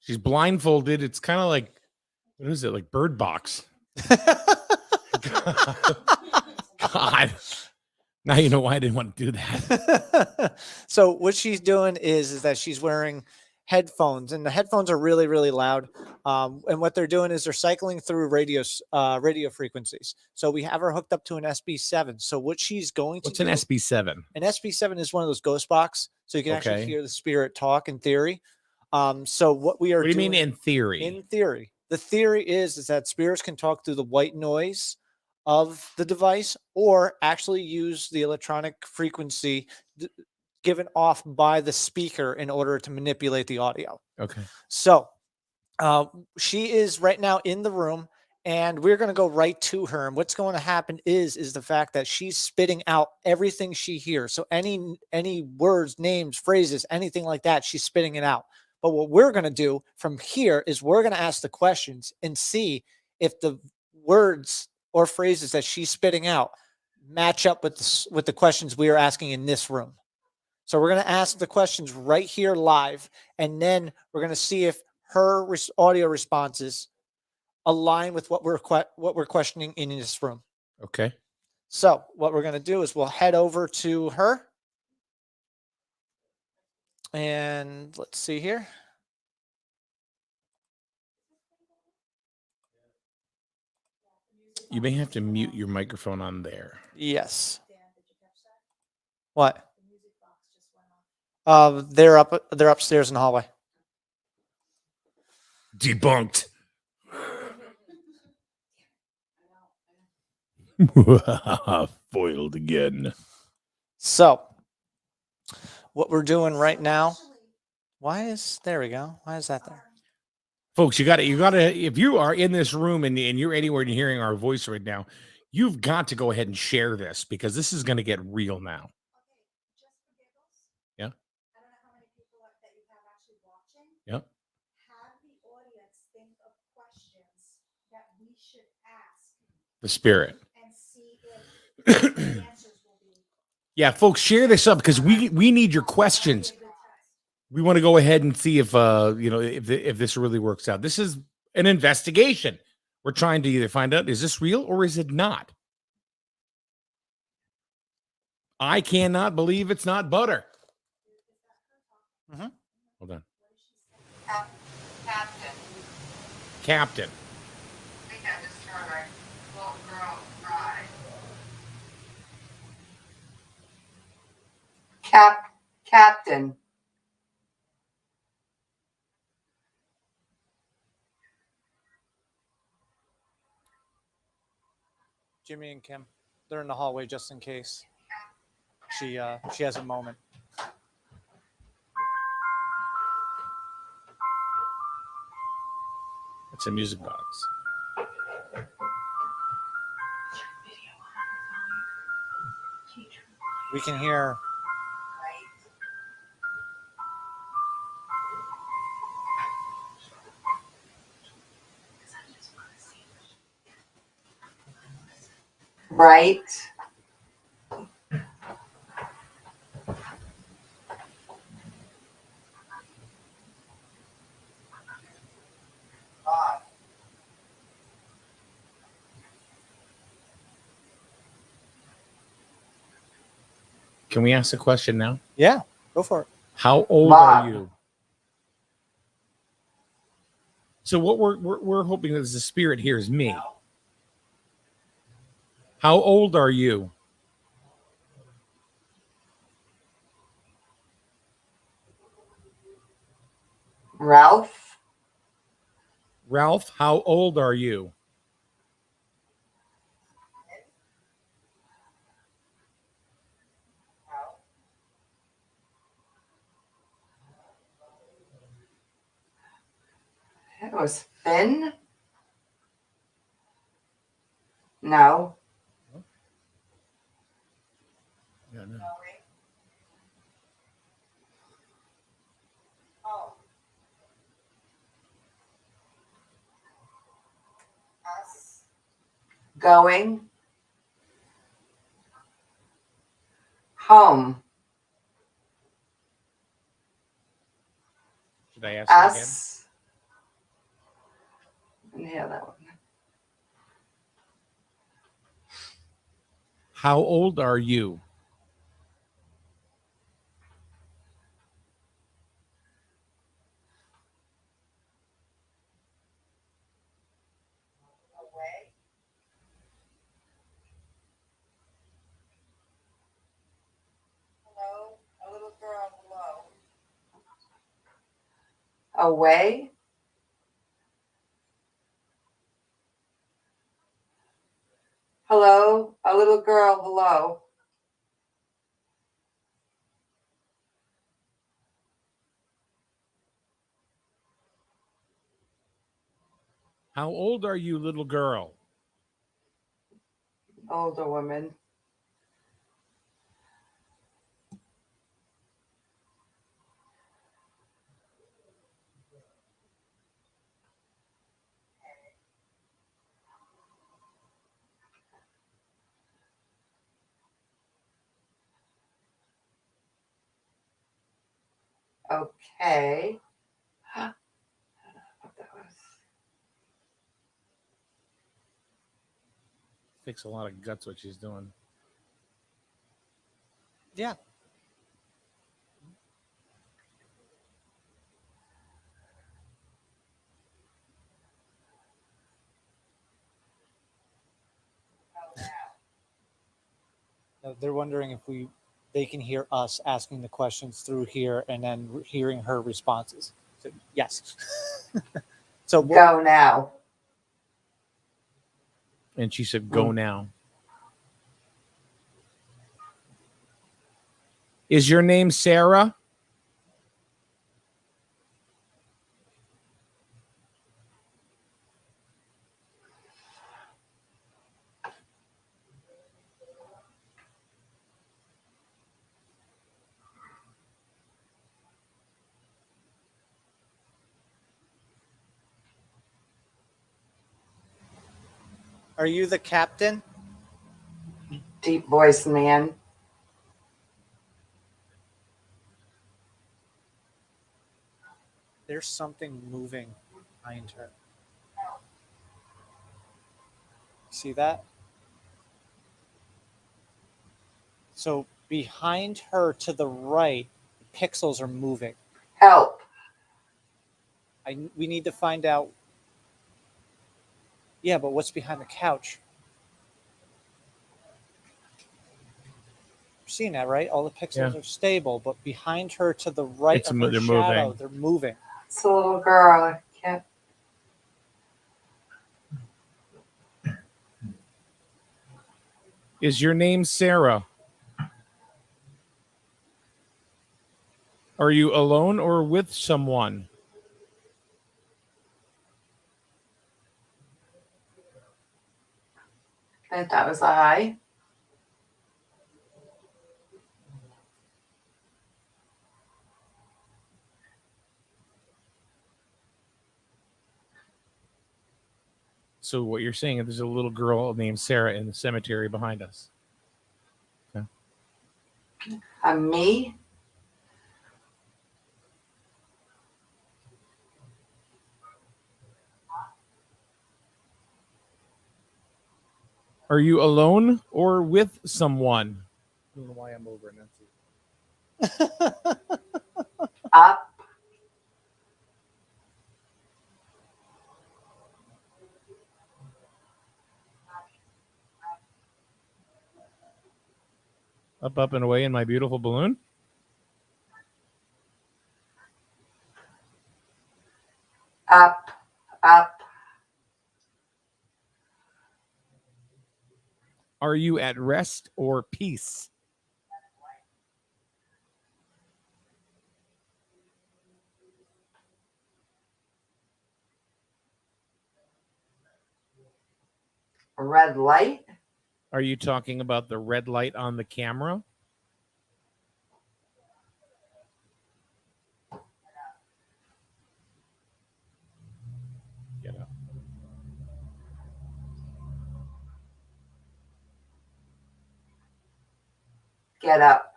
She's blindfolded. It's kind of like, what is it? Like Bird Box. God. Now you know why I didn't want to do that. So what she's doing is that she's wearing headphones, and the headphones are really, really loud. And what they're doing is they're cycling through radio frequencies. So we have her hooked up to an SB7. So what she's going to What's an SB7? An SB7 is one of those ghost box. So you can actually hear the spirit talk in theory. So what we are What do you mean in theory? In theory. The theory is that spirits can talk through the white noise of the device or actually use the electronic frequency given off by the speaker in order to manipulate the audio. Okay. So she is right now in the room, and we're going to go right to her. And what's going to happen is the fact that she's spitting out everything she hears. So any words, names, phrases, anything like that, she's spitting it out. But what we're going to do from here is we're going to ask the questions and see if the words or phrases that she's spitting out match up with the questions we are asking in this room. So we're going to ask the questions right here live, and then we're going to see if her audio responses align with what we're questioning in this room. Okay. So what we're going to do is we'll head over to her. And let's see here. You may have to mute your microphone on there. Yes. What? They're upstairs in the hallway. Debunked. Foiled again. So what we're doing right now. There we go. Why is that there? Folks, you got to, if you are in this room and you're anywhere and you're hearing our voice right now, you've got to go ahead and share this because this is going to get real now. Yeah. I don't know how many people that you have actually watching. Yep. Have the audience think of questions that we should ask The spirit. and see if the answers will be. Yeah, folks, share this up because we need your questions. We want to go ahead and see if if this really works out. This is an investigation. We're trying to either find out, is this real or is it not? I cannot believe it's not butter. Mm-hmm. Hold on. Captain. Captain. Captain. Jimmy and Kim, they're in the hallway just in case she has a moment. It's a music box. We can hear. Right. Can we ask a question now? Yeah, go for it. How old Bob. are you? So what we're hoping is the spirit here is me. How old are you? Ralph. Ralph, how old are you? It was Finn. No. Yeah, no. Going home. Should I ask her again? Us. Yeah, that one. How old are you? Hello, a little girl below. Away. Hello, a little girl below. How old are you, little girl? Older woman. Okay. I don't know what that was. Takes a lot of guts what she's doing. Yeah. They're wondering if they can hear us asking the questions through here and then hearing her responses. So, yes. So Go now. And she said, go now. Is your name Sarah? Are you the captain? Deep voice man. There's something moving behind her. See that? So behind her to the right, the pixels are moving. Help. We need to find out. Yeah, but what's behind the couch? seeing that, right? All the pixels Yeah. are stable, but behind her to the right It's of mo- her they're shadow, moving. they're moving. It's a little girl. I can't. Is your name Sarah? Are you alone or with someone? I think that was a hi. So what you're saying is there's a little girl named Sarah in the cemetery behind us. Me? Are you alone or with someone? I don't know why I'm over it. Up. Up, and away in my beautiful balloon. Up. Up. Are you at rest or peace? Red light. Are you talking about the red light on the camera? Get up. Get up.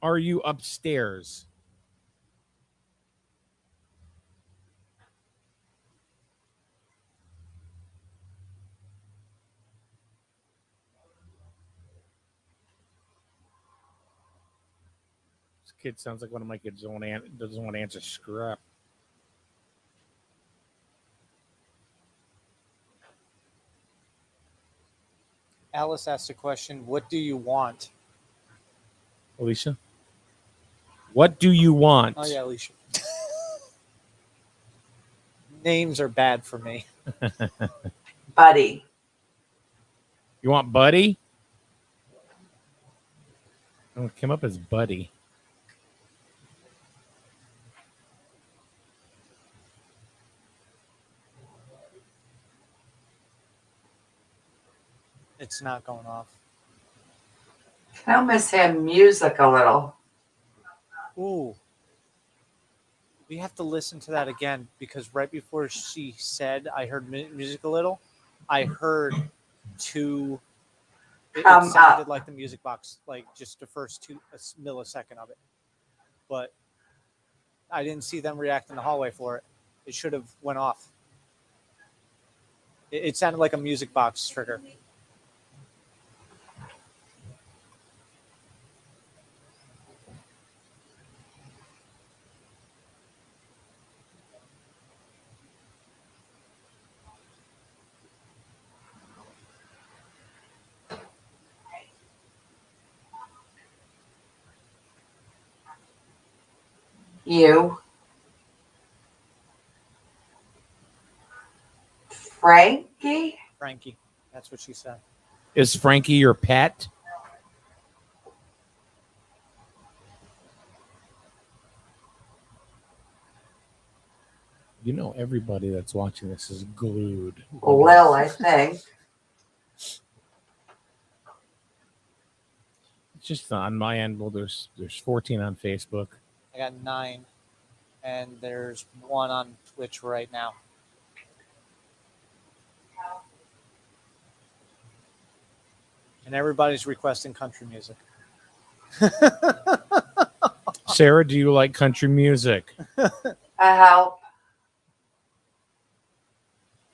Are you upstairs? This kid sounds like one of my kids doesn't want to answer scrap. Alice asked a question, what do you want? Alicia? What do you want? Oh, yeah, Alicia. Names are bad for me. Buddy. You want Buddy? Oh, it came up as Buddy. It's not going off. I almost have music a little. Ooh. We have to listen to that again because right before she said I heard music a little, I heard two. It sounded like the music box, like just the first a millisecond of it. But I didn't see them react in the hallway for it. It should have went off. It sounded like a music box trigger. You. Frankie? Frankie. That's what she said. Is Frankie your pet? You know everybody that's watching this is glued. Lil, I think. It's just on my end. Well, there's 14 on Facebook. I got 9, and there's 1 on Twitch right now. And everybody's requesting country music. Sarah, do you like country music? I help.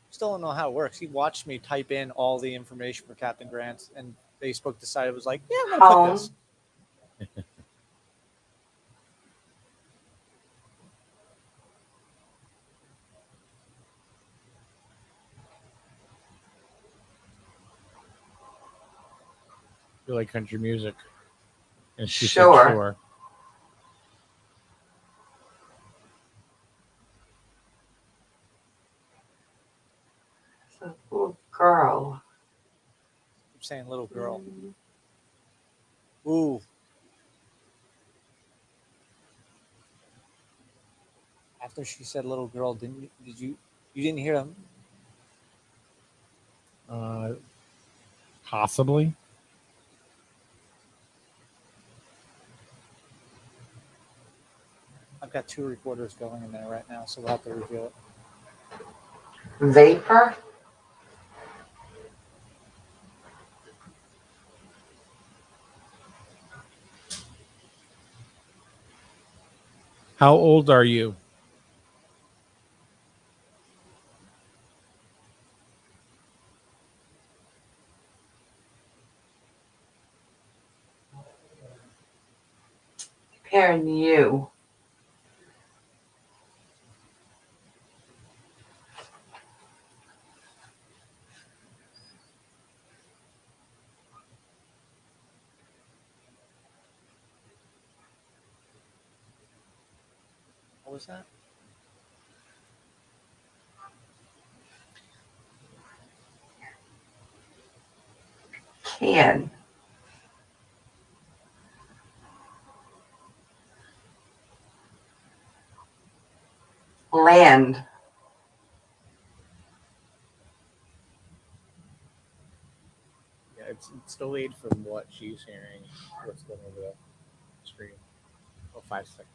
Still don't know how it works. He watched me type in all the information for Captain Grant, and Facebook decided it was like, yeah, I'm going to put this. You like country music? And she Sure. said sure. It's a little girl. I'm saying little girl. Ooh. After she said little girl, did you didn't hear him? Possibly. I've got 2 recorders going in there right now, so we'll have to review it. Vapor? How old are you? Comparing you. What was that? Can. Land. Yeah, it's delayed from what she's hearing. What's going over the screen? Oh, 5 seconds.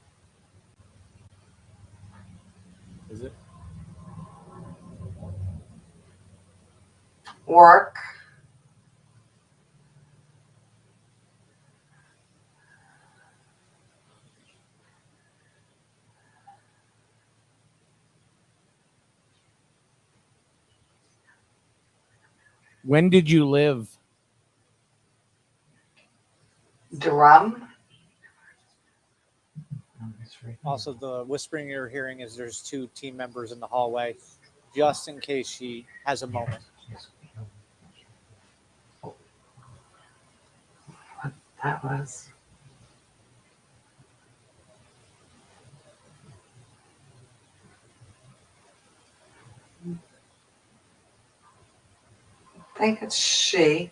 Is it? Work. When did you live? Drum. Also, the whispering you're hearing is there's 2 team members in the hallway, just in case she has a moment. That was. I think it's she.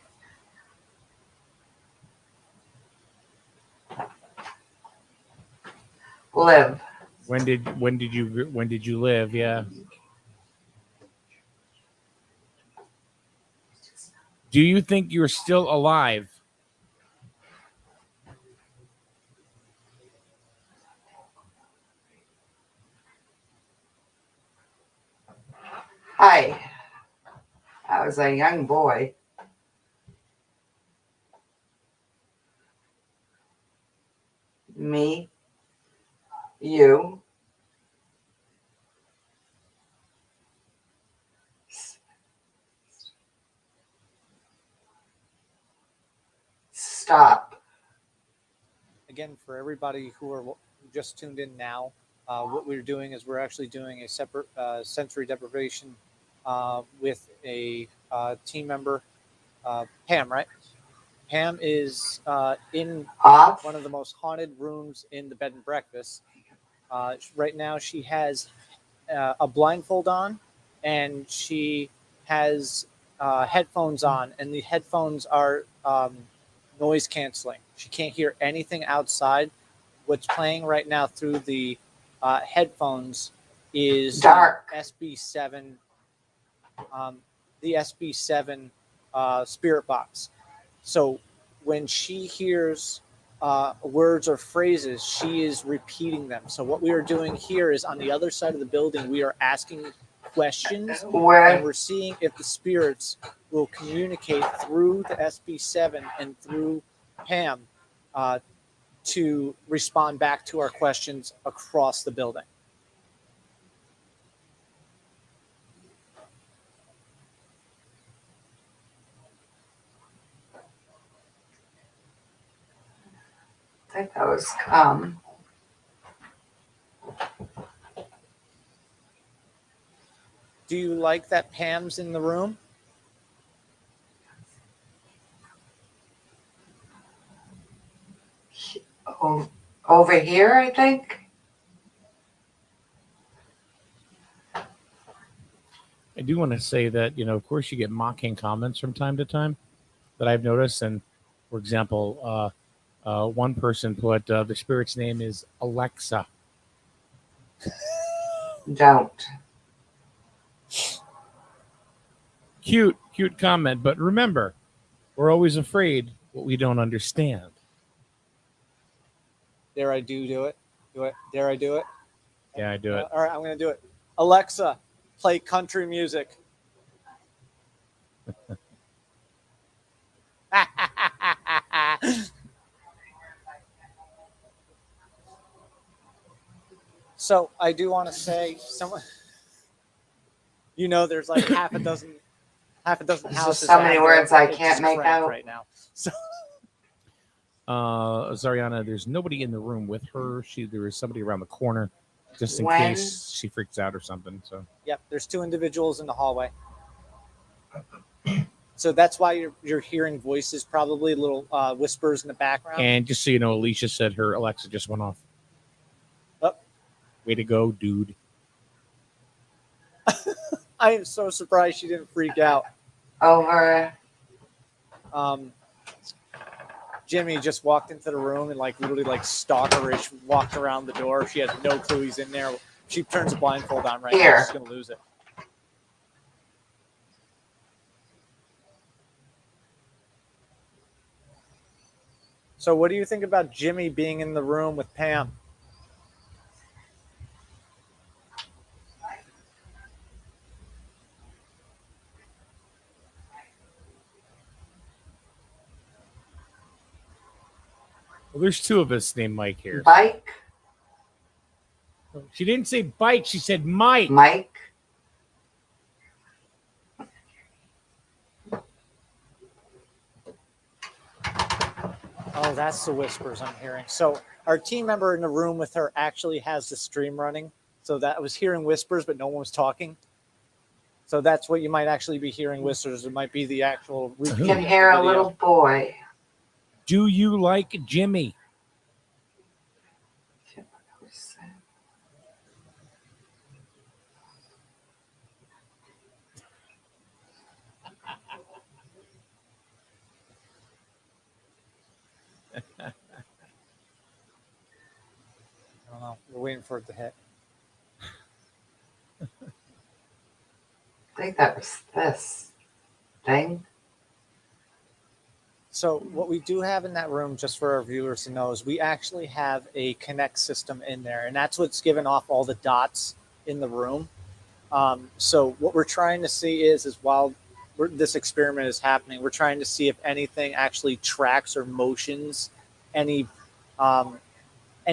Live. When did you live? Yeah. Do you think you're still alive? Hi. I was a young boy. Me. You. Stop. Again, for everybody who are who just tuned in now, what we're doing is we're actually doing a separate sensory deprivation with a team member, Pam, right? Pam is in Off. one of the most haunted rooms in the bed and breakfast. Right now, she has a blindfold on, and she has headphones on, and the headphones are noise canceling. She can't hear anything outside. What's playing right now through the headphones is Dark. SB7, the SB7 spirit box. So when she hears words or phrases, she is repeating them. So what we are doing here is on the other side of the building, we are asking questions, and we're seeing if the spirits will communicate through the SB7 and through Pam to respond back to our questions across the building. I think that was come. Do you like that Pam's in the room? Over here, I think. I do want to say that, of course, you get mocking comments from time to time that I've noticed. And for example, one person put the spirit's name is Alexa. Don't. Cute comment. But remember, we're always afraid what we don't understand. Dare I do it? Do it? Dare I do it? Yeah, I do it. All right, I'm going to do it. Alexa, play country music. So I do want to say, someone, there's like half a dozen There's just houses. so that many have words their- I it can't just make cranked out. right now. So Zariana, there's nobody in the room with her. There is somebody around the corner, just in When? case she freaks out or something. So yep, there's 2 individuals in the hallway. So that's why you're hearing voices, probably little whispers in the background. and just so you know, Alicia said her Alexa just went off. Oh. Way to go, dude. I am so surprised she didn't freak out. Over. Jimmy just walked into the room and literally stalkerish walked around the door. She has no clue he's in there. She turns the blindfold on right now. Here. She's gonna lose it. So what do you think about Jimmy being in the room with Pam? Well, there's 2 of us named Mike here. Bike. She didn't say bike. She said Mike. Mike. Oh, that's the whispers I'm hearing. So our team member in the room with her actually has the stream running. So that I was hearing whispers, but no one was talking. So that's what you might actually be hearing whispers. It might be the actual You repeat can of the hear a video. little boy. Do you like Jimmy? I don't know. We're waiting for it to hit. I think that was this thing. So what we do have in that room, just for our viewers to know, is we actually have a Connect system in there, and that's what's giving off all the dots in the room. So what we're trying to see is while this experiment is happening, we're trying to see if anything actually tracks or motions any What's on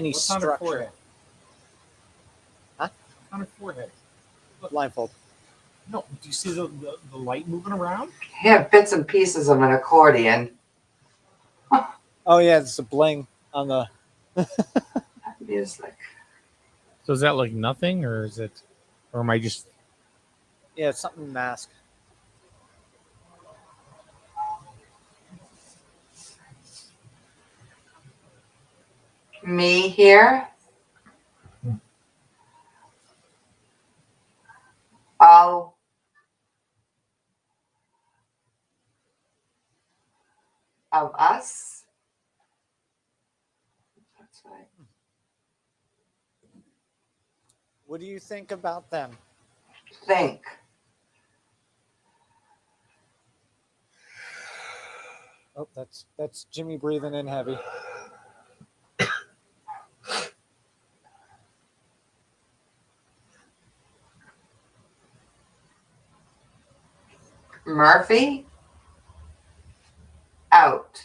her structure. forehead? Huh? On her forehead. Blindfold. No, do you see the light moving around? Yeah, bits and pieces of an accordion. Oh yeah, it's a bling on the Music. So is that like nothing, or am I just? yeah, it's something mask. Me here. All of us. That's right. What do you think about them? Think. Oh, that's Jimmy breathing in heavy. Murphy. Out.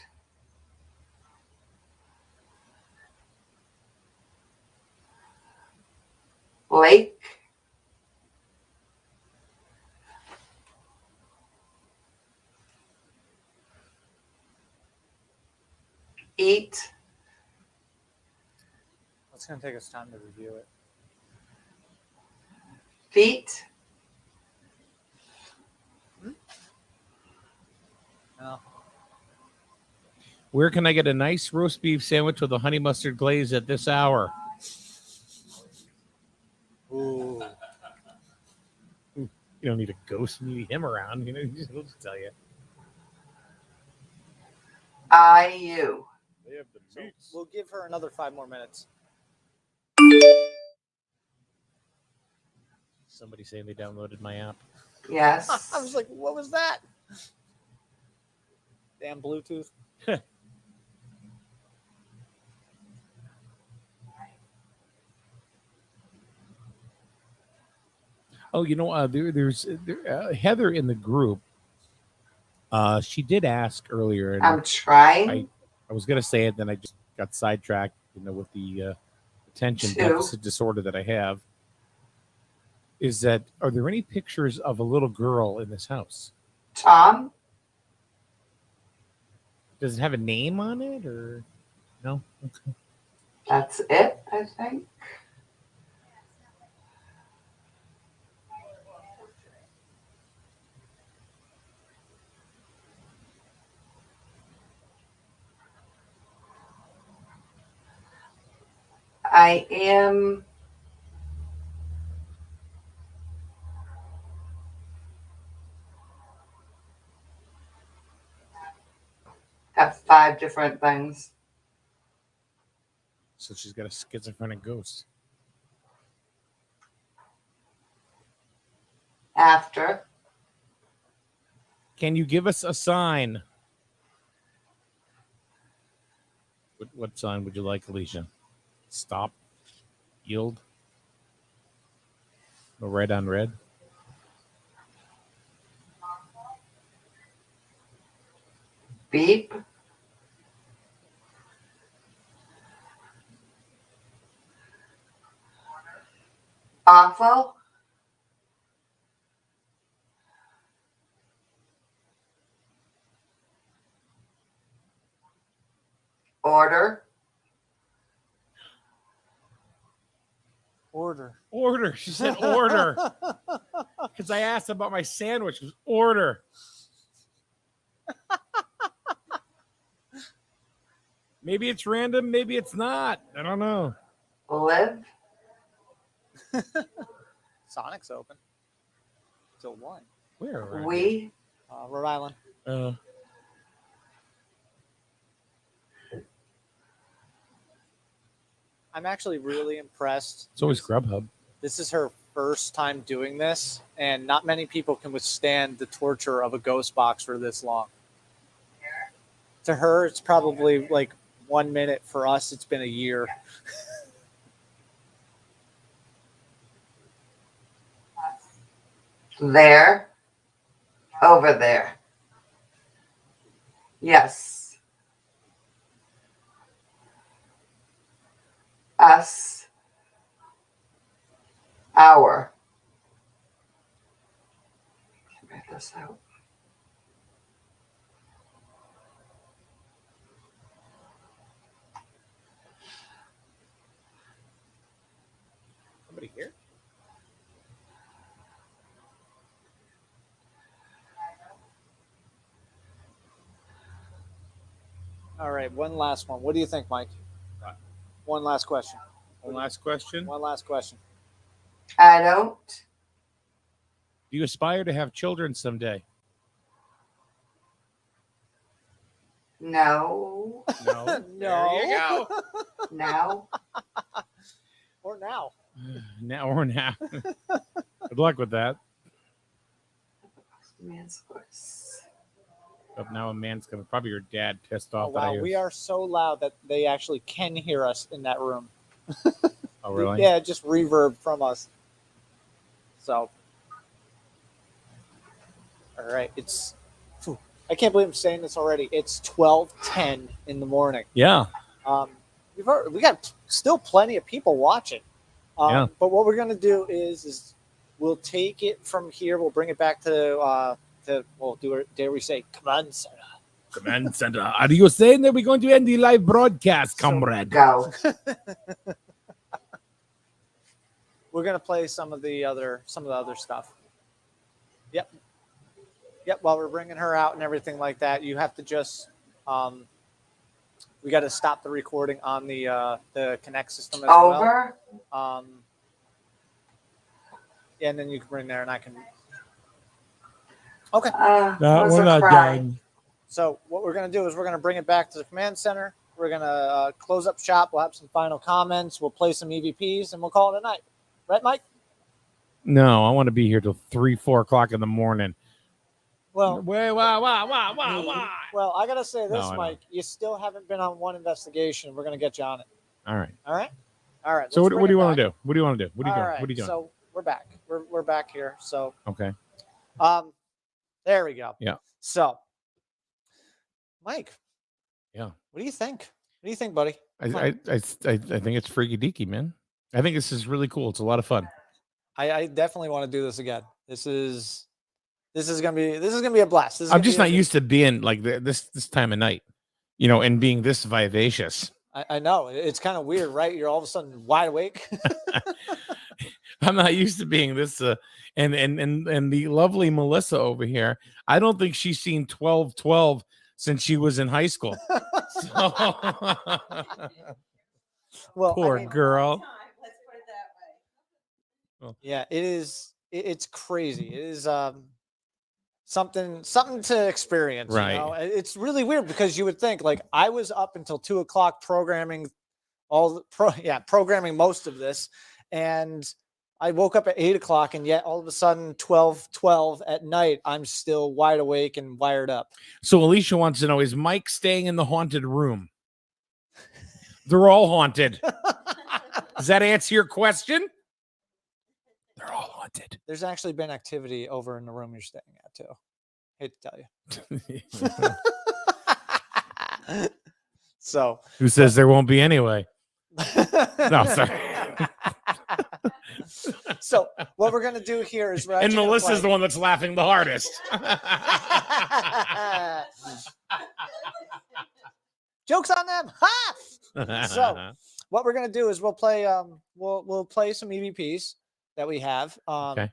Blake. Eat. It's going to take us time to review it. Feet. No. Where can I get a nice roast beef sandwich with a honey mustard glaze at this hour? Ooh. You don't need a ghost. You need him around. You know, he'll just tell you. IU. They have the So we'll give her another 5 more minutes. Somebody saying they downloaded my app. Yes. I was like, what was that? Damn Bluetooth. Oh, you know, there's Heather in the group. She did ask earlier, and I'm trying I was gonna say it, then I just got sidetracked. You know, with the attention to. deficit disorder that I have. Is that are there any pictures of a little girl in this house? Tom? Does it have a name on it or no? Okay. That's it, I think. I am have 5 different things. So she's got a schizophrenic ghost. After. Can you give us a sign? What sign would you like, Alicia? Stop. Yield. No red on red. Beep. Awful. Order. Order. She said order. Because I asked about my sandwich. It was order. Maybe it's random. Maybe it's not. I don't know. Live. Sonic's open till 1. Where? around We. Rhode Island. here? I'm actually really impressed. It's always Grubhub. This is her first time doing this, and not many people can withstand the torture of a ghost box for this long. To her, it's probably like 1 minute. For us, it's been a year. There. Over there. Yes. Us. Our. Write this out. Somebody here? All right, one last one. What do you think, Mike? One last question. One last question. One last question. I don't. Do you aspire to have children someday? No. No. No. There you go. No. Or now. Now or now. Good luck with that. Man's voice. Up now a man's coming. Probably your dad pissed off. Oh, wow, we are so loud that they actually can hear us in that room. Oh, really? Yeah, just reverb from us. So, all right, it's. I can't believe I'm saying this already. It's 12:10 in the morning. Yeah. We got still plenty of people watching. Yeah. But what we're gonna do is we'll take it from here. We'll bring it back to we'll do it. Dare we say command center? Command center. Are you saying that we're going to end the live broadcast, comrade? Go. We're gonna play some of the other stuff. Yep. While we're bringing her out and everything like that, you have to just we got to stop the recording on the Connect system as well. Over? Yeah, and then you can bring there, and I can. Okay. We're not done. So what we're going to do is we're going to bring it back to the command center. We're going to close up shop. We'll have some final comments. We'll play some EVPs, and we'll call it a night. Right, Mike? No, I want to be here till 3, 4 o'clock in the morning. Well, Well, I got to say this, No, I know. Mike. You still haven't been on one investigation. We're going to get you on it. all right. All right? All right. So let's what bring do you it want to back. do? What do you want to do? What are you All doing? right, What are you doing? So we're back. We're back here. So Okay. there we go. Yeah. So, Mike. Yeah. What do you think? What do you think, buddy? I think it's freaky deaky, man. I think this is really cool. It's a lot of fun. I definitely want to do this again. This is gonna be a blast. I'm just not used to being like this time of night, and being this vivacious. I know it's kind of weird, right? You're all of a sudden wide awake. I'm not used to being this. And the lovely Melissa over here, I don't think she's seen 12/12 since she was in high school. So, Well, poor girl. Let's put it that way. Yeah, it is. It's crazy. It is something to experience. Right. It's really weird because you would think like I was up until 2 o'clock programming programming most of this, and I woke up at 8 o'clock, and yet all of a sudden 12:12 at night, I'm still wide awake and wired up. So Alicia wants to know: is Mike staying in the haunted room? They're all haunted. Does that answer your question? They're all haunted. There's actually been activity over in the room you're staying at too. Hate to tell you. So who says there won't be anyway? No, sorry. So what we're gonna do here is And Melissa's the one that's laughing the hardest. Jokes on them. Ha! So what we're gonna do is we'll play we'll play some EVPs that we have. Okay.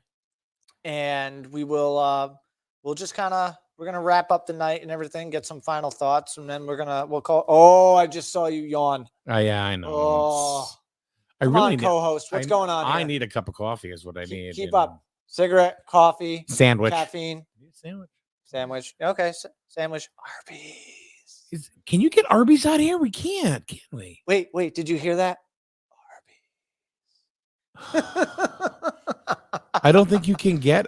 And we'll just we're gonna wrap up the night and everything, get some final thoughts, and then we'll call. Oh, I just saw you yawn. Oh yeah, I know. Oh, I come really on, co-host. What's going on I here? need a cup of coffee. Is what I need. Keep up. Cigarette, coffee, Sandwich. caffeine, sandwich. Okay, sandwich. Arby's. Can you get Arby's out here? We can't we? Wait. Did you hear that? I don't think you can get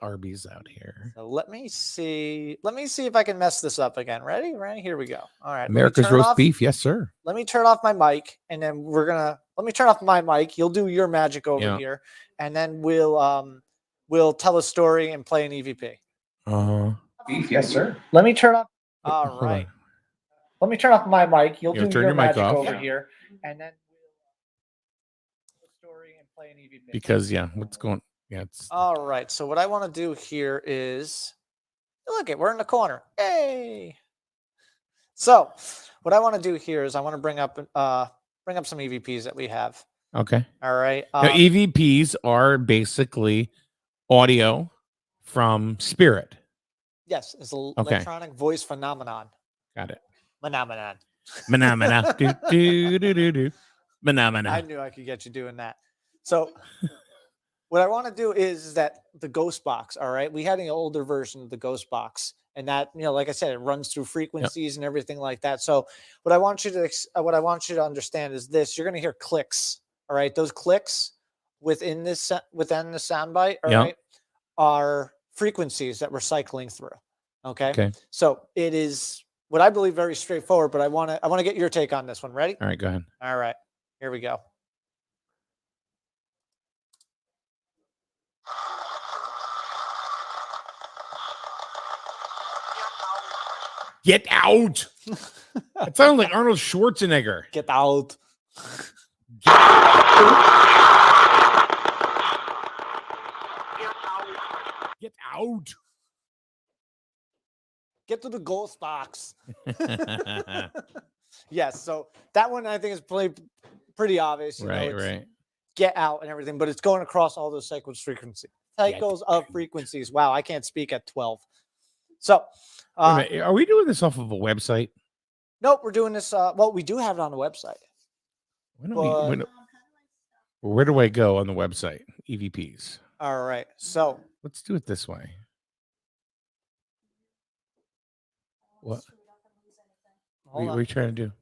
Arby's out here. So let me see if I can mess this up again. Ready? Here we go. All right. America's roast beef, yes, sir. Let me turn off my mic, and then let me turn off my mic. You'll do your magic over here, and then we'll tell a story and play an EVP. Beef, yes, sir. Let me turn off. All Hold right. on. Let me turn off my mic. You'll You'll do turn your your mic magic off. over Yeah. here, and then we'll story and play an EVP. Because what's going? Yeah, it's All right. So what I want to do here is we're in the corner. Hey. So what I want to do here is I want to bring up some EVPs that we have. okay. All right. Now, EVPs are basically audio from spirit. Yes, it's an Okay. electronic voice phenomenon. Got it. Phenomenon. Phenomena. do, do, do, do, do. Phenomena. I knew I could get you doing that. So what I want to do is that the ghost box, all right? We had an older version of the ghost box, and that, like I said, it runs through frequencies and everything like that. So what I want you to understand is this: you're going to hear clicks, all right? Those clicks within the soundbite, all right, are frequencies that we're cycling through. Okay. So it is what I believe very straightforward, but I want to get your take on this one. Ready? All right, go ahead. All right. Here we go. Get out. It sounds like Arnold Schwarzenegger. Get out. Get out. Get to the ghost box. Yes. So that one I think is pretty obvious. You know, Right, it's right. Get out and everything, but it's going across all those cycles of frequencies. Wow, I can't speak at 12. So Wait a minute, are we doing this off of a website? Nope, we're doing this. Well, we do have it on the website. Where do I go on the website? EVPs. All right. So let's do it this way. What? What are you trying to do?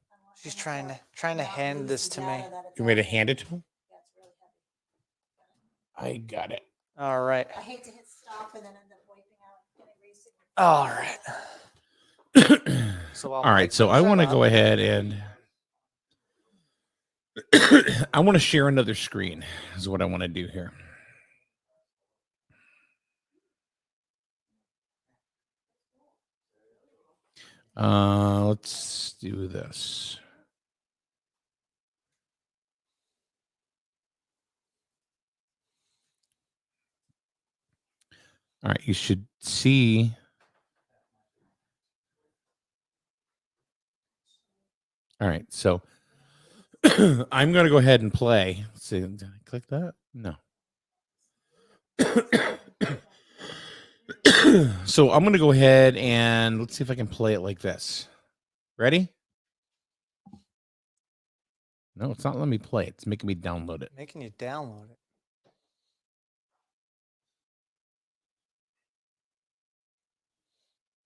She's trying to hand this to me. You want me to hand it to him? I got it. All right. I hate to hit stop and then end up wiping out and erasing. All right. So all right. So I want to go ahead and I want to share another screen. Is what I want to do here. Let's do this. All right, you should see. All right, so I'm going to go ahead and play. Let's see, did I click that? No. So I'm going to go ahead and let's see if I can play it like this. Ready? No, it's not letting me play. It's making me download it. Making you download it.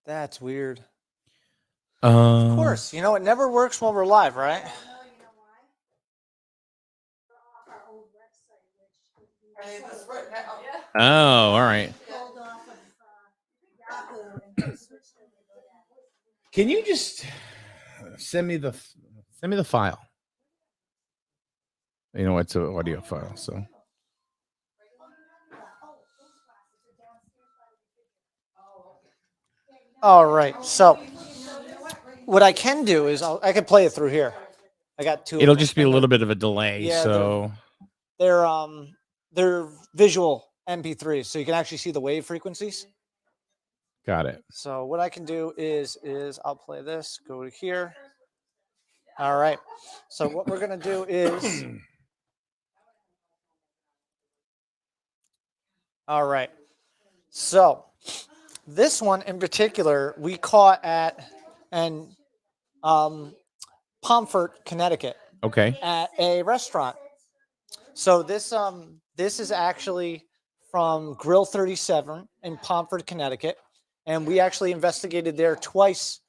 That's weird. Of course. You know, it never works while we're live, right? Oh, all right. Can you just send me the file? You know, it's an audio file, so. All right. So what I can do is I can play it through here. I got two. It'll just be a little bit of a delay. Yeah, so they're visual MP3s, so you can actually see the wave frequencies. Got it. So what I can do is I'll play this. Go to here. All right. So what we're gonna do is. All right. So this one in particular, we caught at Pomfret, Connecticut. Okay. At a restaurant. So this is actually from Grill 37 in Pomfret, Connecticut, and we actually investigated there twice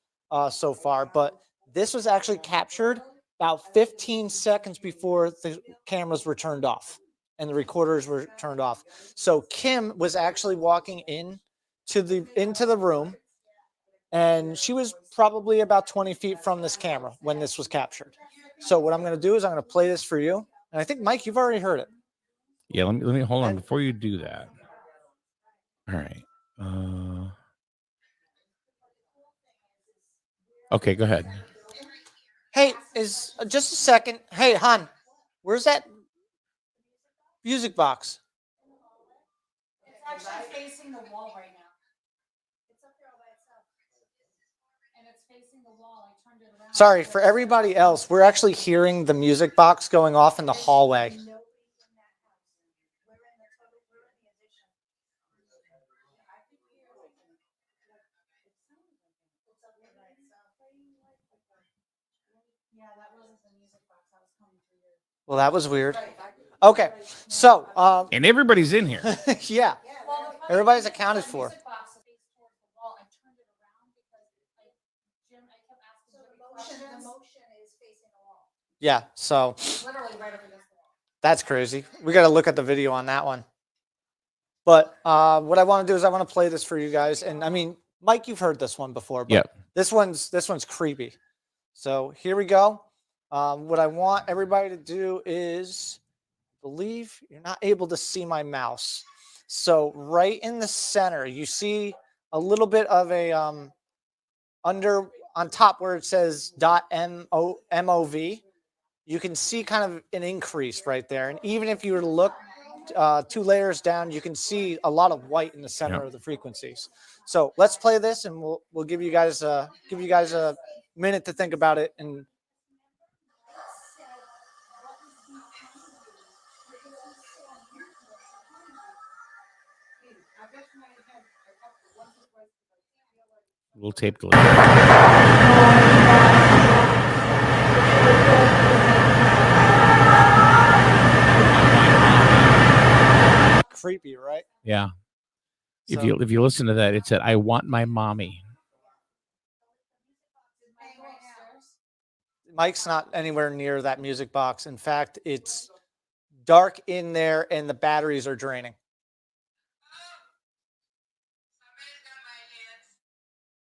so far. But this was actually captured about 15 seconds before the cameras were turned off and the recorders were turned off. So Kim was actually walking into the room, and she was probably about 20 feet from this camera when this was captured. So what I'm going to do is I'm going to play this for you. And I think, Mike, you've already heard it. Yeah, let me hold on before you do that. All right. Okay, go ahead. Hey, just a second. Hey, hon, where's that music box? It's actually facing the wall right now. It's up there all by itself. And it's facing the wall. I turned it around. Sorry, for everybody else, we're actually hearing the music box going off in the hallway. Well, that was weird. Okay, so and everybody's in here. Yeah, everybody's accounted for. Yeah, so that's crazy. We got to look at the video on that one. But what I want to do is I want to play this for you guys. And I mean, Mike, you've heard this one before, but this one's creepy. So here we go. What I want everybody to do is, I believe you're not able to see my mouse. So right in the center, you see a little bit of a on top where it says .mov. You can see kind of an increase right there. And even if you were to look 2 layers down, you can see a lot of white in the center of the frequencies. So let's play this, and we'll give you guys a minute to think about it. And Little tape delay. Creepy, right? Yeah. If So- you listen to that, it said, "I want my mommy." Mike's not anywhere near that music box. In fact, it's dark in there and the batteries are draining.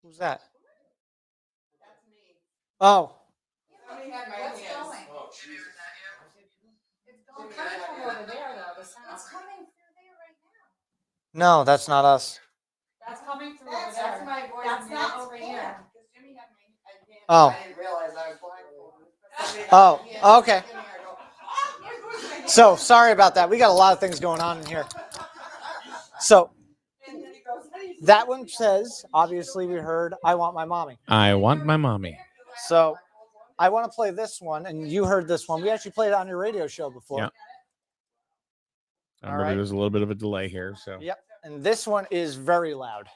Who's that? Oh, What's going? It's coming from over there, though. The sound. It's coming through there right now. no, that's not us. That's coming through over there. That's my voice. That's not over here. Oh. I didn't realize I was blindfolded. Oh, okay. So sorry about that. We got a lot of things going on in here. So that one says, obviously we heard, "I want my mommy." I want my mommy. So I want to play this one, and you heard this one. We actually played it on your radio show before. Yeah. I All remember right. there's a little bit of a delay here. So Yep. And this one is very loud.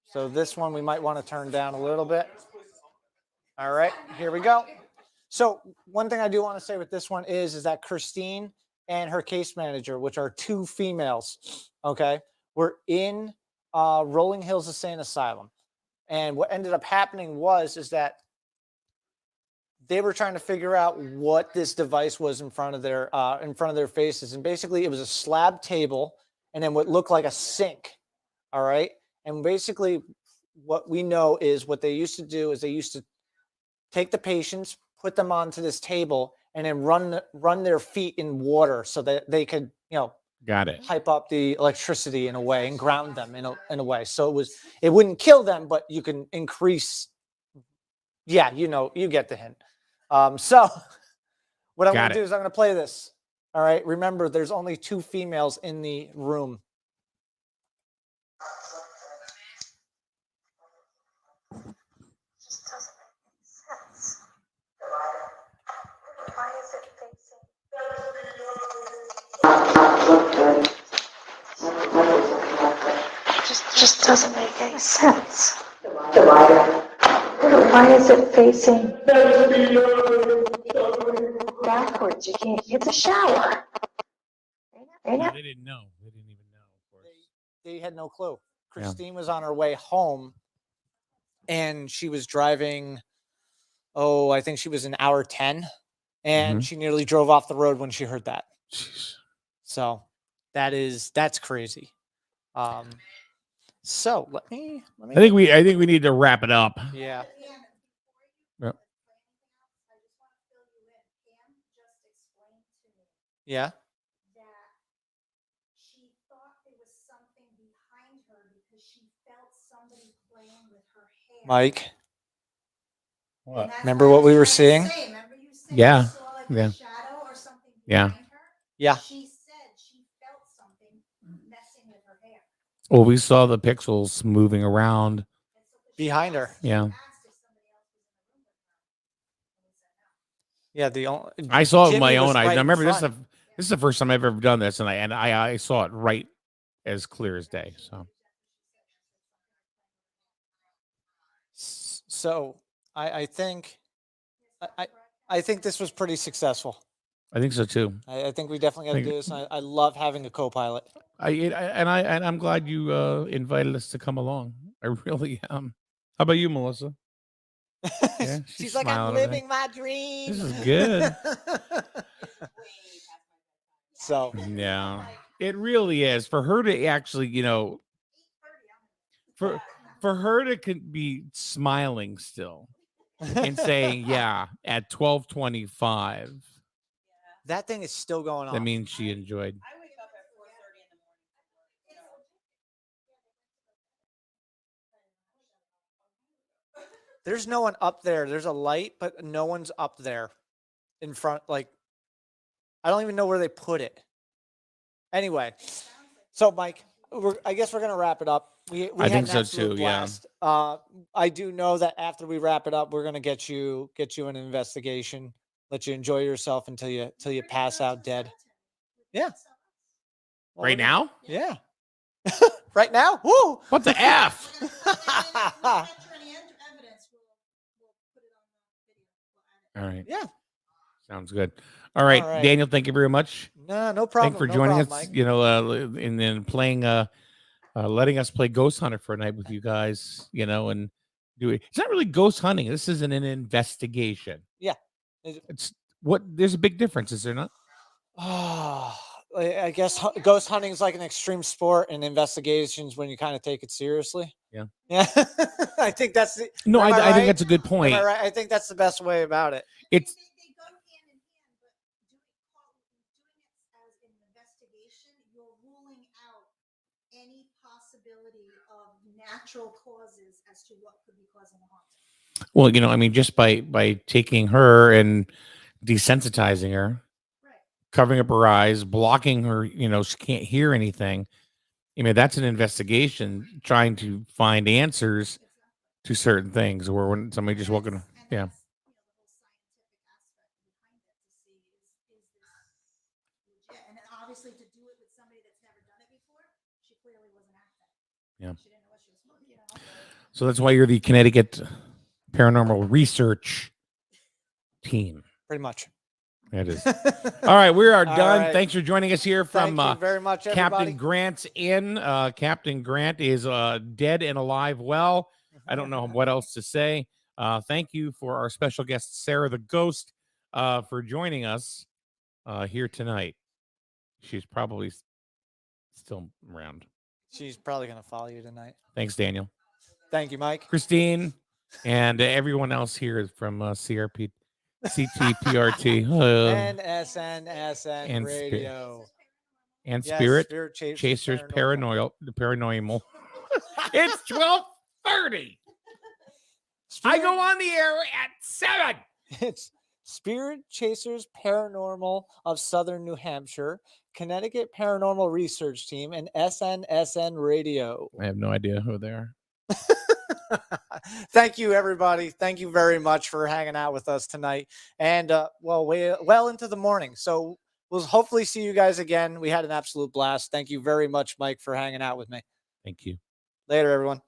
So this one we might want to turn down a little bit. All right, here we go. So one thing I do want to say with this one is that Christine and her case manager, which are two females, okay, were in Rolling Hills Insane Asylum. And what ended up happening is that they were trying to figure out what this device was in front of their faces. And basically it was a slab table and then what looked like a sink. All right. And basically what we know is what they used to do is they used to take the patients, put them onto this table, and then run their feet in water so that they could, got it. hype up the electricity in a way and ground them in a way. So it wouldn't kill them, but you can increase. Yeah, you get the hint. So what I'm Got going to it. do is I'm going to play this. All right. Remember, there's only two females in the room. Just doesn't make any sense. Why is it facing backwards? You can't. It's a shower. They didn't know. They didn't even know. Of course. They had no clue. Yeah. Christine was on her way home and she was driving. Oh, I think she was an hour 10 and she nearly drove off the road when she heard that. Jeez. So that's crazy. So let me. I think we need to wrap it up. Yeah. Yep. Yeah. That she thought there was something behind her because she felt somebody playing with her hair. Mike. What? And that's Remember why I what we was were trying to seeing? say, remember you said Yeah. you saw like Yeah. a shadow or something Yeah. behind her? Yeah. She said she felt something messing with her hair. Well, we saw the pixels moving around Behind her. Yeah. Yeah. I saw it with Jimmy my was own eyes. right Now, in remember, this front. is the first time I've ever done this, and I saw it right as clear as day. So I think this was pretty successful. I think so too. I think we definitely got to do this. And I love having a co-pilot. I'm glad you invited us to come along. I really am. How about you, Melissa? Yeah, She's like, I'm smiling over there. living my dream. This is good. So Yeah, it really is for her to actually, for her to be smiling still and saying, "Yeah," at 12:25. That thing is still going on. That means she enjoyed. I wake up at 4:30 in the morning. There's no one up there. There's a light, but no one's up there in front. Like, I don't even know where they put it. Anyway, so Mike, I guess we're gonna wrap it up. We I had think an so absolute too, yeah. blast. I do know that after we wrap it up, we're gonna get you an investigation, let you enjoy yourself until you pass out dead. Yeah. Well, Right now? Yeah. Right now? Woo! What the F? All right. Yeah. Sounds good. All right, All right. Daniel, thank you very much. No problem. Thanks for No joining problem, us, Mike. you know, and then playing, letting us play Ghost Hunter for a night with you guys, you know, and do it. It's not really ghost hunting. This isn't an investigation. Yeah. It's what there's a big difference, is there not? Oh, I guess ghost hunting is like an extreme sport, and investigations when you kind of take it seriously. Yeah. Yeah. I think that's the, No, am I right? think that's a good Am point. I right? I think that's the best way about it. It's They go hand in hand, but doing it as an investigation, you're ruling out any possibility of natural causes as to what could be causing the haunting. well, you know, I mean, just by taking her and desensitizing her, covering up her eyes, blocking her, you know, she can't hear anything. I mean, that's an investigation trying to find answers to certain things, or when somebody just walking, yeah. And obviously to do it with somebody that's never done it before, she clearly wasn't acting. Yeah. She didn't know what she was, you know. So that's why you're the Connecticut Paranormal Research Team. Pretty much. It is. All right, we are All done. right. Thanks for joining us here from Thank you very much, everybody. Captain Grant's Inn. Captain Grant is dead and alive well. I don't know what else to say. Thank you for our special guest, Sarah the Ghost, for joining us here tonight. She's probably still around. She's probably going to follow you tonight. Thanks, Daniel. Thank you, Mike. Christine, and everyone else here from CRP. CTPRT and SNSN radio and Yes, Spirit Chasers Chasers Paranormal. Paranormal. It's 12:30. I go on the air at 7. It's Spirit Chasers Paranormal of Southern New Hampshire, Connecticut Paranormal Research Team, and SNSN radio. I have no idea who they are. Thank you, everybody. Thank you very much for hanging out with us tonight. And well into the morning. So we'll hopefully see you guys again. We had an absolute blast. Thank you very much, Mike, for hanging out with me. Thank you. Later, everyone.